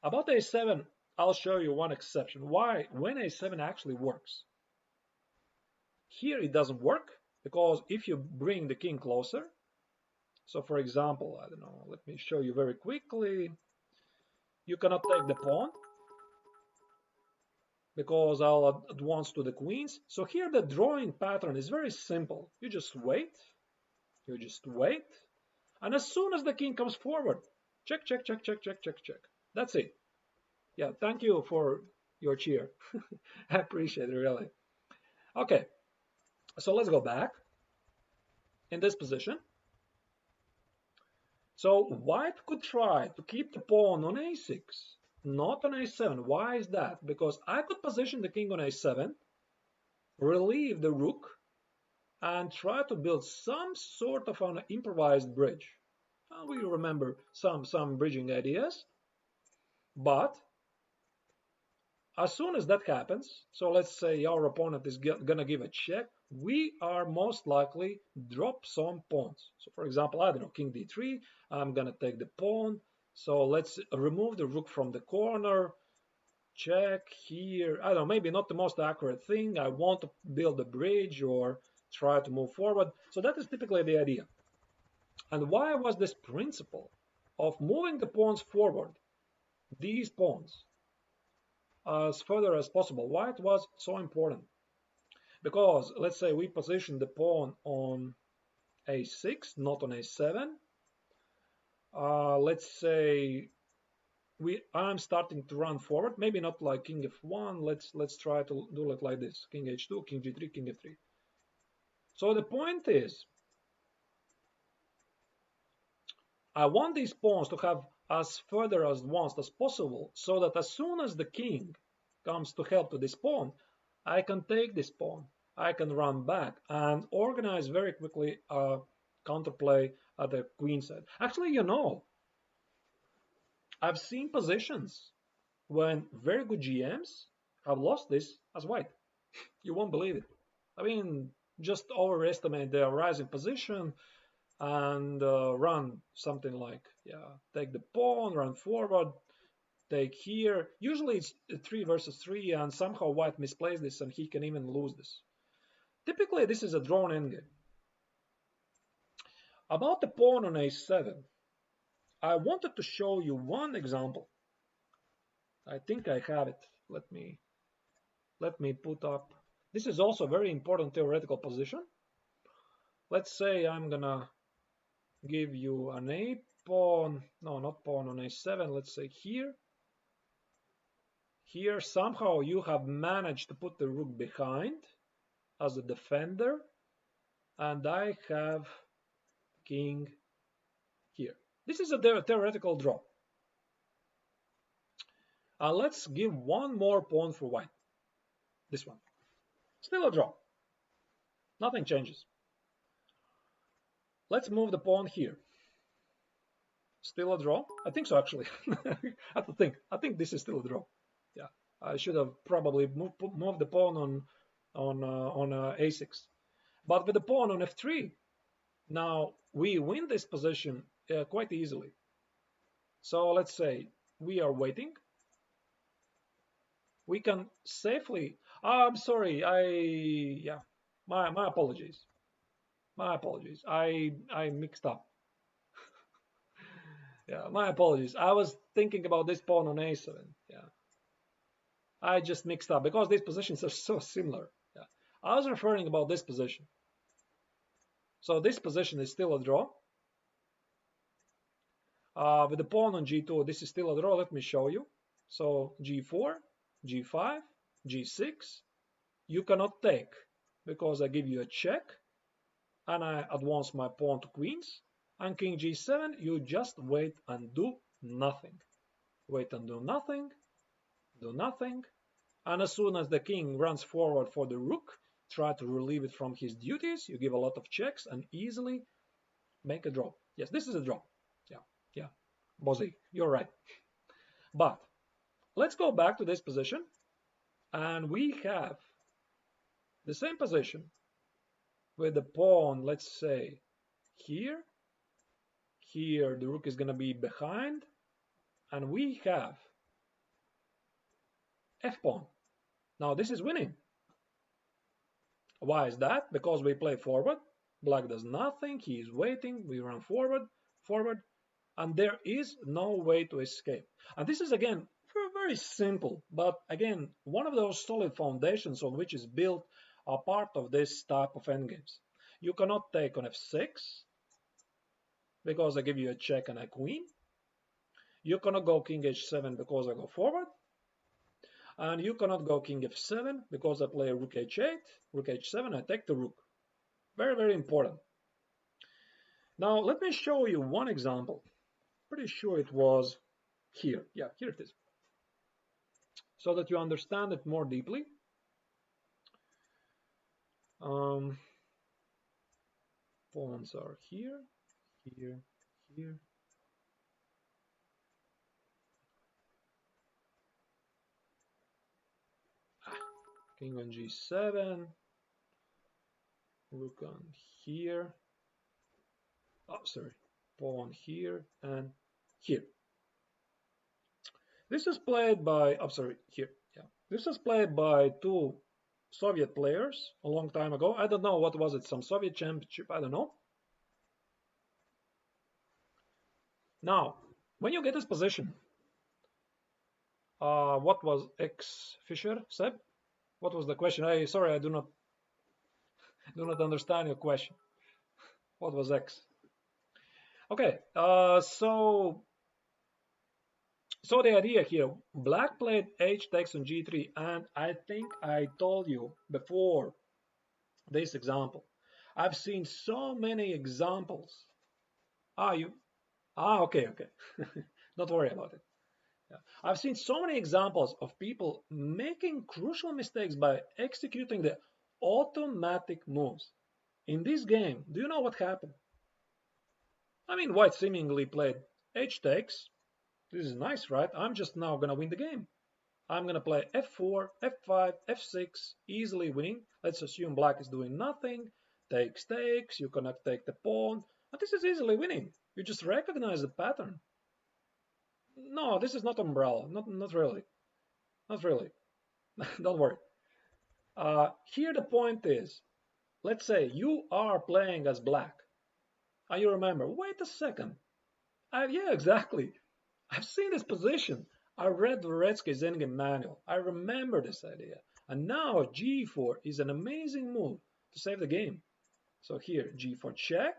About a7, I'll show you one exception. Why? When a7 actually works. Here it doesn't work because if you bring the king closer, so for example, I don't know, let me show you very quickly. You cannot take the pawn because I'll advance to the queens. So here the drawing pattern is very simple. You just wait. And as soon as the king comes forward, check. That's it. Yeah, thank you for your cheer. I appreciate it, really. Okay, so let's go back in this position. So white could try to keep the pawn on a6, not on a7. Why is that? Because I could position the king on a7, relieve the rook, and try to build some sort of an improvised bridge. We remember some bridging ideas, but as soon as that happens, so let's say our opponent is gonna give a check, we are most likely drop some pawns. So for example, I don't know, king d3, I'm gonna take the pawn. So let's remove the rook from the corner, check here. I don't know, maybe not the most accurate thing. I want to build a bridge or try to move forward. So that is typically the idea. And why was this principle of moving the pawns forward, these pawns, as further as possible, why it was so important? Because let's say we position the pawn on a6, not on a7. Let's say I'm starting to run forward, maybe not like king f1. Let's try to do it like this: king h2, king g3, king f3. So the point is, I want these pawns to have as further advanced as possible, so that as soon as the king comes to help to this pawn, I can take this pawn, I can run back and organize very quickly a counterplay at the queen side. Actually, I've seen positions when very good GMs have lost this as white. You won't believe it. I mean, just overestimate their rising position and run something like, take the pawn, run forward, take here. Usually it's 3 versus 3, and somehow white misplays this and he can even lose this. Typically, this is a drawn endgame. About the pawn on a7, I wanted to show you one example. I think I have it. Let me put up. This is also a very important theoretical position. Let's say I'm gonna give you an a pawn. No, not pawn on a7. Let's say here. Here somehow you have managed to put the rook behind as a defender, and I have king here. This is a theoretical draw. Let's give one more pawn for white. This one. Still a draw. Nothing changes. Let's move the pawn here. Still a draw? I think so, actually. I have to think. I think this is still a draw. Yeah, I should have probably moved the pawn on a6. But with the pawn on f3, now we win this position quite easily. So let's say we are waiting. We can safely. I'm sorry. My apologies. My apologies. I mixed up. Yeah, my apologies. I was thinking about this pawn on a7. Yeah, I just mixed up because these positions are so similar. Yeah, I was referring about this position. So this position is still a draw. With the pawn on g2, this is still a draw. Let me show you. So g4, g5, g6, you cannot take because I give you a check and I advance my pawn to queens. And king g7, you just wait and do nothing. Wait and do nothing, do nothing. And as soon as the king runs forward for the rook, try to relieve it from his duties. You give a lot of checks and easily make a draw. Yes, this is a draw. Yeah, Bozy, you're right. But let's go back to this position. And we have the same position with the pawn, let's say, here. Here, the rook is going to be behind. And we have f-pawn. Now, this is winning. Why is that? Because we play forward. Black does nothing. He is waiting. We run forward, forward. And there is no way to escape. And this is, again, very simple. But, again, one of those solid foundations on which is built a part of this type of endgames. You cannot take on f6 because I give you a check and a queen. You cannot go king h7 because I go forward. And you cannot go king f7 because I play rook h8, rook h7, I take the rook. Very, very important. Now, let me show you one example. Pretty sure it was here. Yeah, here it is. So that you understand it more deeply. Pawns are here, here, here. King on g7. Rook on here. Oh, sorry. Pawn here and here. This is played by, oh, sorry, here. Yeah. This is played by two Soviet players a long time ago. I don't know, what was it? Some Soviet championship? I don't know. Now, when you get this position, what was X Fisher said? What was the question? Sorry, I do not understand your question. What was X? Okay, so the idea here, black played h takes on g3, and I think I told you before this example. I've seen so many examples. Okay. Don't worry about it. Yeah. I've seen so many examples of people making crucial mistakes by executing the automatic moves. In this game, do you know what happened? I mean, white seemingly played h takes. This is nice, right? I'm just now gonna win the game. I'm gonna play f4, f5, f6, easily winning. Let's assume black is doing nothing. Takes, you cannot take the pawn. But this is easily winning. You just recognize the pattern. No, this is not umbrella. Not really. Not really. Don't worry. Here the point is, let's say you are playing as black. And you remember, wait a second. Yeah, exactly. I've seen this position. I read Dvoretsky's Endgame manual. I remember this idea. And now g4 is an amazing move to save the game. So here, g4 check,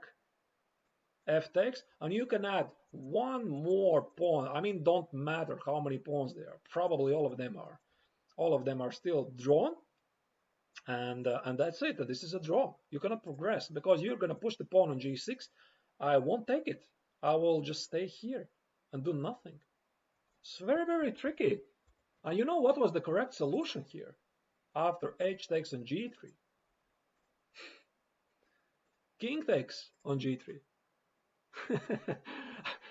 f takes, and you can add one more pawn. I mean, don't matter how many pawns there are. Probably all of them are. All of them are still drawn. And that's it. This is a draw. You cannot progress because you're going to push the pawn on g6. I won't take it. I will just stay here and do nothing. It's very, very tricky. And you know what was the correct solution here? After h takes on g3. King takes on g3.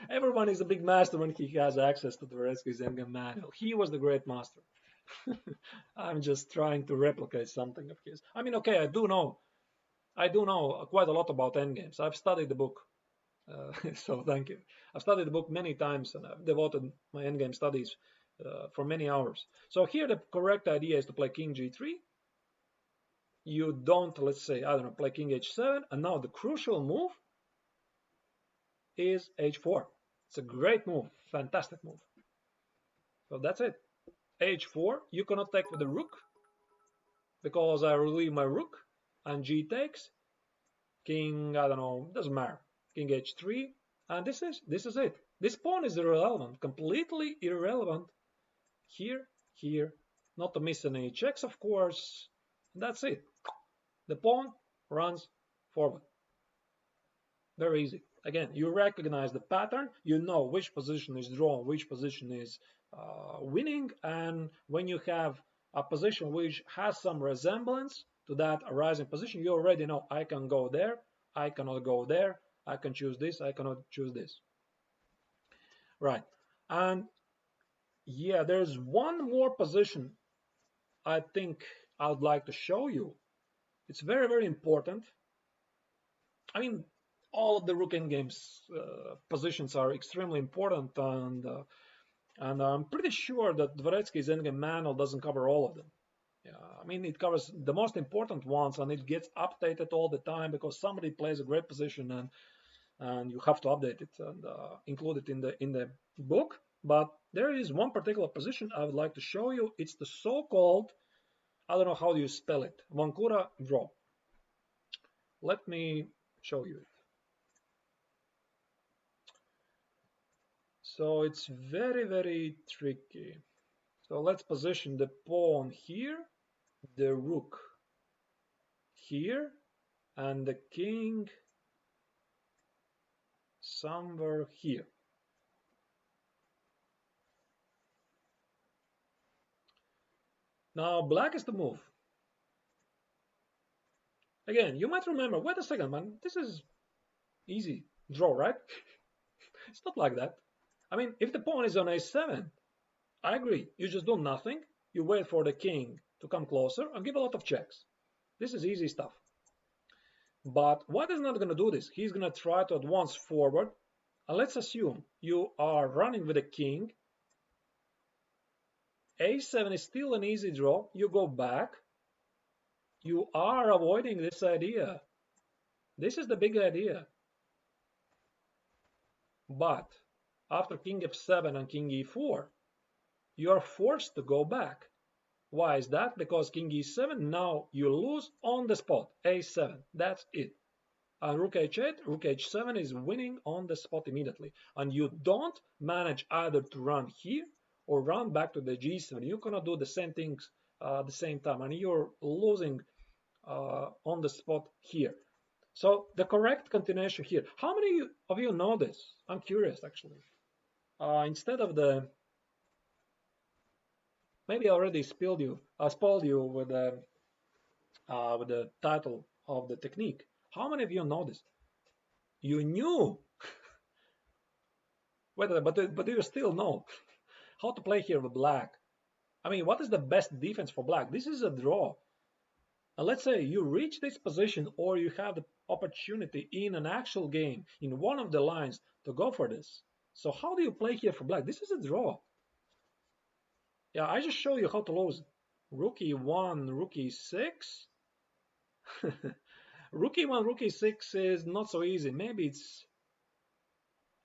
Everyone is a big master when he has access to Dvoretsky's Endgame manual. He was the great master. I'm just trying to replicate something of his. I mean, okay, I do know quite a lot about endgames. I've studied the book, so thank you. I've studied the book many times, and I've devoted my endgame studies for many hours. So here the correct idea is to play king g3. You don't, let's say, I don't know, play king h7, and now the crucial move is h4. It's a great move, fantastic move. So that's it. h4, you cannot take with the rook, because I relieve my rook, and g takes, king, I don't know, doesn't matter, king h3, and this is it. This pawn is irrelevant, completely irrelevant. Here, not to miss any checks, of course. That's it. The pawn runs forward. Very easy. Again, you recognize the pattern, you know which position is drawn, which position is winning, and when you have a position which has some resemblance to that arising position, you already know I can go there, I cannot go there, I can choose this, I cannot choose this. Right. And yeah, there's one more position I think I would like to show you. It's very, very important. I mean, all of the Rook Endgames positions are extremely important, and I'm pretty sure that Dvoretsky's Endgame manual doesn't cover all of them. Yeah, I mean, it covers the most important ones, and it gets updated all the time because somebody plays a great position, and you have to update it and include it in the book. But there is one particular position I would like to show you. It's the so-called, I don't know how you spell it, Vancura draw. Let me show you it. So it's very, very tricky. So let's position the pawn here, the rook here, and the king somewhere here. Now black is to move. Again, you might remember, wait a second, man, this is easy draw, right? It's not like that. I mean, if the pawn is on a7, I agree. You just do nothing. You wait for the king to come closer and give a lot of checks. This is easy stuff. But White is not going to do this. He's going to try to advance forward. And let's assume you are running with a king. A7 is still an easy draw. You go back. You are avoiding this idea. This is the big idea. But after king f7 and king e4, you are forced to go back. Why is that? Because king e7, now you lose on the spot. a7, that's it. And rook h8, rook h7 is winning on the spot immediately. And you don't manage either to run here or run back to the g7. You cannot do the same things at the same time. And you're losing on the spot here. So the correct continuation here. How many of you know this? I'm curious, actually. Instead of the... Maybe I already spoiled you with the title of the technique. How many of you know this? You knew, but do you still know how to play here with black? I mean, what is the best defense for black? This is a draw. And let's say you reach this position, or you have the opportunity in an actual game, in one of the lines, to go for this. So how do you play here for black? This is a draw. Yeah, I just show you how to lose. Rook e1, rook e6. Rook e1, rook e6 is not so easy. Maybe it's...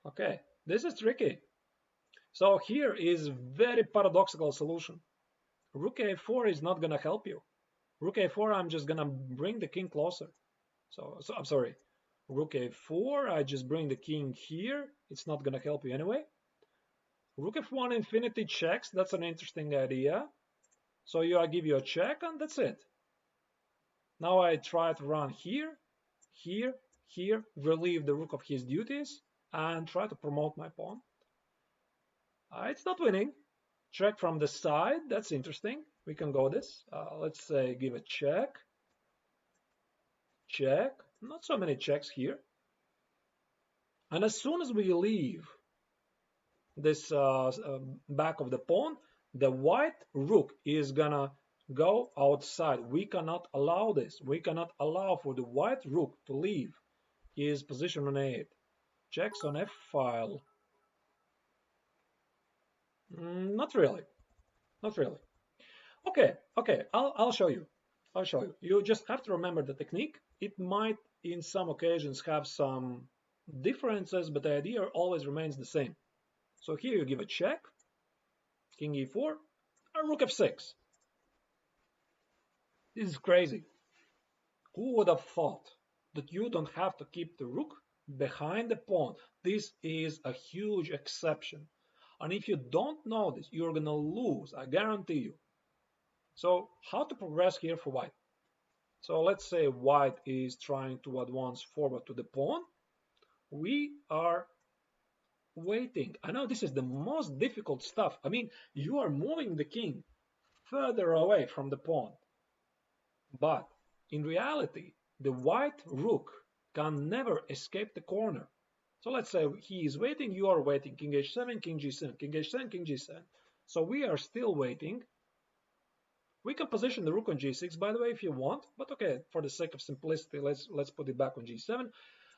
Okay, this is tricky. So here is very paradoxical solution. Rook a4 is not going to help you. Rook a4, I'm just going to bring the king closer. So I'm sorry. Rook a4, I just bring the king here. It's not going to help you anyway. Rook f1 infinity checks. That's an interesting idea. So I give you a check, and that's it. Now I try to run here, here, here, relieve the rook of his duties, and try to promote my pawn. It's not winning. Check from the side. That's interesting. We can go this. Let's say give a check. Check. Not so many checks here. And as soon as we leave this back of the pawn, the white rook is gonna go outside. We cannot allow this. We cannot allow for the white rook to leave his position on a8. Checks on f file. Not really. Not really. Okay. I'll show you. I'll show you. You just have to remember the technique. It might, in some occasions, have some differences, but the idea always remains the same. So here you give a check, king e4, and rook f6. This is crazy. Who would have thought that you don't have to keep the rook behind the pawn? This is a huge exception. And if you don't know this, you're going to lose, I guarantee you. So how to progress here for white? So let's say white is trying to advance forward to the pawn. We are waiting. I know this is the most difficult stuff. I mean, you are moving the king further away from the pawn. But in reality, the white rook can never escape the corner. So let's say he is waiting, you are waiting. King h7, king g7, king h7, king g7. So we are still waiting. We can position the rook on g6, by the way, if you want. But okay, for the sake of simplicity, let's put it back on g7.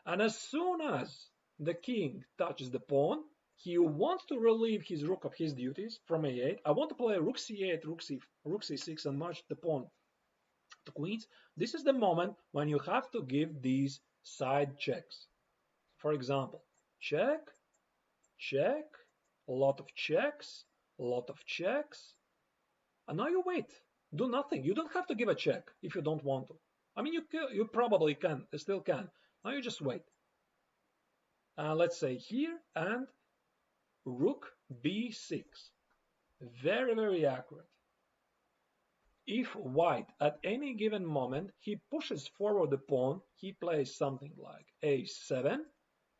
And as soon as the king touches the pawn, he wants to relieve his rook of his duties from a8. I want to play rook c8, rook c6, and march the pawn to queens. This is the moment when you have to give these side checks. For example, check, check, a lot of checks, a lot of checks. And now you wait. Do nothing. You don't have to give a check if you don't want to. I mean, you probably can, still can. Now you just wait. Let's say here, and rook b6. Very, very accurate. If white, at any given moment, he pushes forward the pawn, he plays something like a7,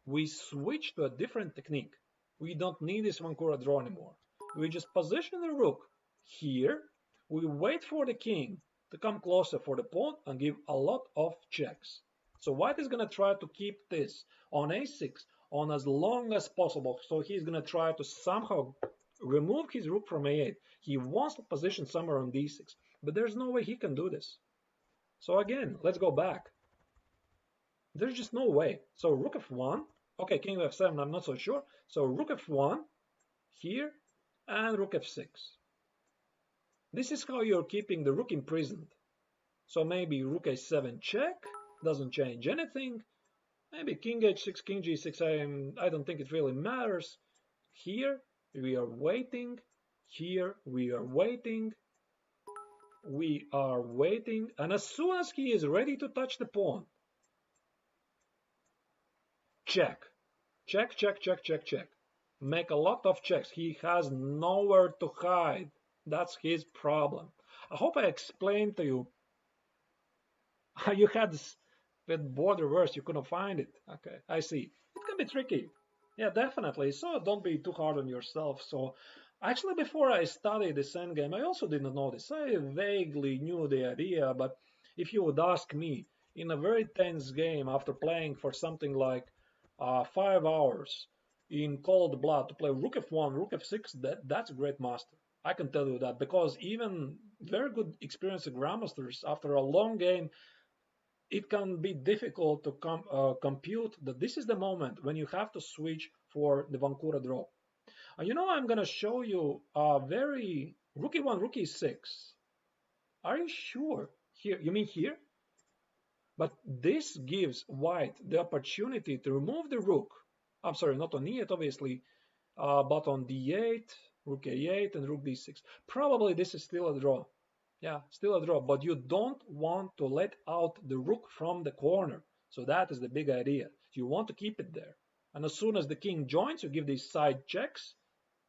we switch to a different technique. We don't need this Vancura draw anymore. We just position the rook here, we wait for the king to come closer for the pawn and give a lot of checks. So white is going to try to keep this on a6 on as long as possible. So he's going to try to somehow remove his rook from a8. He wants to position somewhere on d6, but there's no way he can do this. So again, let's go back. There's just no way. So rook f1. Okay, king f7, I'm not so sure. So rook f1 here and rook f6. This is how you're keeping the rook imprisoned. So maybe rook a7 check, doesn't change anything. Maybe king h6, king g6, I don't think it really matters. Here we are waiting. Here we are waiting. We are waiting. And as soon as he is ready to touch the pawn, check. Check, check, check, check, check. Make a lot of checks. He has nowhere to hide. That's his problem. I hope I explained to you. You had this with board reverse, you couldn't find it. Okay, I see. It can be tricky. Yeah, definitely. So don't be too hard on yourself. So actually, before I studied this endgame, I also didn't know this. I vaguely knew the idea, but if you would ask me in a very tense game after playing for something like 5 hours in cold blood to play rook f1, rook f6, that's a great master. I can tell you that because even very good experienced grandmasters after a long game, it can be difficult to compute that this is the moment when you have to switch for the Vancura draw. And I'm going to show you a very rook e1, rook e6. Are you sure? Here, you mean here? But this gives white the opportunity to remove the rook. I'm sorry, not on e8, obviously, but on d8, rook a8, and rook d6. Probably this is still a draw. Yeah, still a draw, but you don't want to let out the rook from the corner. So that is the big idea. You want to keep it there. And as soon as the king joins, you give these side checks,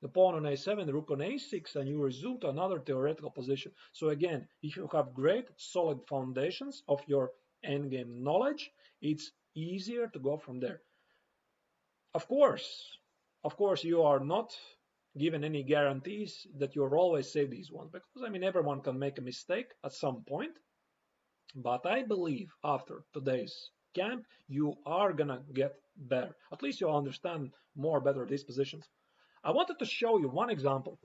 the pawn on a7, the rook on a6, and you resume to another theoretical position. So again, if you have great solid foundations of your endgame knowledge, it's easier to go from there. Of course, you are not given any guarantees that you'll always save these ones, because everyone can make a mistake at some point. But I believe after today's camp, you are gonna get better. At least you'll understand more better these positions. I wanted to show you one example.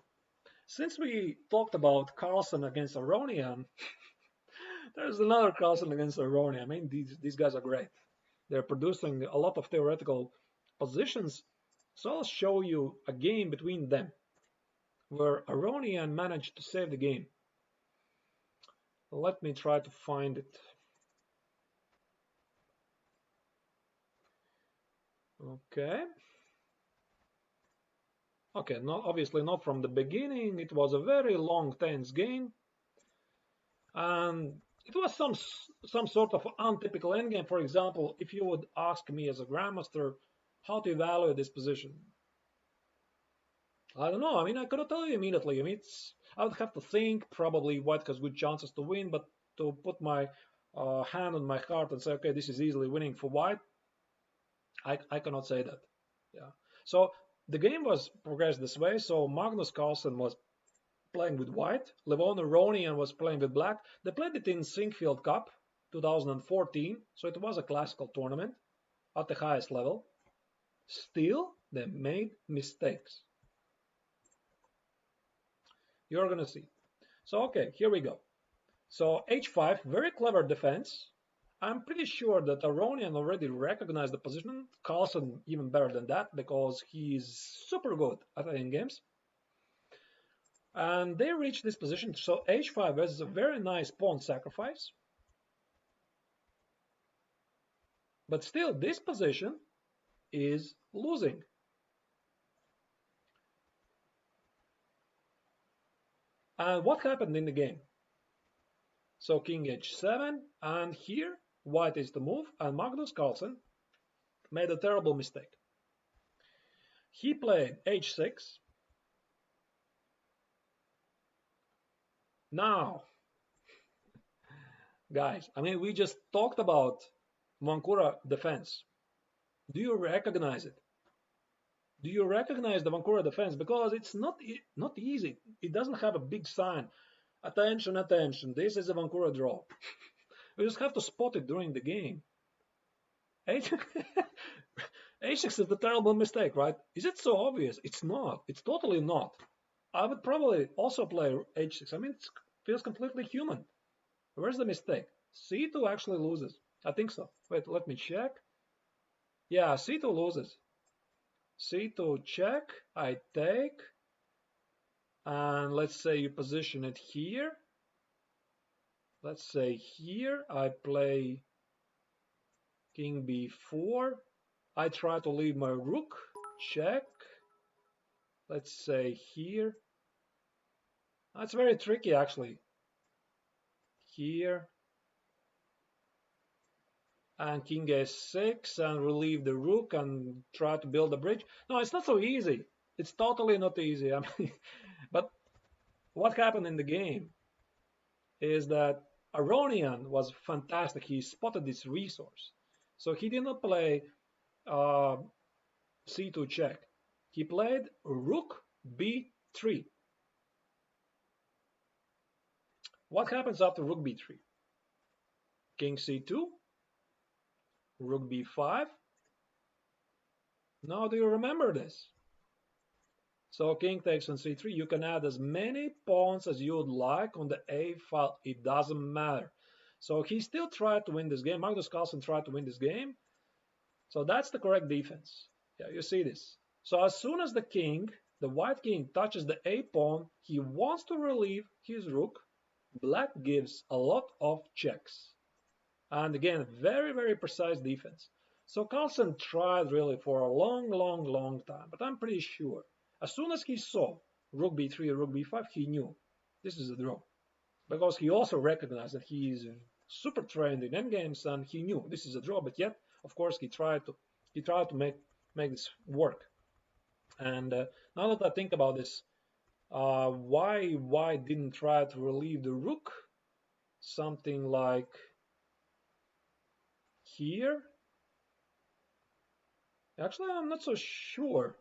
Since we talked about Carlsen against Aronian, there's another Carlsen against Aronian. These guys are great. They're producing a lot of theoretical positions. So I'll show you a game between them where Aronian managed to save the game. Let me try to find it. Okay. Okay, obviously not from the beginning. It was a very long, tense game. And it was some sort of untypical endgame. For example, if you would ask me as a grandmaster how to evaluate this position, I don't know. I cannot tell you immediately. I would have to think. Probably white has good chances to win, but to put my hand on my heart and say, okay, this is easily winning for white, I cannot say that. Yeah. So the game was progressed this way. So Magnus Carlsen was playing with white. Levon Aronian was playing with black. They played it in Sinkfield Cup 2014. So it was a classical tournament at the highest level. Still, they made mistakes. You're going to see. So, okay, here we go. So h5, very clever defense. I'm pretty sure that Aronian already recognized the position. Carlsen even better than that because he's super good at endgames. And they reached this position. So h5 is a very nice pawn sacrifice. But still, this position is losing. And what happened in the game? So king h7, and here white is to move, and Magnus Carlsen made a terrible mistake. He played h6. Now, guys, we just talked about Vancura defense. Do you recognize it? Do you recognize the Vancura defense? Because it's not easy. It doesn't have a big sign. Attention, attention. This is a Vancura draw. You just have to spot it during the game. H H6 is a terrible mistake, right? Is it so obvious? It's not. It's totally not. I would probably also play H6. I mean, it feels completely human. Where's the mistake? C2 actually loses. I think so. Wait, let me check. Yeah, C2 loses. C2 check. I take. And let's say you position it here. Let's say here I play king b4. I try to leave my rook. Check. Let's say here. That's very tricky actually. Here. And king a6 and relieve the rook and try to build a bridge. No, it's not so easy. It's totally not easy. I mean, but what happened in the game is that Aronian was fantastic. He spotted this resource. So he did not play c2 check. He played rook b3. What happens after rook b3? King c2, rook b5. Now do you remember this? So king takes on c3. You can add as many pawns as you would like on the a file. It doesn't matter. So he still tried to win this game. Magnus Carlsen tried to win this game. So that's the correct defense. Yeah, you see this. So as soon as the king, the white king, touches the a pawn, he wants to relieve his rook. Black gives a lot of checks. And again, very, very precise defense. So Carlsen tried really for a long time. But I'm pretty sure as soon as he saw rook b3 or rook b5, he knew this is a draw. Because he also recognized that he is super trained in endgames and he knew this is a draw, but yet, of course, he tried to make this work. And now that I think about this, why didn't try to relieve the rook? Something like here. Actually, I'm not so sure.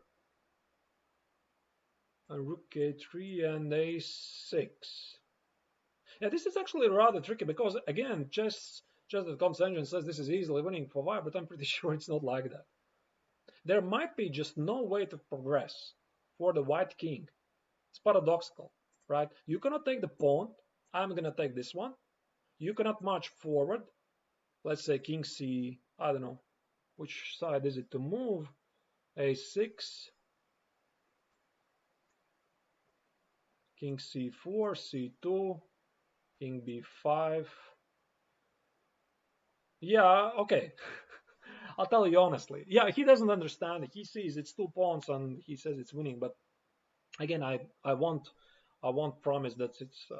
Rook a3 and a6. Yeah, this is actually rather tricky because, again, chess.com's engine says this is easily winning for white, but I'm pretty sure it's not like that. There might be just no way to progress for the white king. It's paradoxical, right? You cannot take the pawn. I'm going to take this one. You cannot march forward. Let's say king c, I don't know, which side is it to move? a6. King c4, c2, king b5. Yeah, okay. I'll tell you honestly. Yeah, he doesn't understand it. He sees it's 2 pawns and he says it's winning. But again, I won't promise that it's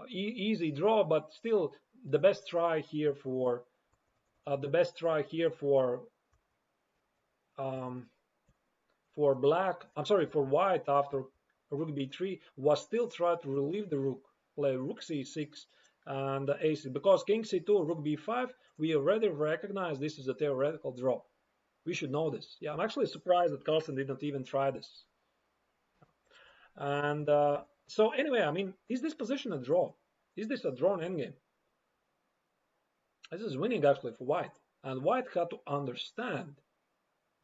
easy draw. But still, the best try here for black. I'm sorry, for white after rook b3 was still try to relieve the rook, play rook c6 and a6, because king c2, rook b5, we already recognize this is a theoretical draw. We should know this. Yeah, I'm actually surprised that Carlsen did not even try this. And so anyway, I mean, is this position a draw? Is this a drawn endgame? This is winning actually for white, and white had to understand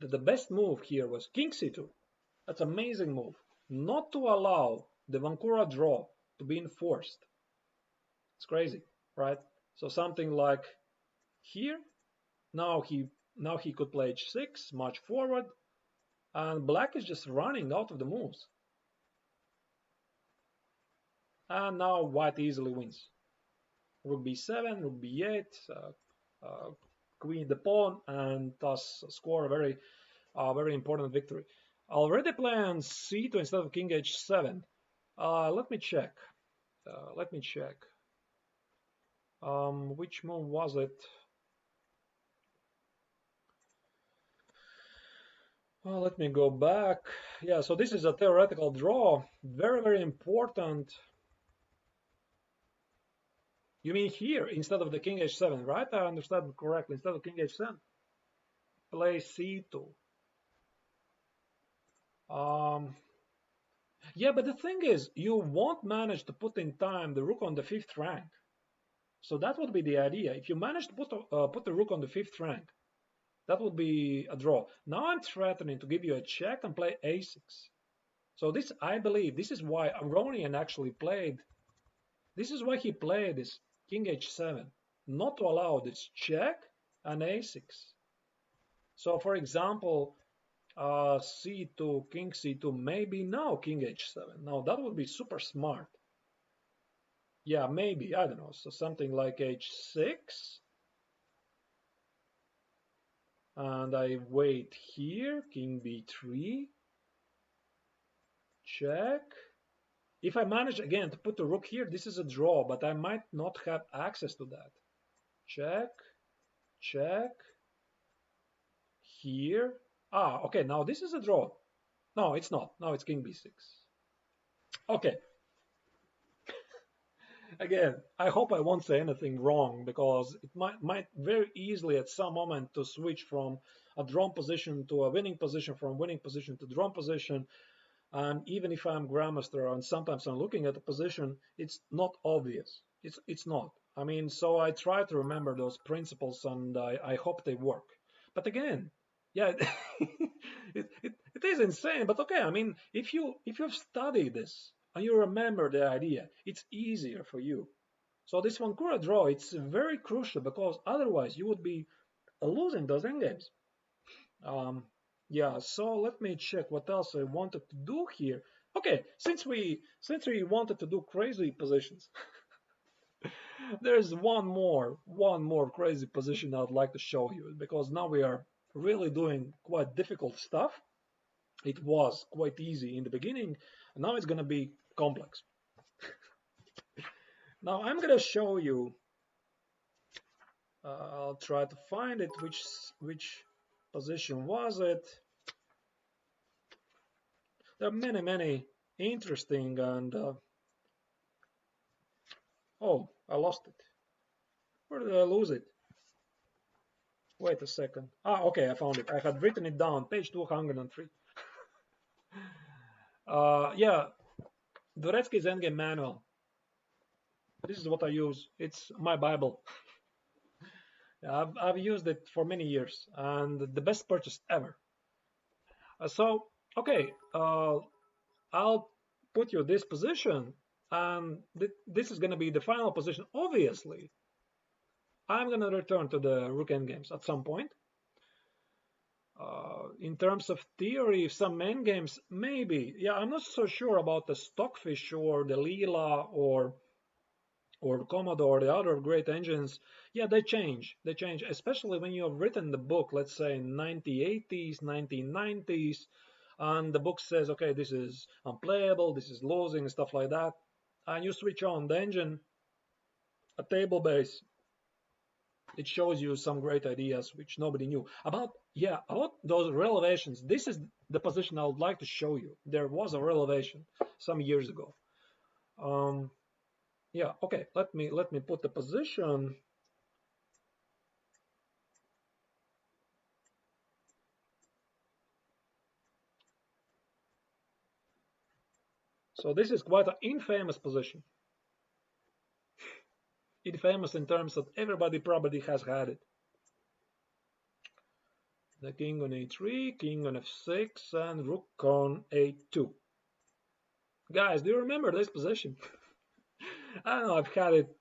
that the best move here was king c2. That's an amazing move. Not to allow the Vancura draw to be enforced. It's crazy, right? So something like here. Now he could play h6, march forward, and black is just running out of the moves. And now white easily wins. Rook b7, rook b8, queen the pawn, and thus score a very important victory. Already playing c2 instead of king h7. Let me check. Which move was it? Well, let me go back. Yeah, so this is a theoretical draw. Very important. You mean here instead of the king h7, right? I understand correctly. Instead of king h7, play c2. Yeah, but the thing is, you won't manage to put in time the rook on the 5th rank. So that would be the idea. If you manage to put the rook on the 5th rank, that would be a draw. Now I'm threatening to give you a check and play a6. So this, I believe, this is why Aronian actually played. This is why he played this king h7, not to allow this check and a6. So for example, c2, king c2, maybe now king h7. Now that would be super smart. Yeah, maybe, I don't know, so something like h6. And I wait here, king b3, check. If I manage again to put the rook here, this is a draw, but I might not have access to that. Check, check, here. Ah, okay, now this is a draw. No, it's not. Now it's king b6. Okay. Again, I hope I won't say anything wrong, because it might very easily at some moment to switch from a drawn position to a winning position, from winning position to drawn position. And even if I'm grandmaster and sometimes I'm looking at the position, it's not obvious. It's not. I mean, so I try to remember those principles, and I hope they work. But again, yeah, it is insane. But okay, I mean, if you've studied this and you remember the idea, it's easier for you. So this Vancura draw, it's very crucial, because otherwise you would be losing those endgames. Yeah, so let me check what else I wanted to do here. Okay, since we wanted to do crazy positions, there's one more crazy position I'd like to show you, because now we are really doing quite difficult stuff. It was quite easy in the beginning, and now it's gonna be complex. Now I'm gonna show you. I'll try to find it. Which position was it? There are many interesting and oh, I lost it. Where did I lose it? Wait a second. Ah, okay, I found it. I had written it down, page 203. Yeah, Dvoretsky's Endgame manual. This is what I use. It's my Bible. I've used it for many years, and the best purchase ever. So, okay, I'll put you this position, and this is going to be the final position. Obviously, I'm going to return to the Rook Endgames at some point. In terms of theory, some endgames, maybe. Yeah, I'm not so sure about the Stockfish or the Leela or Commodore, the other great engines. Yeah, they change. They change, especially when you have written the book, let's say in 1980s, 1990s, and the book says, okay, this is unplayable, this is losing, stuff like that. And you switch on the engine, a table base, it shows you some great ideas which nobody knew about. Yeah, about those relevations. This is the position I would like to show you. There was a relevation some years ago. Yeah, okay, let me put the position. So this is quite an infamous position. Infamous in terms that everybody probably has had it. The king on a3, king on f6, and rook on a2. Guys, do you remember this position? I don't know, I've had it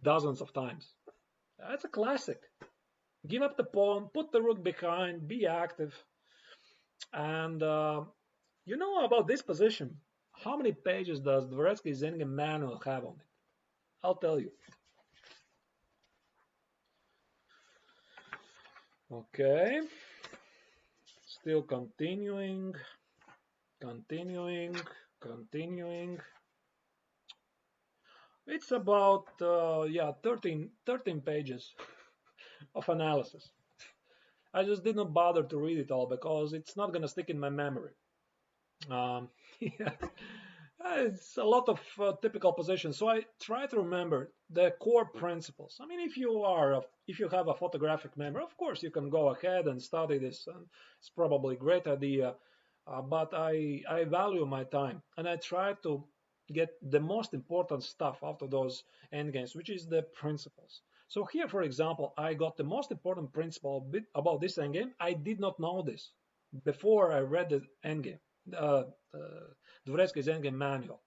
dozens of times. It's a classic. Give up the pawn, put the rook behind, be active. And you know about this position. How many pages does Dvoretsky's Endgame manual have on it? I'll tell you. Okay. Still continuing. It's about yeah, 13 pages of analysis. I just didn't bother to read it all because it's not gonna stick in my memory. Yeah, it's a lot of typical positions. So I try to remember the core principles. I mean, if you have a photographic memory, of course you can go ahead and study this, and it's probably a great idea. but I value my time and I try to get the most important stuff out of those endgames, which is the principles. So here, for example, I got the most important principle about this endgame. I did not know this before I read the endgame, uh, Dvoretsky's endgame manual,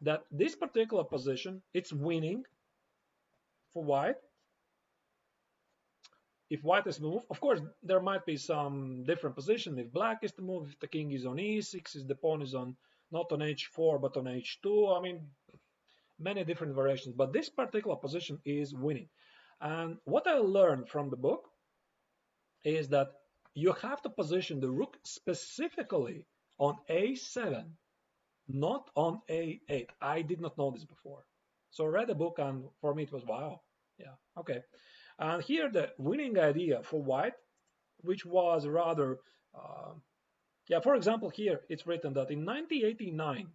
that this particular position, it's winning for white. If white is to move, of course, there might be some different position. If black is to move, if the king is on e6, if the pawn is on not on h4 but on h2, I mean, many different variations. But this particular position is winning. And what I learned from the book is that you have to position the rook specifically on a7, not on a8. I did not know this before. So I read the book and for me it was wow. Yeah, okay. And here the winning idea for white, which was rather, yeah, for example, here it's written that in 1989,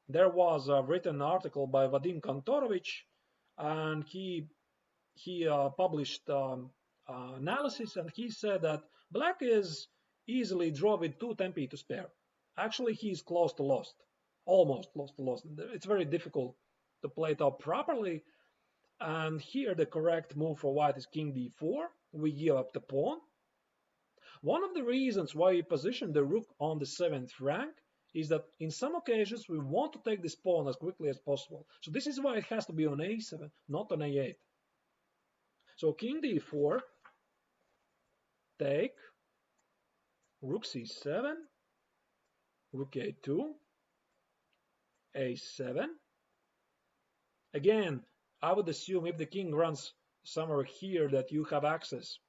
there was a written article by Vadim Kantorovich, and he published analysis, and he said that black is easily draw with two tempi to spare. Actually, he is close to lost, almost close to lost. It's very difficult to play it out properly. And here the correct move for white is king d4. We give up the pawn. One of the reasons why we position the rook on the 7th rank is that in some occasions we want to take this pawn as quickly as possible. So this is why it has to be on a7, not on a8. So king d4, take, rook c7, rook a2, a7. Again, I would assume if the king runs somewhere here that you have access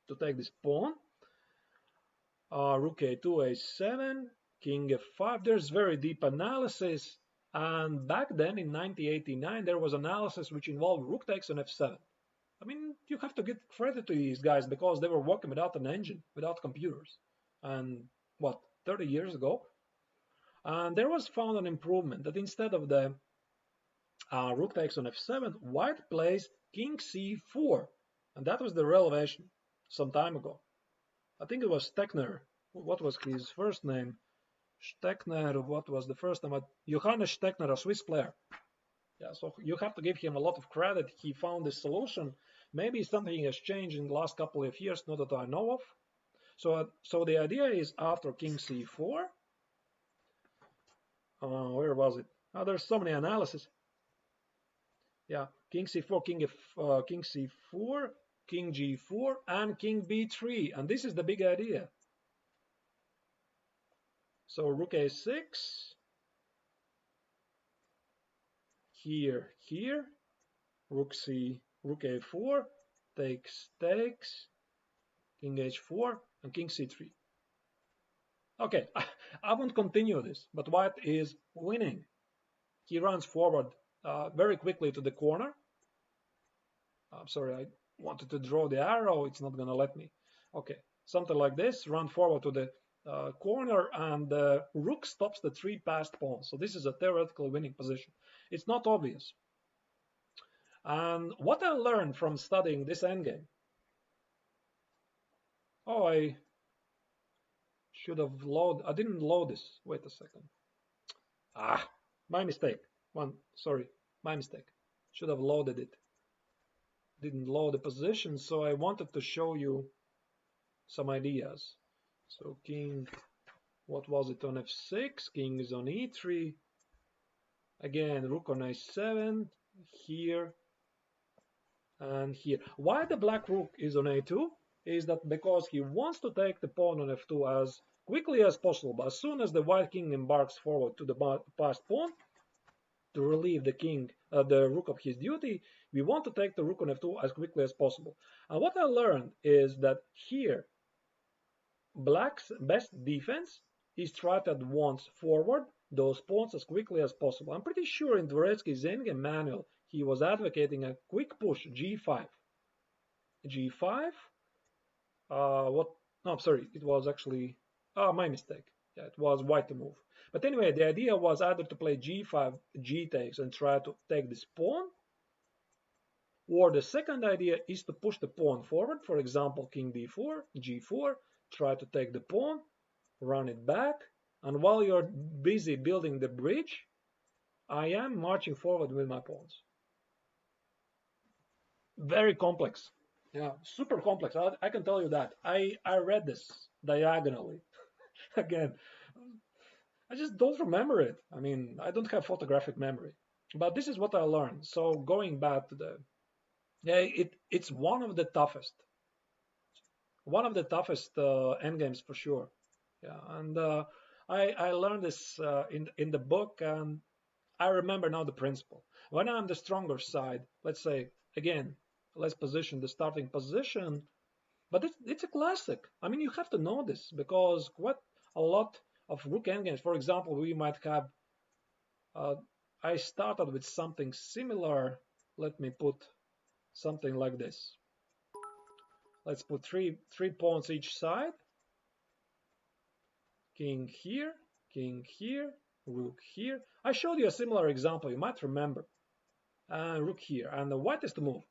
to take this pawn. Rook a2, a7, king f5. There's very deep analysis. And back then in 1989, there was analysis which involved rook takes on f7. I mean, you have to give credit to these guys because they were working without an engine, without computers. And what, 30 years ago? And there was found an improvement that instead of the rook takes on f7, white plays king c4. And that was the revelation some time ago. I think it was Steckner. What was his first name? Steckner, what was the first name? Johannes Steckner, a Swiss player. Yeah, so you have to give him a lot of credit. He found this solution. Maybe something has changed in the last couple of years, not that I know of. So the idea is after king c4, where was it? There's so many analysis. Yeah, king c4, king c4, king g4, and king b3. And this is the big idea. So rook a6, here, rook a4, takes, king h4, and king c3. Okay, I won't continue this, but white is winning. He runs forward very quickly to the corner. I'm sorry, I wanted to draw the arrow. It's not going to let me. Okay, something like this. Run forward to the corner, and the rook stops the three passed pawns. So this is a theoretical winning position. It's not obvious. And what I learned from studying this endgame. Oh, I should have loaded. I didn't load this. Wait a second. My mistake. Sorry, my mistake. Should have loaded it. Didn't load the position, so I wanted to show you some ideas. So king, what was it on f6? King is on e3. Again, rook on a7, here and here. Why the black rook is on a2 is that because he wants to take the pawn on f2 as quickly as possible. But as soon as the white king embarks forward to the passed pawn to relieve the rook of his duty, we want to take the rook on f2 as quickly as possible. And what I learned is that here, black's best defense is try to advance forward those pawns as quickly as possible. I'm pretty sure in Dvoretsky's endgame manual, he was advocating a quick push, g5. g5, what? No, I'm sorry, it was actually, my mistake. Yeah, it was white to move. But anyway, the idea was either to play g5, g takes, and try to take this pawn, or the second idea is to push the pawn forward. For example, king d4, g4, try to take the pawn, run it back, and while you're busy building the bridge, I am marching forward with my pawns. Very complex. Yeah, super complex. I can tell you that. I read this diagonally. Again, I just don't remember it. I mean, I don't have photographic memory. But this is what I learned. So going back to the, yeah, it's one of the toughest endgames for sure. Yeah, and I learned this in the book, and I remember now the principle. When I'm the stronger side, let's say again, let's position the starting position, but it's a classic. I mean, you have to know this because quite a lot of Rook endgames, for example, we might have. Uh, I started with something similar. Let me put something like this. Let's put three pawns each side. King here, rook here. I showed you a similar example, you might remember. Rook here, and the white is to move.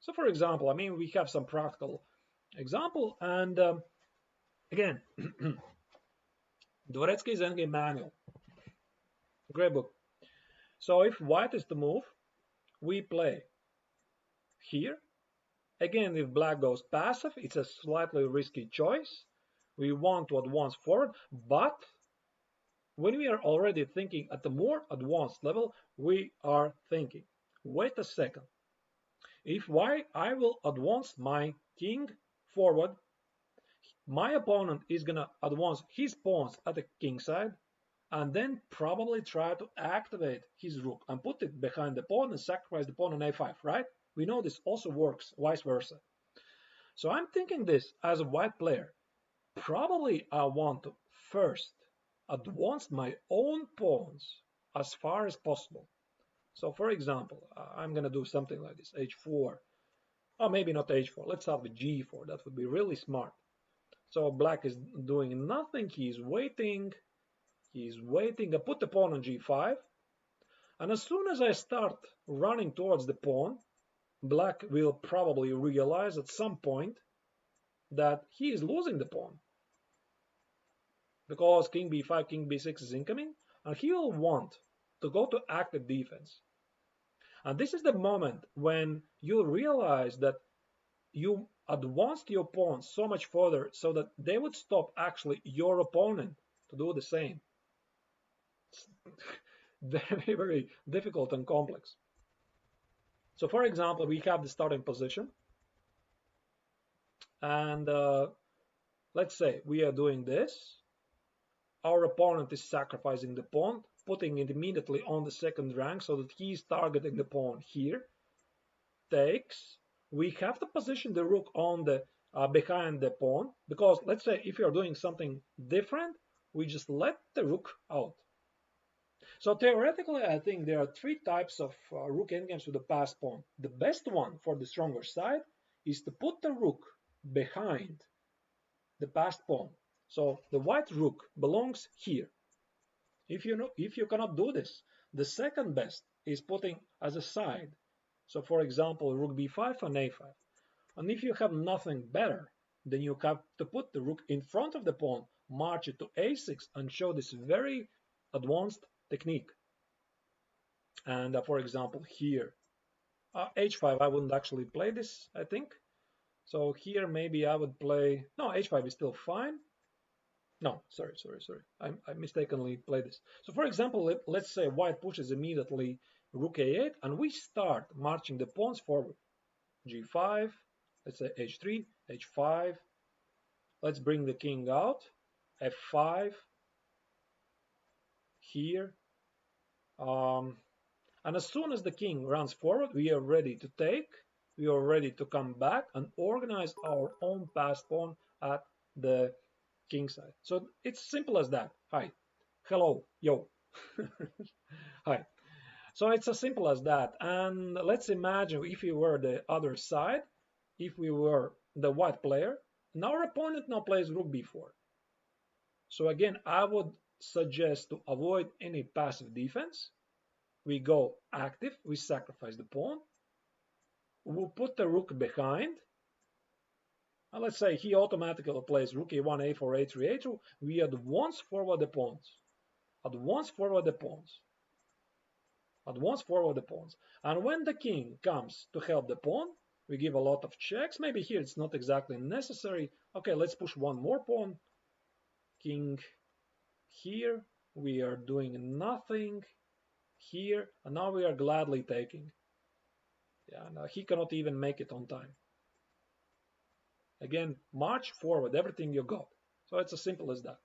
So for example, I mean, we have some practical example, and again, Dvoretsky's Endgame Manual, great book. So if white is to move, we play here. Again, if black goes passive, it's a slightly risky choice. We want to advance forward, but when we are already thinking at the more advanced level, we are thinking, wait a second, if I will advance my king forward, my opponent is gonna advance his pawns at the king side, and then probably try to activate his rook and put it behind the pawn and sacrifice the pawn on a5, right? We know this also works vice versa. So I'm thinking this as a white player. Probably I want to first advance my own pawns as far as possible. So for example, I'm going to do something like this, h4. Or maybe not h4. Let's start with g4. That would be really smart. So black is doing nothing. He's waiting. He's waiting. I put the pawn on g5. And as soon as I start running towards the pawn, black will probably realize at some point that he is losing the pawn. Because king b5, king b6 is incoming, and he will want to go to active defense. And this is the moment when you realize that you advanced your pawn so much further so that they would stop actually your opponent to do the same. It's very, very difficult and complex. So for example, we have the starting position, and let's say we are doing this. Our opponent is sacrificing the pawn, putting it immediately on the second rank so that he is targeting the pawn here. Takes. We have to position the rook on the behind the pawn, because let's say if you're doing something different, we just let the rook out. So theoretically, I think there are three types of rook endgames with the passed pawn. The best one for the stronger side is to put the rook behind the passed pawn. So the white rook belongs here. If you cannot do this, the second best is putting as a side. So for example, rook b5 and a5. And if you have nothing better, then you have to put the rook in front of the pawn, march it to a6, and show this very advanced technique. And for example, here, h5, I wouldn't actually play this, I think. So here maybe I would play, no, h5 is still fine. No, sorry. I mistakenly played this. So for example, let's say white pushes immediately rook a8, and we start marching the pawns forward. g5, let's say h3, h5. Let's bring the king out. f5 here. And as soon as the king runs forward, we are ready to take. We are ready to come back and organize our own passed pawn at the king side. So it's simple as that. Hi, hello, yo. Hi. So it's as simple as that. And let's imagine if we were the other side, if we were the white player, and our opponent now plays rook b4. So again, I would suggest to avoid any passive defense. We go active, we sacrifice the pawn. We'll put the rook behind. And let's say he automatically plays rook a1, a4, a3, a2. We advance forward the pawns. Advance forward the pawns. Advance forward the pawns. And when the king comes to help the pawn, we give a lot of checks. Maybe here it's not exactly necessary. Okay, let's push one more pawn. King here. We are doing nothing here. And now we are gladly taking. Yeah, no, he cannot even make it on time. Again, march forward, everything you got. So it's as simple as that.